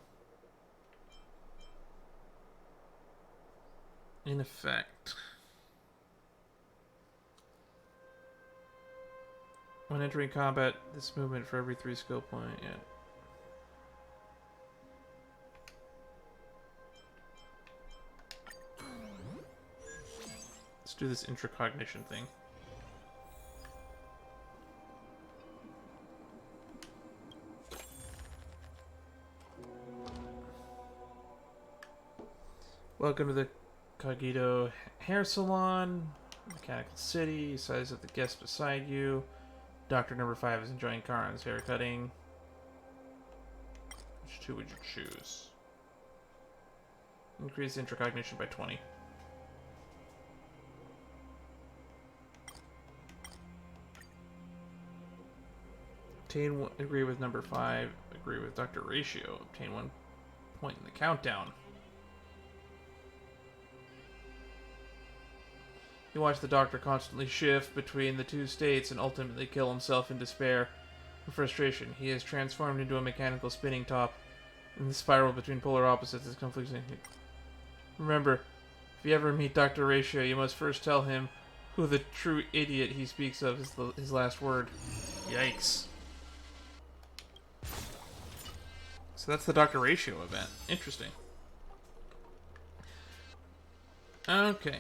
In effect. When entering combat, this movement for every 3 skill point, yeah. Let's do this intracognition thing. Welcome to the Cogito Hair Salon, Mechanical City, size of the guest beside you. Doctor number 5 is enjoying Karan's hair cutting. Which 2 would you choose? Increase intracognition by 20. Obtain one, agree with number 5, agree with Dr. Ratio. Obtain 1 point in the countdown. You watch the Doctor constantly shift between the 2 states and ultimately kill himself in despair and frustration. He is transformed into a mechanical spinning top, and the spiral between polar opposites is conflicting. Remember, if you ever meet Dr. Ratio, you must first tell him who the true idiot he speaks of is his last word. Yikes. So that's the Dr. Ratio event. Interesting. Okay.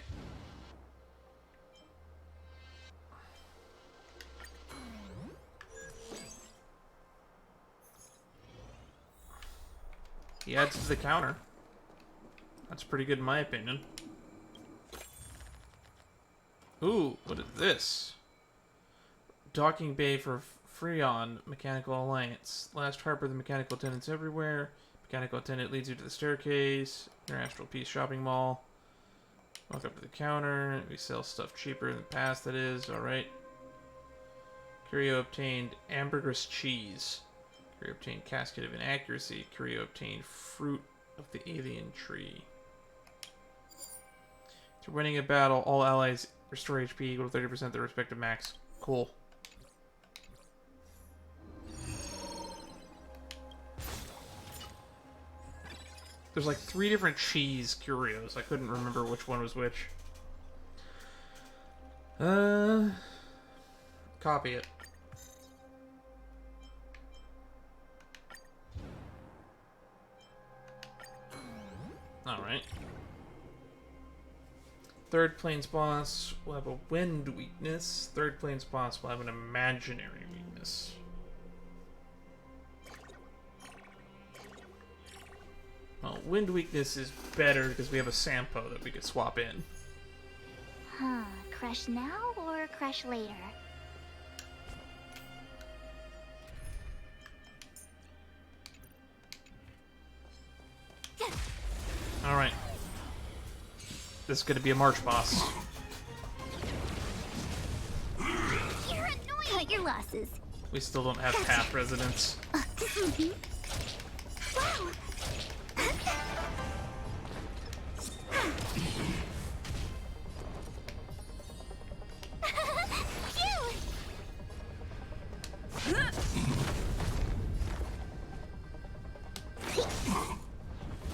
He adds to the counter. That's pretty good in my opinion. Ooh, what is this? Docking bay for Freon, Mechanical Alliance. Last Harper, the mechanical attendants everywhere. Mechanical attendant leads you to the staircase. International Peace Shopping Mall. Walk up to the counter. We sell stuff cheaper in the past, that is. Alright. Curio obtained ambergris cheese. Curio obtained casket of inaccuracy. Curio obtained fruit of the alien tree. After winning a battle, all allies restore HP equal to 30% of their respective max. Cool. There's like 3 different cheese curios. I couldn't remember which one was which. Copy it. Alright. Third plane's boss will have a wind weakness. Third plane's boss will have an imaginary weakness. Well, wind weakness is better because we have a Sampo that we could swap in. Huh, crash now or crash later? Alright. This is going to be a March boss. You're annoying! Cut your losses. We still don't have path residents. Wow!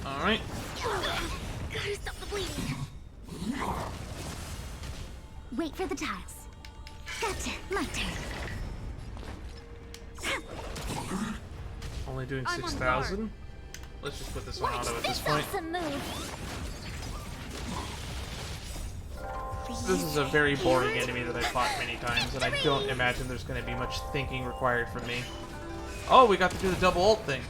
Alright. Gotta stop the bleeding. Wait for the tiles. Gotcha. My turn. Only doing 6,000. Let's just put this on auto at this point. This is a very boring enemy that I fought many times, and I don't imagine there's going to be much thinking required from me. Oh, we got to do the double ult thing.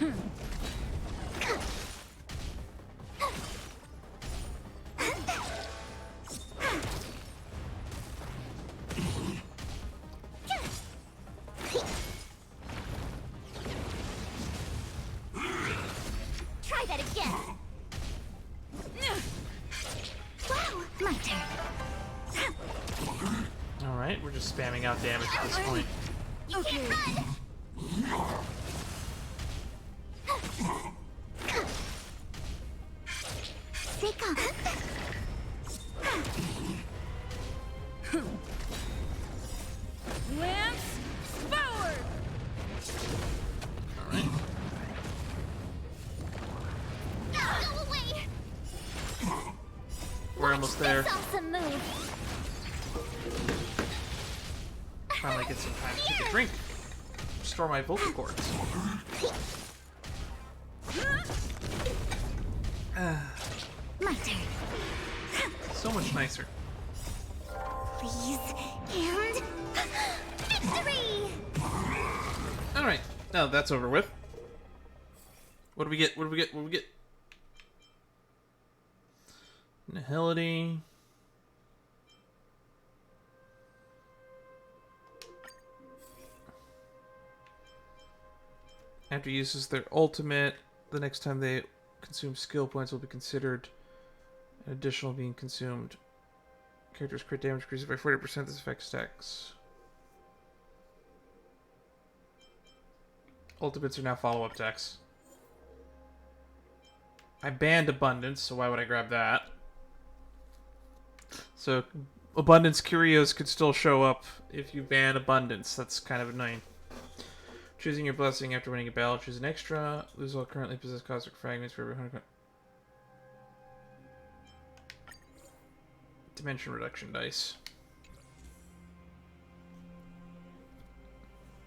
Try that again. Wow, my turn. Alright, we're just spamming out damage at this point. You can't run. Stay calm. Lance forward. Alright. Go away. We're almost there. This awesome move. Finally get some time to take a drink. Restore my vocal cords. My turn. So much nicer. Please. And victory! Alright, now that's over with. What do we get? What do we get? What do we get? Nihility. After uses their ultimate, the next time they consume skill points will be considered an additional being consumed. Character's crit damage increases by 40%. This affects stacks. Ultimates are now follow-up decks. I banned Abundance, so why would I grab that? So, Abundance Curios could still show up if you ban Abundance. That's kind of annoying. Choosing your blessing after winning a battle. Choose an extra. Lose all currently possessed cosmic fragments for every 100. Dimension reduction dice.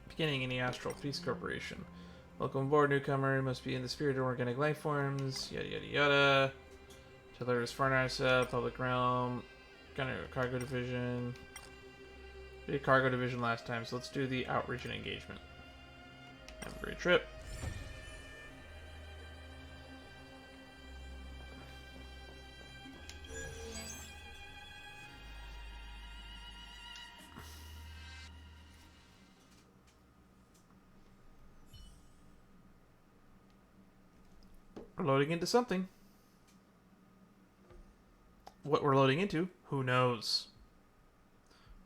Beginning in the Astral Peace Corporation. Welcome aboard, newcomer. You must be in the spirit of organic life forms. Yada yada yada. Tellers Farnarsa, Public Realm. Gunner Cargo Division. We did Cargo Division last time, so let's do the Outreach and Engagement. Have a great trip. We're loading into something. What we're loading into, who knows?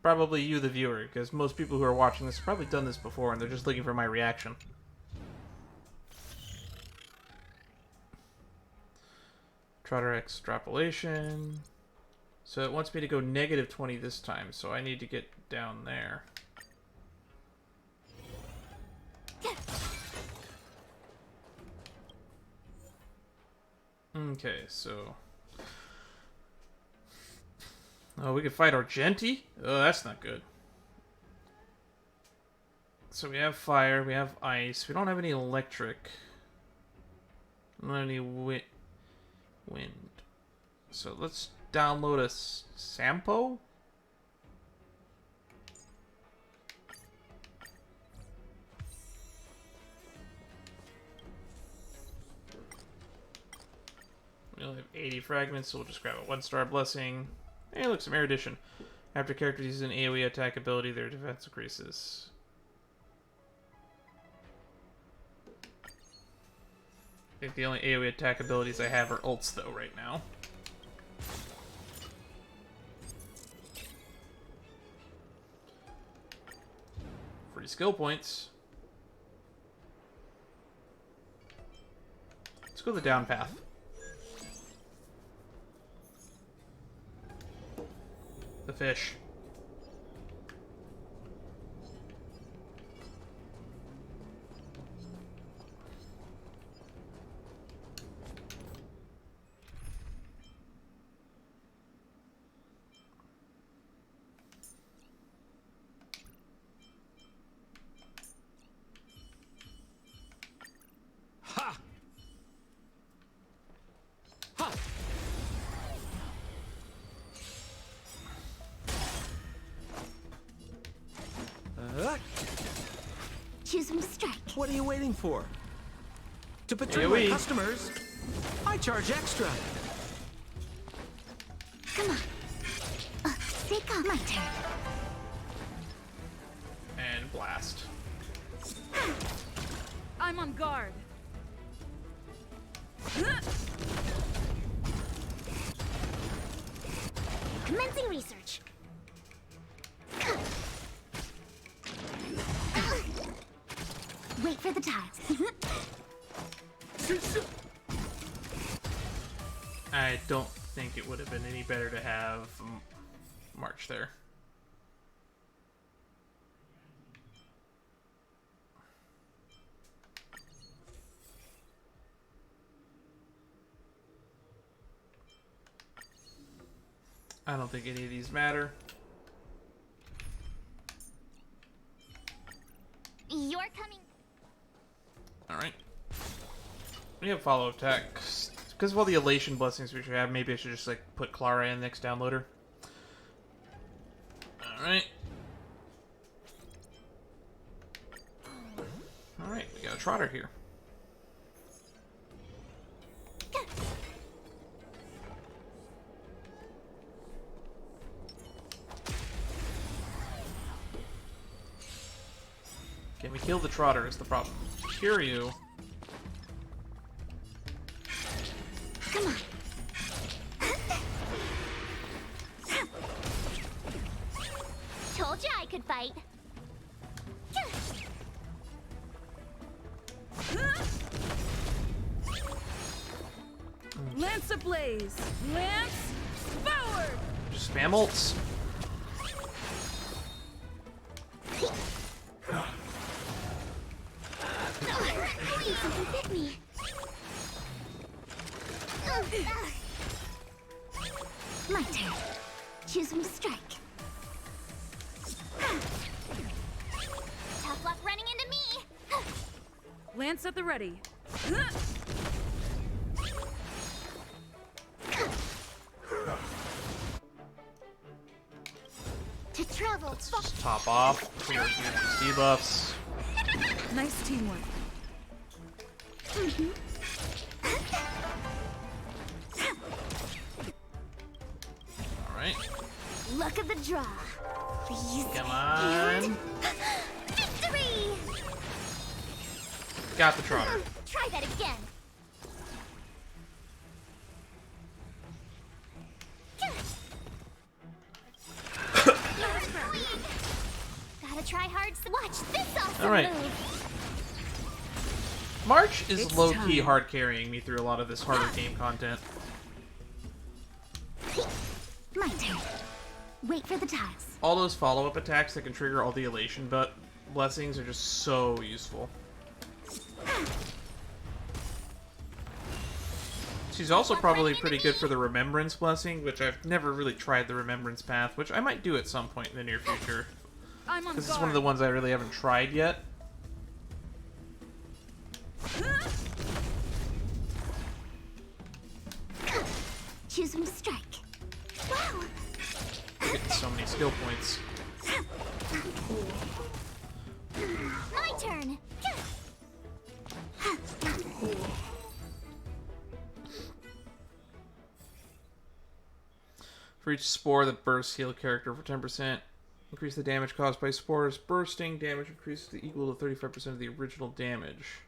Probably you, the viewer, because most people who are watching this have probably done this before and they're just looking for my reaction. Trotter extrapolation. So it wants me to go -20 this time, so I need to get down there. Okay, so... Oh, we can fight Argenti? Oh, that's not good. So we have fire, we have ice, we don't have any electric. Not any wind. So let's download a Sampo? We only have 80 fragments, so we'll just grab a 1-star blessing. Hey, look, some erudition. After characters use an AoE attack ability, their defense increases. I think the only AoE attack abilities I have are ults, though, right now. Free skill points. Let's go the down path. The fish. Ha! Ha! Choose from strike. What are you waiting for? To betray my AoE. customers, I charge extra. Come on. Take off. My turn. And blast. I'm on guard. Commencing research. Wait for the tiles. I don't think it would have been any better to have March there. I don't think any of these matter. You're coming. Alright. We have follow attacks. Because of all the elation blessings we should have, maybe I should just like put Clara in next downloader. Alright. Alright, we got a Trotter here. Can we kill the Trotter is the problem. Cure you. Come on. Told you I could fight. Lance ablaze! Lance forward! Just spam ults. Please, something bit me. My turn. Choose from strike. Tough luck running into me. Lance at the ready. To travel. Let's just top off. Clear these debuffs. Nice teamwork. Alright. Luck of the draw. Please. Come on. Victory! Got the Trotter. Try that again. try hard. Watch this awesome All right. move. March is It's low-key time. hard carrying me through a lot of this harder game content. My turn. Wait for the tiles. All those follow-up attacks that can trigger all the elation but blessings are just so useful. She's also probably pretty good for the Remembrance Blessing, which I've never really tried the Remembrance Path, which I might do at some point in the near future. I'm on This is guard. one of the ones I really haven't tried yet. Choose when to strike. Wow. Getting so many skill points. My turn. For each spore that bursts, heal a character for 10%. Increase the damage caused by spores bursting. Damage increases to equal to 35% of the original damage.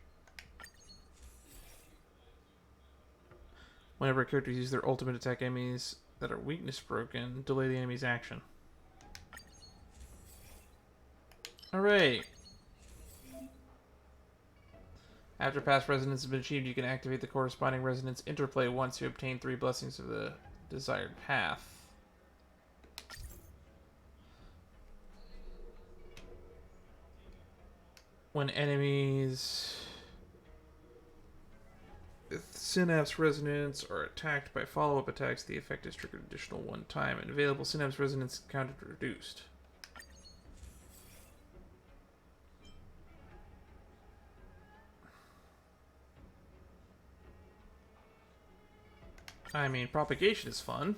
Whenever a character uses their ultimate attack, enemies that are weakness broken delay the enemy's action. Alright. After past resonance has been achieved, you can activate the corresponding resonance interplay once you obtain 3 blessings of the desired path. When enemies with Synapse Resonance are attacked by follow-up attacks, the effect is triggered additional 1 time, and available Synapse Resonance counted reduced. I mean, Propagation is fun.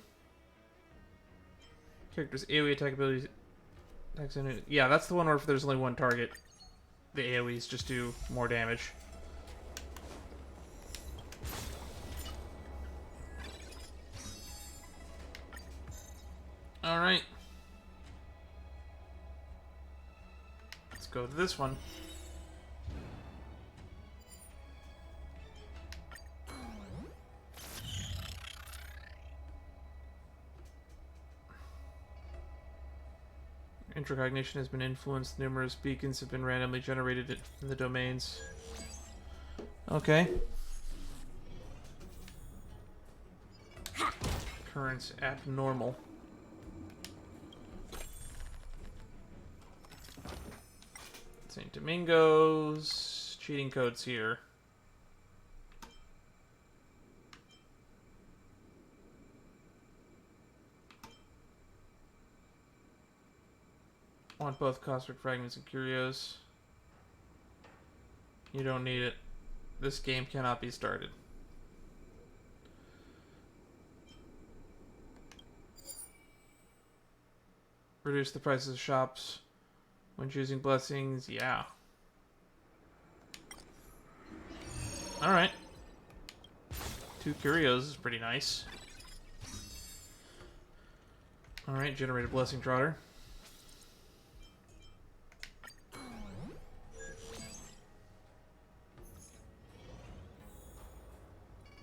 Character's AoE attack abilities... Yeah, that's the one where if there's only one target, the AoEs just do more damage. Alright. Let's go to this one. Intracognition has been influenced. Numerous beacons have been randomly generated in the domains. Okay. Currents abnormal. St. Domingo's. Cheating codes here. Want both Cosmic Fragments and Curios. You don't need it. This game cannot be started. Reduce the prices of shops when choosing blessings. Yeah. Alright. 2 Curios is pretty nice. Alright, generate a Blessing Trotter.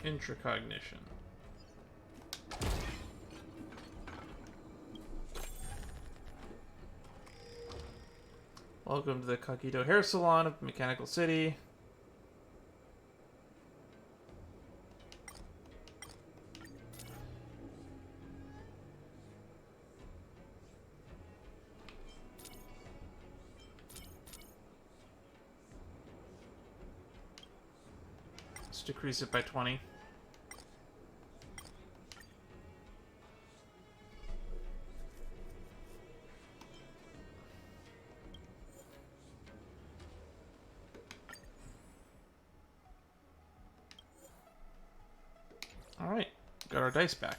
Intracognition. Welcome to the Coquito Hair Salon of Mechanical City. Let's decrease it by 20. Alright, got our dice back.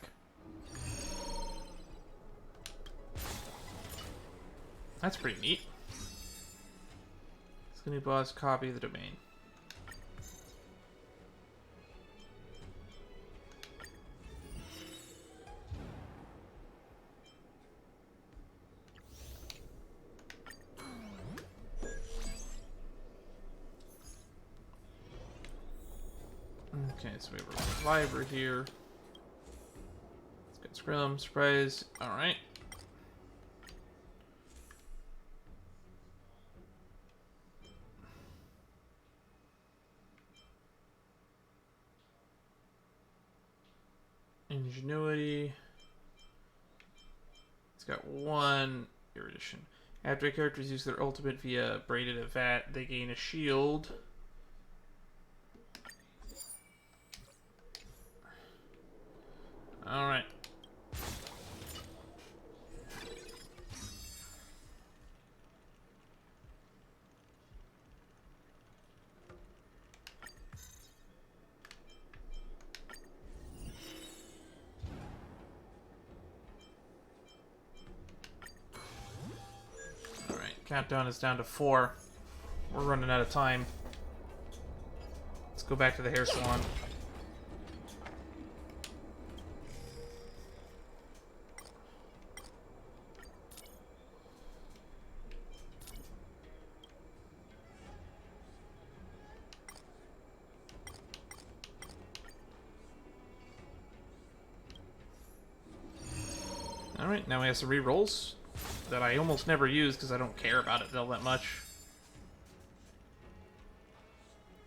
That's pretty neat. Skinny boss, copy the domain. Okay, so we have a survivor here. Let's get Scrum, surprise. Alright. Ingenuity. It's got 1 erudition. After characters use their ultimate via braided a vat, they gain a shield. Alright. Countdown is down to 4. We're running out of time. Let's go back to the hair salon. Alright, now we have some re-rolls that I almost never use because I don't care about it all that much.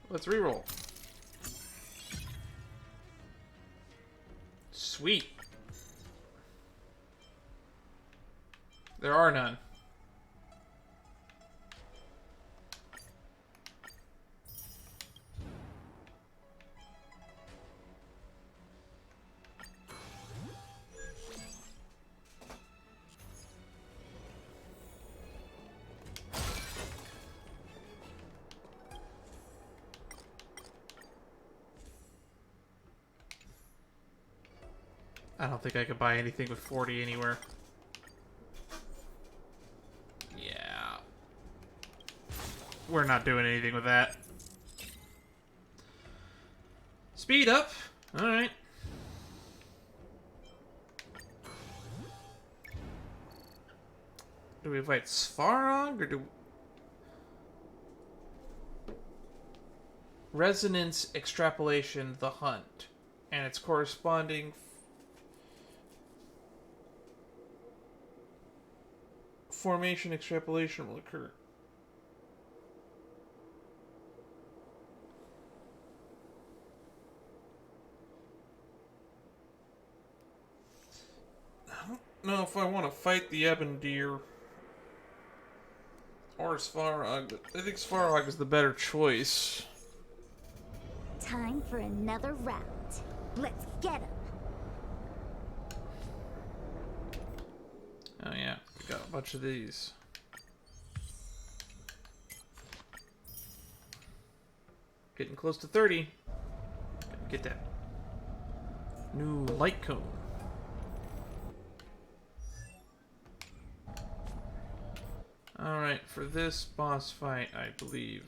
Let's re-roll. Sweet. There are none. I don't think I could buy anything with 40 anywhere. Yeah. We're not doing anything with that. Speed up. Alright. Do we fight Svarog or do... Resonance Extrapolation, the Hunt. And its corresponding... formation extrapolation will occur. I don't know if I want to fight the Ebon Deer or Svarog, but I think Svarog is the better choice. Time for another round. Let's get him. Oh yeah, we got a bunch of these. Getting close to 30. Get that new light cone. Alright, for this boss fight, I believe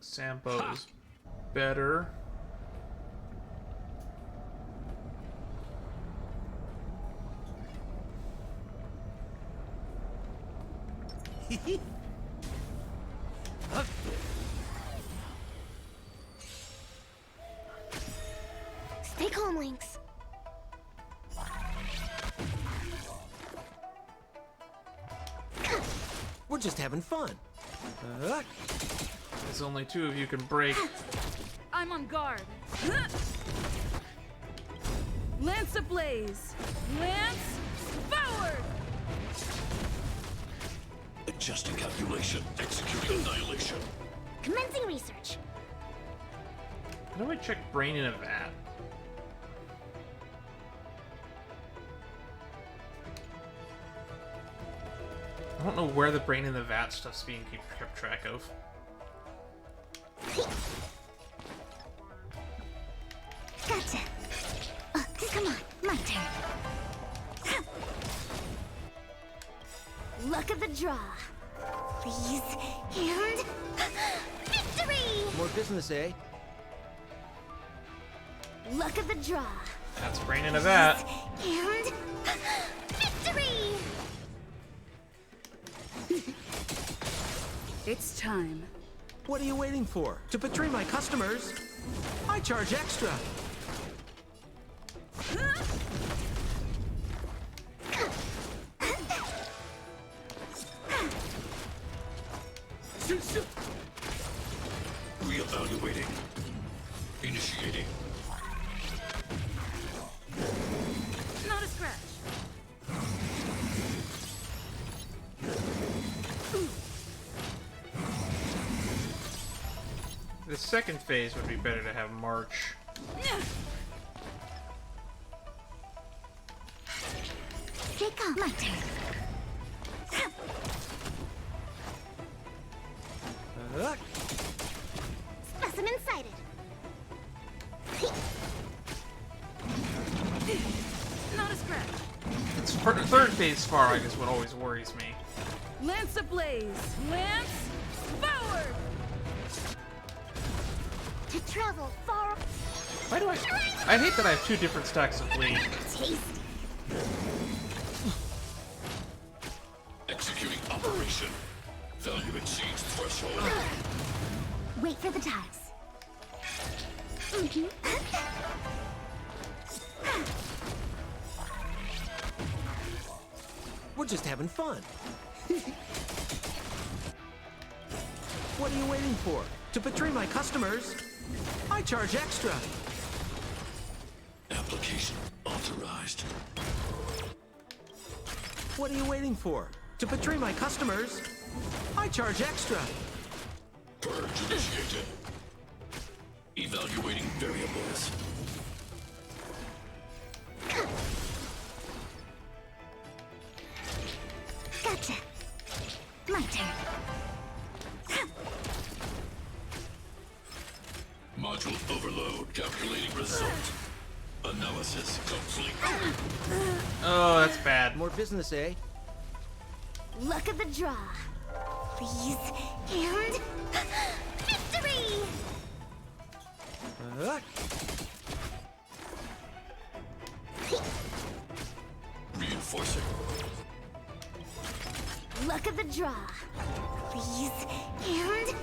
Sampo is better. Stay calm, Lynx. We're just having fun. There's only 2 of you can break. I'm on guard. Lance ablaze. Lance forward. Adjusting calculation. Executing annihilation. Commencing research. How do I check brain in a vat? I don't know where the brain in the vat stuff's being kept track of. Gotcha. Come on, my turn. Luck of the draw. Please, and victory! More business, eh? Luck of the draw. That's brain in a vat. And victory! It's time. What are you waiting for? To betray my customers? I charge extra. Reevaluating. Initiating. the second phase would be better to have March. Take off my turn. Specimen sighted. Not a scratch. It's third phase sparring is what always worries me. Lance ablaze. Lance forward. To travel far. Why do I hate that I have two different stacks of bleed. Tasty. Executing operation. Value exceeds threshold. Wait for the ties. We're just having fun. What are you waiting for? To betray my customers, I charge extra. Application authorized. What are you waiting for? To betray my customers, I charge extra. Purge initiated. Evaluating variables. Gotcha. My turn. Module overload. Calculating result. Analysis complete. Oh, that's bad. More business, eh? Luck of the draw. Please. And victory! Reinforcing. Luck of the draw. Please. And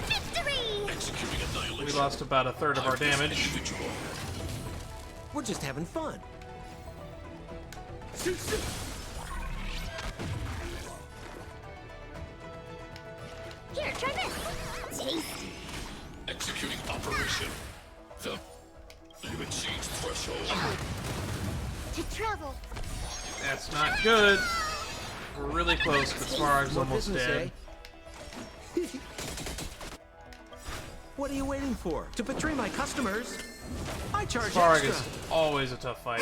victory! Executing annihilation. We lost about a third of our damage. Individual. We're just having fun. Here, try this. Tasty. Executing operation. Value exceeds threshold. To travel. That's not good. We're really close, but Smarag's More almost business, dead. eh? What are you waiting for? To betray my customers, I charge Sparag extra. is always a tough fight.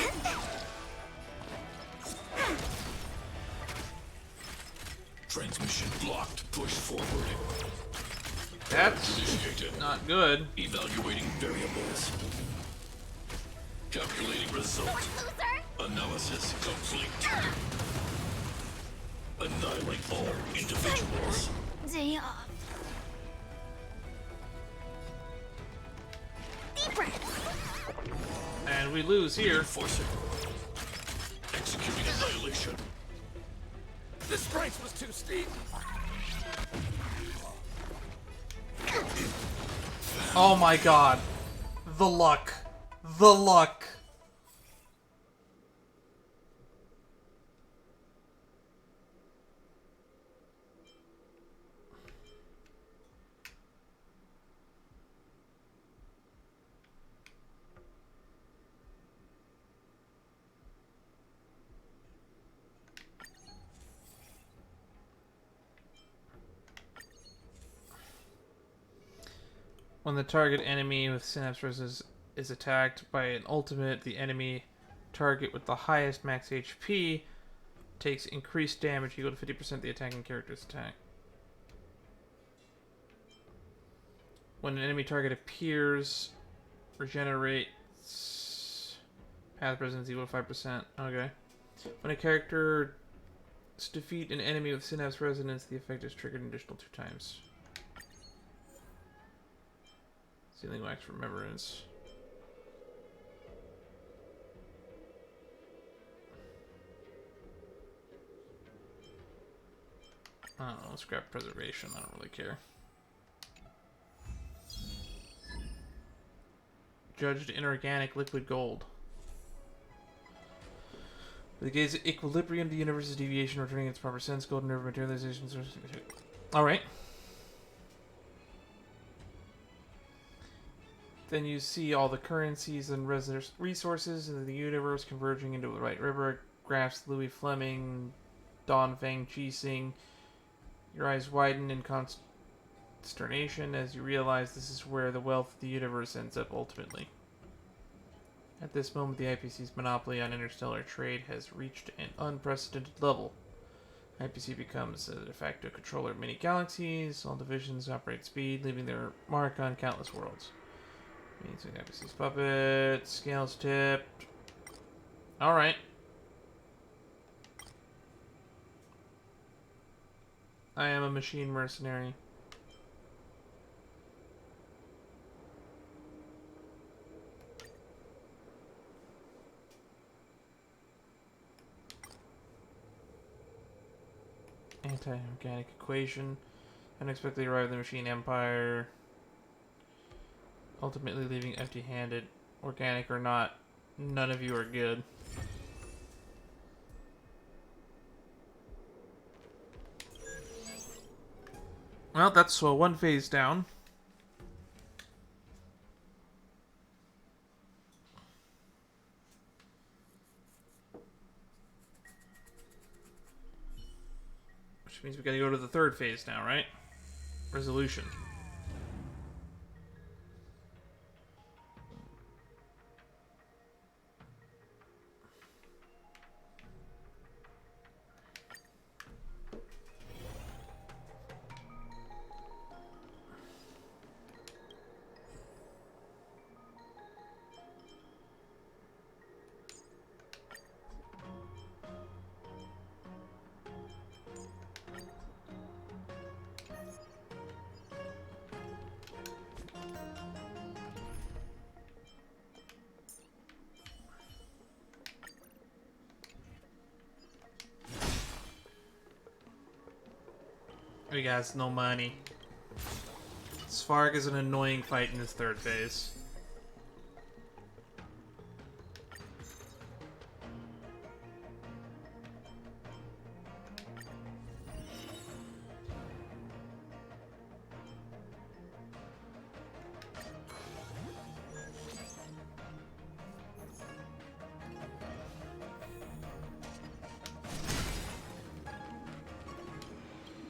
Transmission blocked. Push forward. That's Initiated. not good. Evaluating variables. Calculating result. Analysis complete. Annihilate all individuals. Day off. Deep breath. And we lose here. Reinforcing. Executing annihilation. This price was too steep. Oh my god. The luck. The luck. When the target enemy with Synapse Resistance is attacked by an ultimate, the enemy target with the highest max HP takes increased damage equal to 50% of the attacking character's attack. When an enemy target appears, regenerates path resistance equal to 5%. Okay. When a character defeat an enemy with Synapse Resonance, the effect is triggered an additional 2 times. Sealing Wax Remembrance. I don't know, let's grab Preservation, I don't really care. Judged Inorganic Liquid Gold. With the gaze equilibrium, the universe's deviation returning its proper sense, golden nerve materialization. Alright. Then you see all the currencies and resources in the universe converging into the right river. Graphs Louis Fleming, Don Fang Chi Sing. Your eyes widen in consternation as you realize this is where the wealth of the universe ends up ultimately. At this moment, the IPC's monopoly on interstellar trade has reached an unprecedented level. IPC becomes a de facto controller of many galaxies. All divisions operate at speed, leaving their mark on countless worlds. Means the IPC's puppet, scales tipped. Alright. I am a machine mercenary. Anti-organic equation. Unexpectedly arrive at the machine empire. Ultimately leaving empty-handed. Organic or not, none of you are good. Well, that's one phase down. Which means we gotta go to the third phase now, right? Resolution. We got no money. Svarg is an annoying fight in this third phase.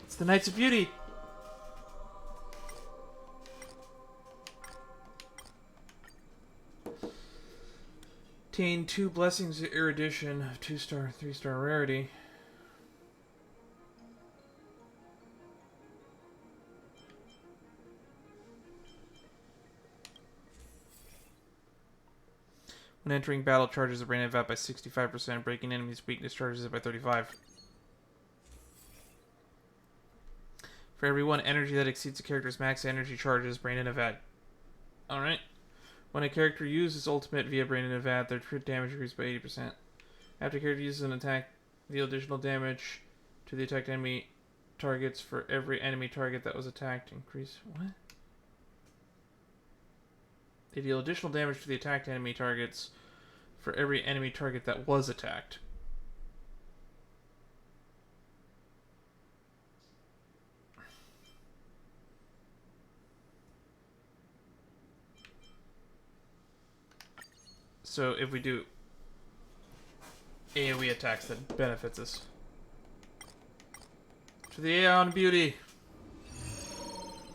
It's the Knights of Beauty! Obtain 2 blessings of erudition of 2-star, 3-star rarity. When entering battle, charges the brain evap by 65%, breaking enemies' weakness charges it by 35%. For every 1 energy that exceeds a character's max energy charges, brain and evat. Alright. When a character uses ultimate via brain and evat, their crit damage increases by 80%. After a character uses an attack, deal additional damage to the attacked enemy targets for every enemy target that was attacked. Increase what? They deal additional damage to the attacked enemy targets for every enemy target that was attacked. So if we do AoE attacks, that benefits us. To the Aeon of Beauty.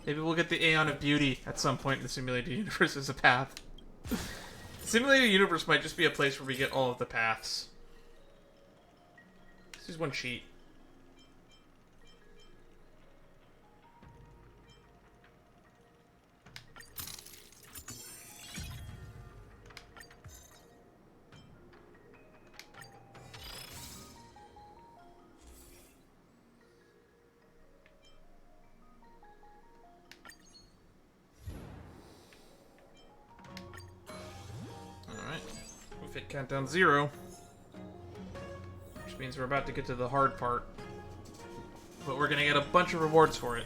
Maybe we'll get the Aeon of Beauty at some point in the simulated universe as a path. The simulated universe might just be a place where we get all of the paths. This is one cheat. Countdown 0. Which means we're about to get to the hard part. But we're gonna get a bunch of rewards for it.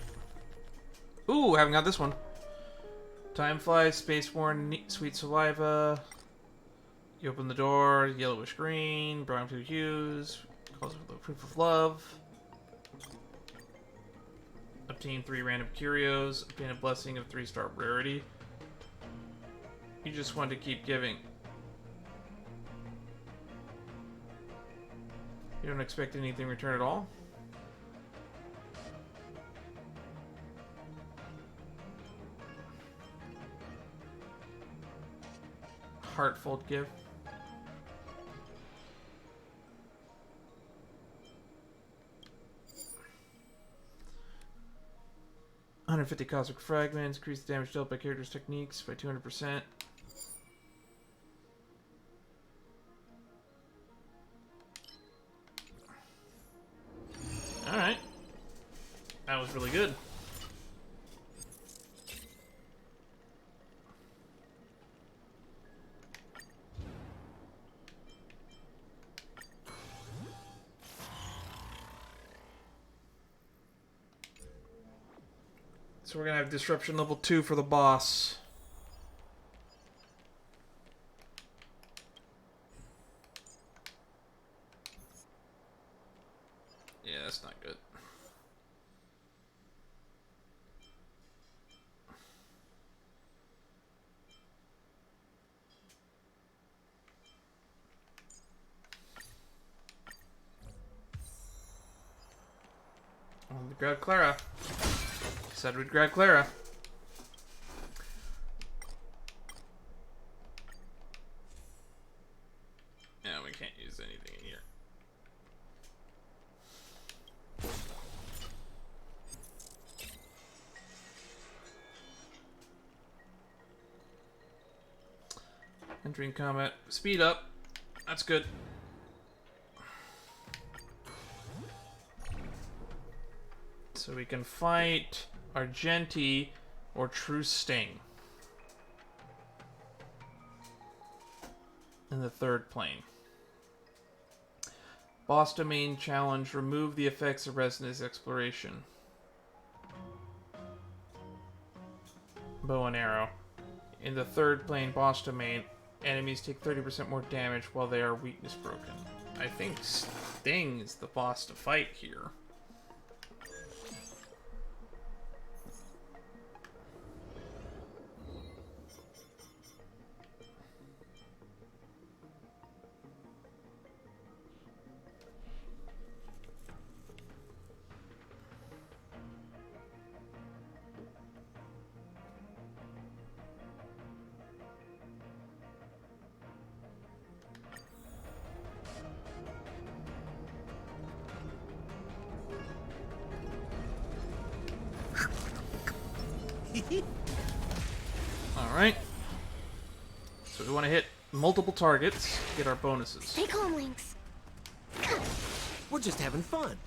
Ooh, haven't got this one. Time flies, space worn, sweet saliva. You open the door, yellowish green, brown blue hues. Calls for the proof of love. Obtain 3 random curios. Obtain a blessing of 3-star rarity. You just want to keep giving. You don't expect anything in return at all? heartfelt gift. $150 cosmic fragments, increase the damage dealt by characters' techniques by 200%. Alright. That was really good. So we're gonna have disruption level 2 for the boss. Yeah, that's not good. We grab Clara. Said we'd grab Clara. Yeah, we can't use anything in here. Entering combat. Speed up. That's good. So we can fight Argenti or True Sting in the third plane. Boss domain challenge. Remove the effects of resonance exploration. Bow and arrow. In the third plane boss domain, enemies take 30% more damage while they are weakness broken. I think Sting is the boss to fight here. Alright. So we want to hit multiple targets to get our bonuses. Stay calm, Lynx. We're just having fun.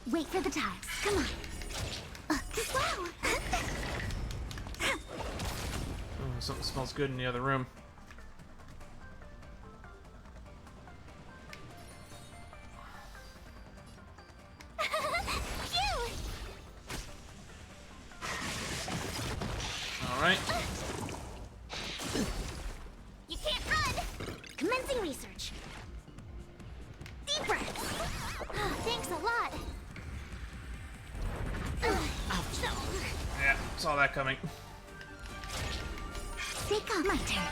Wait for the tiles. Come on. Wow. Oh, something smells good in the other room. Alright. You can't run. Commencing research. Deep breath. Oh, thanks a lot. Yeah, saw that coming. Stay calm. My turn.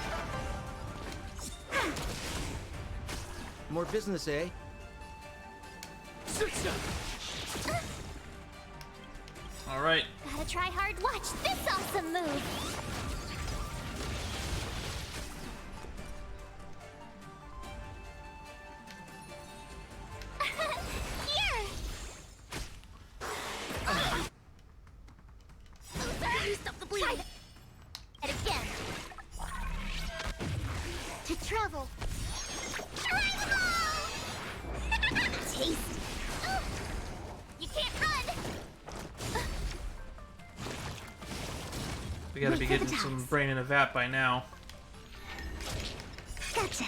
More business, eh? Alright. Gotta try hard. Watch this awesome move. Here. Stop the bleeding. And again. To travel. Taste. You can't run. We gotta be getting some brain in a vat by now. Gotcha.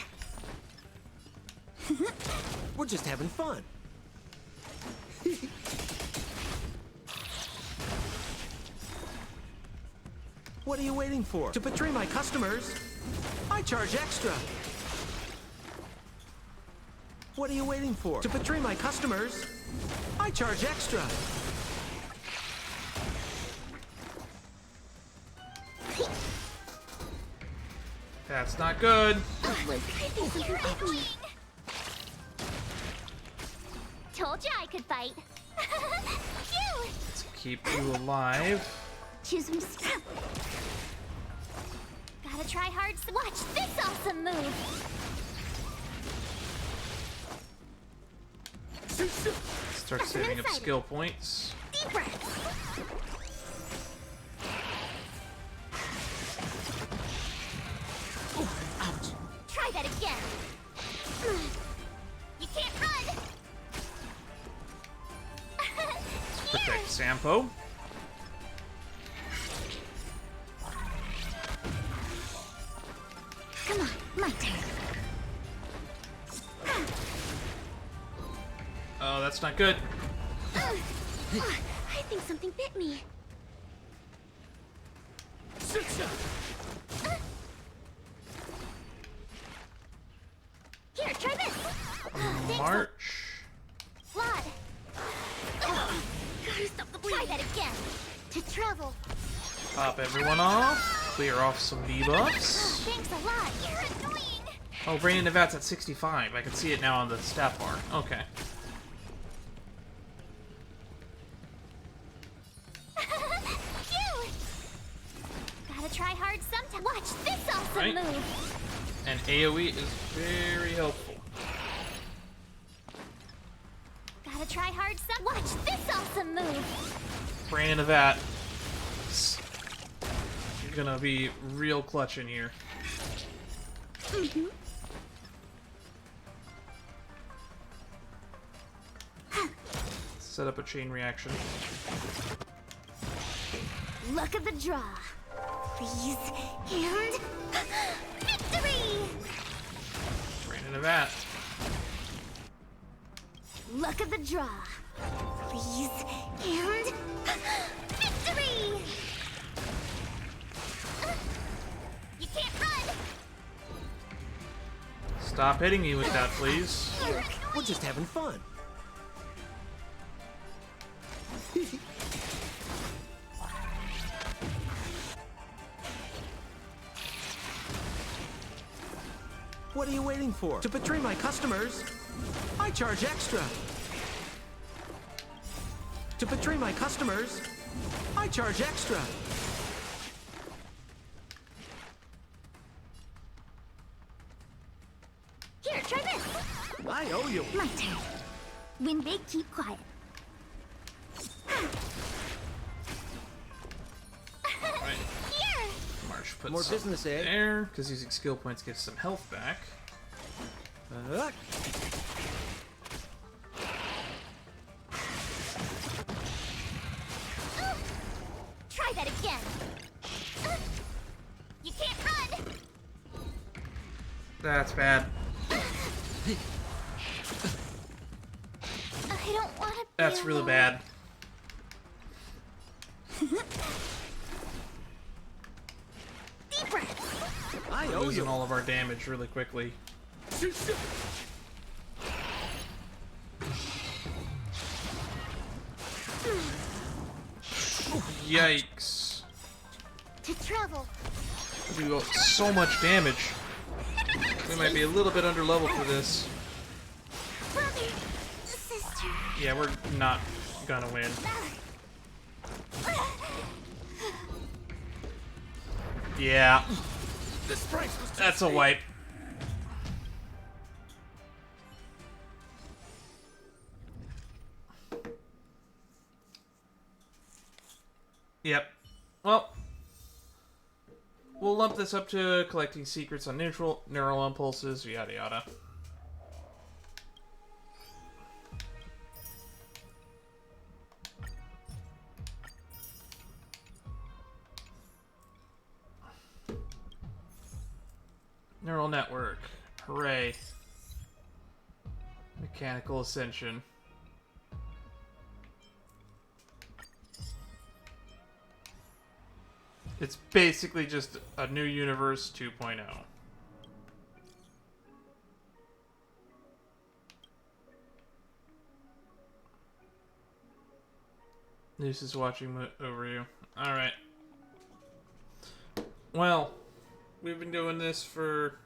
We're just having fun. What are you waiting for? To betray my customers, I charge extra. What are you waiting for? To betray my customers, I charge extra. That's not good. Told you I could fight. Let's keep you alive. Choose some. Gotta Gotta try hard. Watch this awesome move. Start saving up skill points. Deep breaths. Ouch. Try that again. You can't run. Protect Sampo. Come on, my turn. Oh, that's not good. I think something bit me. Here, try this. March. Blood. Gotta stop the bleed. Try that again. To travel. Pop everyone off. Clear off some debuffs. Thanks a lot. You're annoying. Oh, Brain into Vat's at 65. I can see it now on the stat bar. Okay. Cute. Gotta try hard sometime. Watch this awesome Right. move. And AoE is very helpful. Gotta try hard some. Watch this awesome move. Brain into Vat. You're gonna be real clutch in here. Set up a chain reaction. Luck of the draw. Please. And victory! Brain into Vat. Luck of the draw. Please. And victory! You can't run! Stop hitting me with that, please. We're just having fun. What are you waiting for? To betray my customers, I charge extra. To betray my customers, I charge extra. Here, try this. I owe you. My turn. Win big, keep quiet. Right. Here. March puts More some business, eh? there, because using skill points gives some health back. Try that again. You can't run. That's bad. I don't want to. That's really bad. Deep breaths. I We're owe losing you. all of our damage really quickly. Yikes. To travel. We do so much damage. We might be a little bit under level for this. Brother, sister. Yeah, we're not gonna win. Yeah. This price was That's a wipe. Yep. Well, we'll lump this up to collecting secrets on neural impulses, yada yada. Neural network. Hooray. Mechanical ascension. It's basically just a new universe 2.0. This is watching over you. Alright. Well, we've been doing this for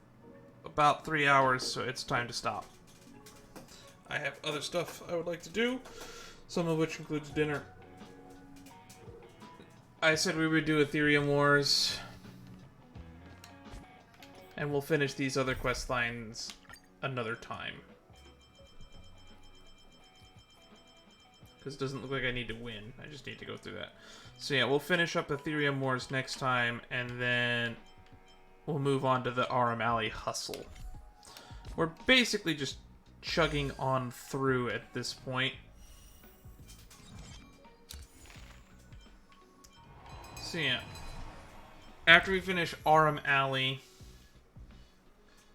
about 3 hours, so it's time to stop. I have other stuff I would like to do, some of which includes dinner. I said we would do Ethereum Wars, And we'll finish these other quest lines another time. Because it doesn't look like I need to win. I just need to go through that. So yeah, we'll finish up Ethereum Wars next time, and then we'll move on to the Aram Alley Hustle. We're basically just chugging on through at this point. So yeah, after we finish Aram Alley,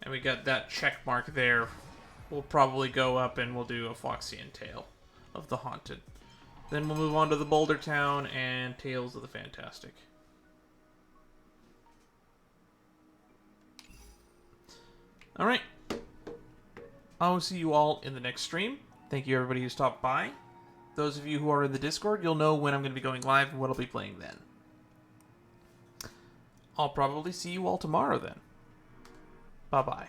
and we got that check mark there, we'll probably go up and we'll do a Foxian Tale of the Haunted. Then we'll move on to the Boulder Town and Tales of the Fantastic. Alright. I will see you all in the next stream. Thank you everybody who stopped by. Those of you who are in the Discord, you'll know when I'm going to be going live and what I'll be playing then. I'll probably see you all tomorrow then. Bye-bye.